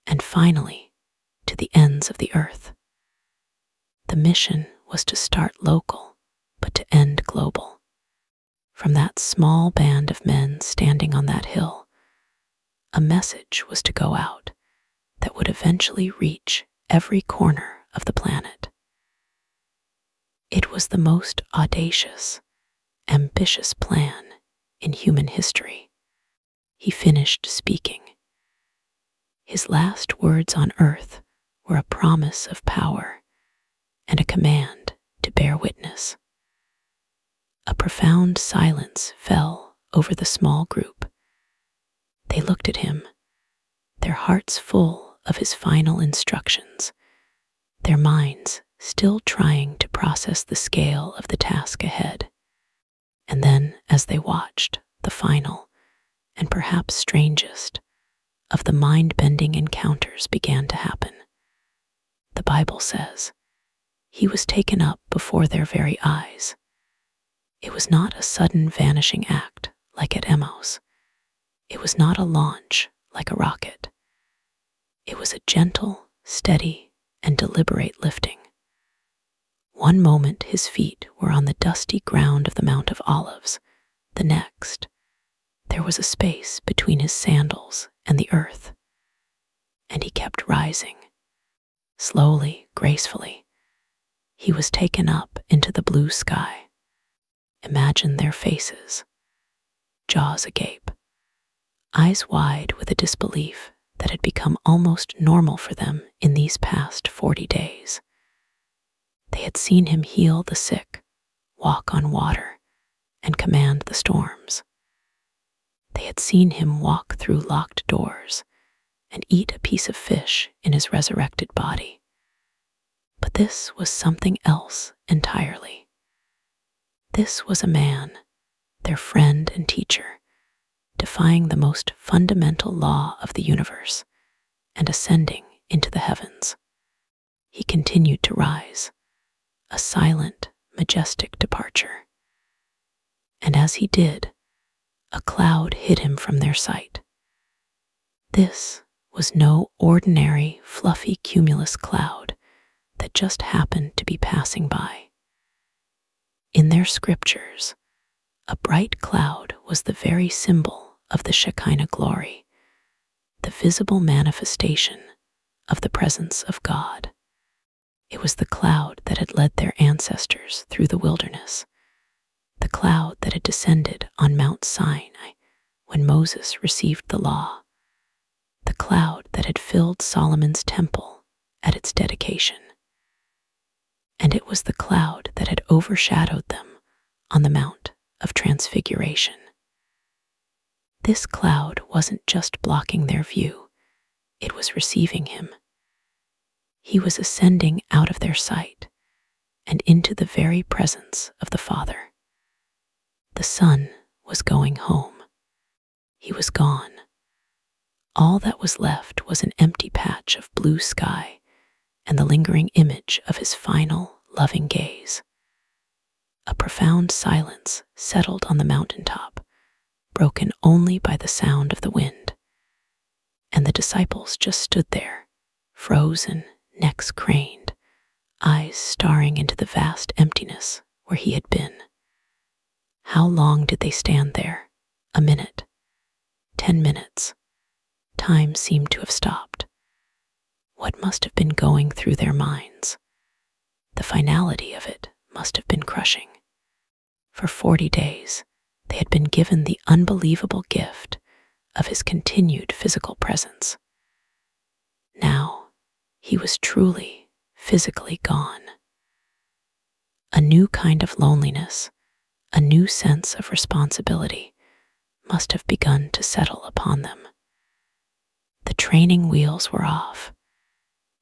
And finally, to the ends of the earth. The mission was to start local, but to end global. From that small band of men standing on that hill, a message was to go out that would eventually reach every corner of the planet. It was the most audacious, ambitious plan in human history. He finished speaking. His last words on earth were a promise of power and a command to bear witness. A profound silence fell over the small group. They looked at him, their hearts full of his final instructions, their minds still trying to process the scale of the task ahead. And then, as they watched, the final, and perhaps strangest, of the mind-bending encounters began to happen. The Bible says, he was taken up before their very eyes. It was not a sudden vanishing act like at Emmaus. It was not a launch like a rocket. It was a gentle, steady, and deliberate lifting. One moment his feet were on the dusty ground of the Mount of Olives. The next, there was a space between his sandals and the earth. And he kept rising. Slowly, gracefully, he was taken up into the blue sky. Imagine their faces, jaws agape, eyes wide with a disbelief that had become almost normal for them in these past 40 days. They had seen him heal the sick, walk on water, and command the storms. They had seen him walk through locked doors and eat a piece of fish in his resurrected body. But this was something else entirely. This was a man, their friend and teacher, defying the most fundamental law of the universe and ascending into the heavens. He continued to rise, a silent, majestic departure. And as he did, a cloud hid him from their sight. This was no ordinary, fluffy cumulus cloud that just happened to be passing by. In their scriptures, a bright cloud was the very symbol of the Shekinah glory, the visible manifestation of the presence of God. It was the cloud that had led their ancestors through the wilderness, the cloud that had descended on Mount Sinai when Moses received the law, the cloud that had filled Solomon's temple at its dedication. And it was the cloud that had overshadowed them on the Mount of Transfiguration. This cloud wasn't just blocking their view, it was receiving him. He was ascending out of their sight and into the very presence of the Father. The Son was going home. He was gone. All that was left was an empty patch of blue sky and the lingering image of his final, loving gaze. A profound silence settled on the mountaintop, broken only by the sound of the wind. And the disciples just stood there, frozen, necks craned, eyes staring into the vast emptiness where he had been. How long did they stand there? A minute? 10 minutes? Time seemed to have stopped. What must have been going through their minds? The finality of it must have been crushing. For 40 days, they had been given the unbelievable gift of his continued physical presence. Now, he was truly, physically gone. A new kind of loneliness, a new sense of responsibility must have begun to settle upon them. The training wheels were off.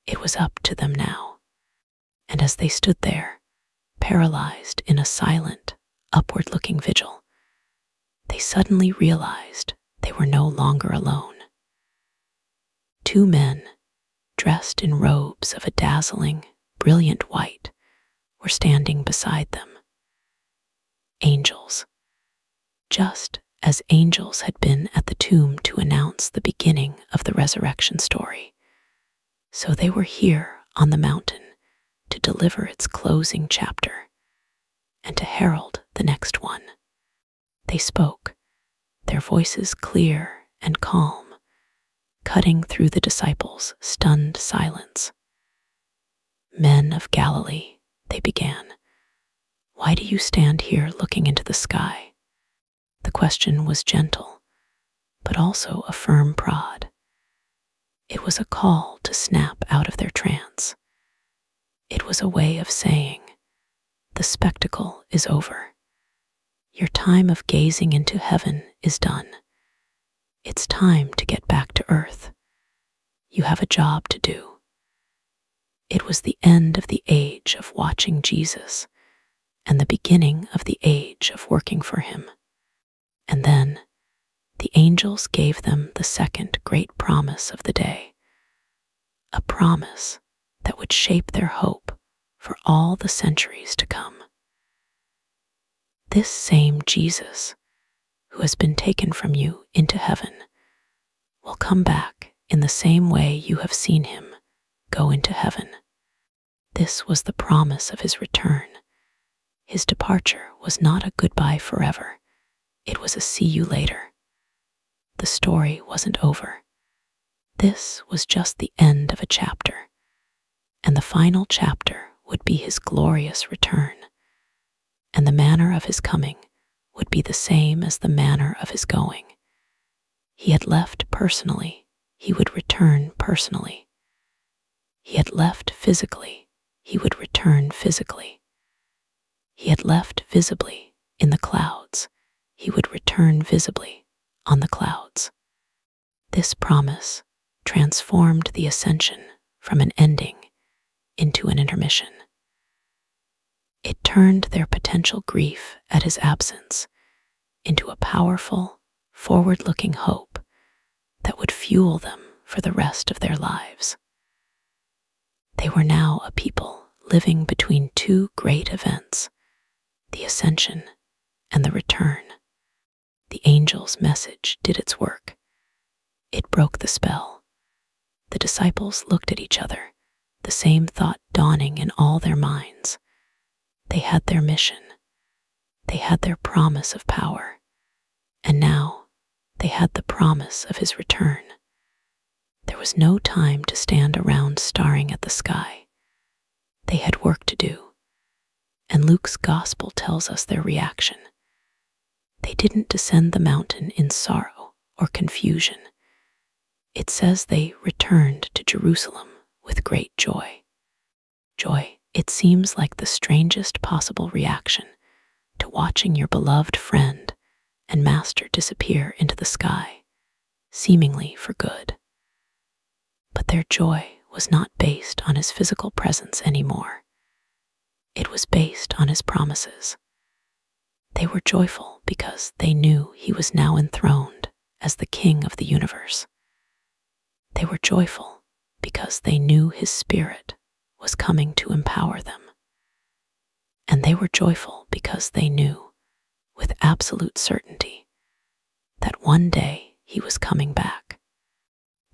It was up to them now. And as they stood there, paralyzed in a silent, upward-looking vigil, they suddenly realized they were no longer alone. 2 men, dressed in robes of a dazzling, brilliant white, were standing beside them. Angels, just as angels had been at the tomb to announce the beginning of the resurrection story. So they were here on the mountain to deliver its closing chapter and to herald the next one. They spoke, their voices clear and calm, cutting through the disciples' stunned silence. "Men of Galilee," they began, "why do you stand here looking into the sky?" The question was gentle, but also a firm prod. It was a call to snap out of their trance. It was a way of saying, the spectacle is over. Your time of gazing into heaven is done. It's time to get back to earth. You have a job to do. It was the end of the age of watching Jesus and the beginning of the age of working for him. And then the angels gave them the second great promise of the day, a promise that would shape their hope for all the centuries to come. This same Jesus, who has been taken from you into heaven, will come back in the same way you have seen him go into heaven. This was the promise of his return. His departure was not a goodbye forever. It was a see you later. The story wasn't over. This was just the end of a chapter, and the final chapter would be his glorious return, and the manner of his coming would be the same as the manner of his going. He had left personally, he would return personally. He had left physically, he would return physically. He had left visibly in the clouds, he would return visibly on the clouds. This promise transformed the ascension from an ending into an intermission. It turned their potential grief at his absence into a powerful, forward-looking hope that would fuel them for the rest of their lives. They were now a people living between 2 great events, the ascension and the return. The angel's message did its work. It broke the spell. The disciples looked at each other, the same thought dawning in all their minds. They had their mission. They had their promise of power. And now they had the promise of his return. There was no time to stand around staring at the sky. They had work to do. And Luke's gospel tells us their reaction. They didn't descend the mountain in sorrow or confusion. It says they returned to Jerusalem with great joy. Joy, it seems like the strangest possible reaction to watching your beloved friend and master disappear into the sky, seemingly for good. But their joy was not based on his physical presence anymore. It was based on his promises. They were joyful because they knew he was now enthroned as the King of the universe. They were joyful because they knew his Spirit was coming to empower them. And they were joyful because they knew, with absolute certainty, that one day he was coming back.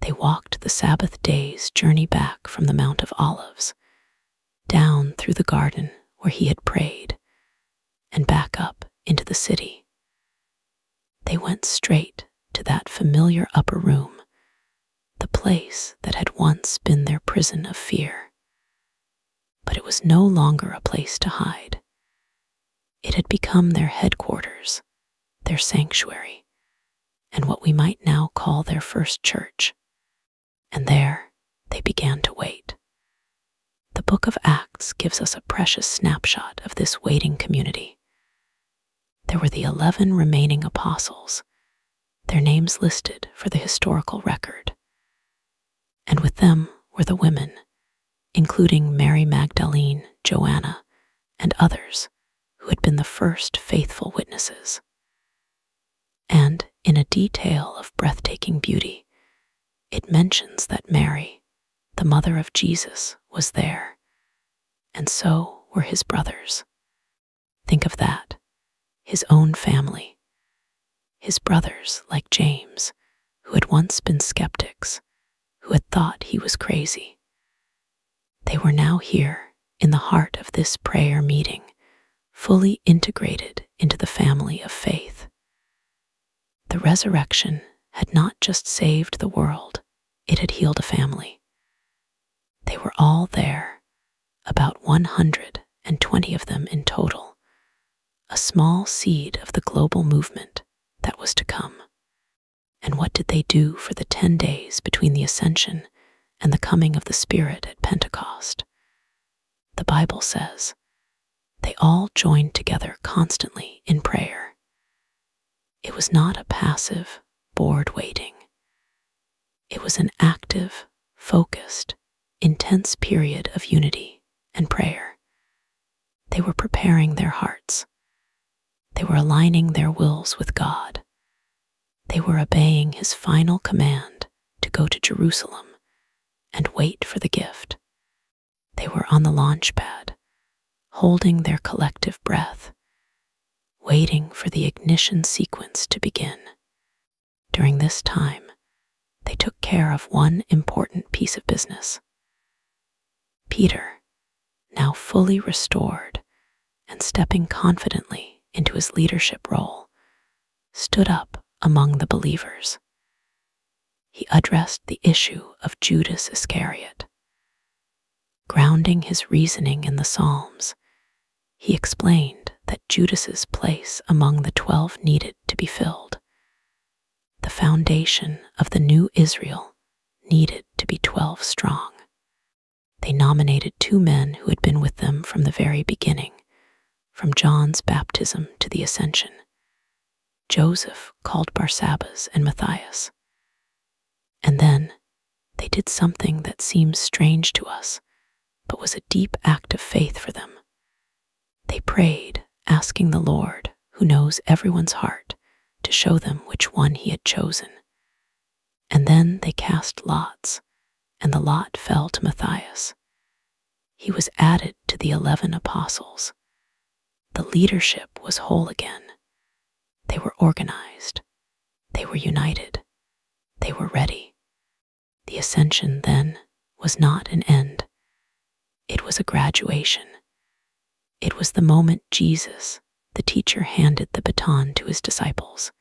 They walked the Sabbath day's journey back from the Mount of Olives, down through the garden where he had prayed, and back up into the city. They went straight to that familiar upper room, the place that had once been their prison of fear. But it was no longer a place to hide. It had become their headquarters, their sanctuary, and what we might now call their first church. And there they began to wait. The book of Acts gives us a precious snapshot of this waiting community. There were the 11 remaining apostles, their names listed for the historical record. And with them were the women, including Mary Magdalene, Joanna, and others who had been the first faithful witnesses. And in a detail of breathtaking beauty, it mentions that Mary, the mother of Jesus, was there, and so were his brothers. Think of that, his own family, his brothers like James, who had once been skeptics, who had thought he was crazy. They were now here in the heart of this prayer meeting, fully integrated into the family of faith. The resurrection had not just saved the world, it had healed a family. They were all there, about 120 of them in total, a small seed of the global movement that was to come. And what did they do for the 10 days between the ascension and the coming of the Spirit at Pentecost? The Bible says they all joined together constantly in prayer. It was not a passive, bored waiting. It was an active, focused, intense period of unity and prayer. They were preparing their hearts. They were aligning their wills with God. They were obeying his final command to go to Jerusalem and wait for the gift. They were on the launch pad, holding their collective breath, waiting for the ignition sequence to begin. During this time, they took care of one important piece of business. Peter, now fully restored and stepping confidently into his leadership role, stood up among the believers. He addressed the issue of Judas Iscariot. Grounding his reasoning in the Psalms, he explained that Judas's place among the 12 needed to be filled. The foundation of the new Israel needed to be 12 strong. They nominated 2 men who had been with them from the very beginning, from John's baptism to the ascension. Joseph called Barsabbas and Matthias. And then they did something that seems strange to us, but was a deep act of faith for them. They prayed, asking the Lord, who knows everyone's heart, to show them which one he had chosen. And then they cast lots, and the lot fell to Matthias. He was added to the 11 apostles. The leadership was whole again. They were organized. They were united. They were ready. The ascension, then, was not an end. It was a graduation. It was the moment Jesus, the teacher, handed the baton to his disciples.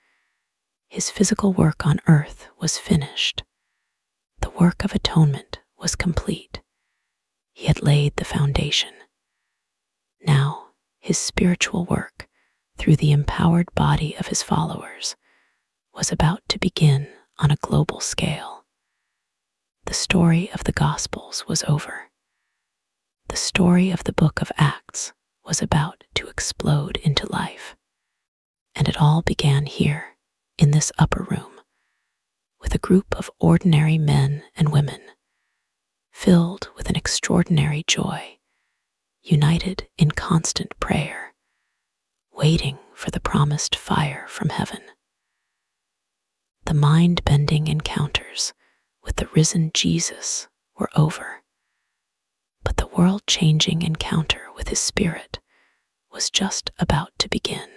His physical work on earth was finished. The work of atonement was complete. He had laid the foundation. Now, his spiritual work, through the empowered body of his followers, was about to begin on a global scale. The story of the Gospels was over. The story of the book of Acts was about to explode into life. And it all began here, in this upper room, with a group of ordinary men and women, filled with an extraordinary joy, united in constant prayer, waiting for the promised fire from heaven. The mind-bending encounters with the risen Jesus were over, but the world-changing encounter with his Spirit was just about to begin.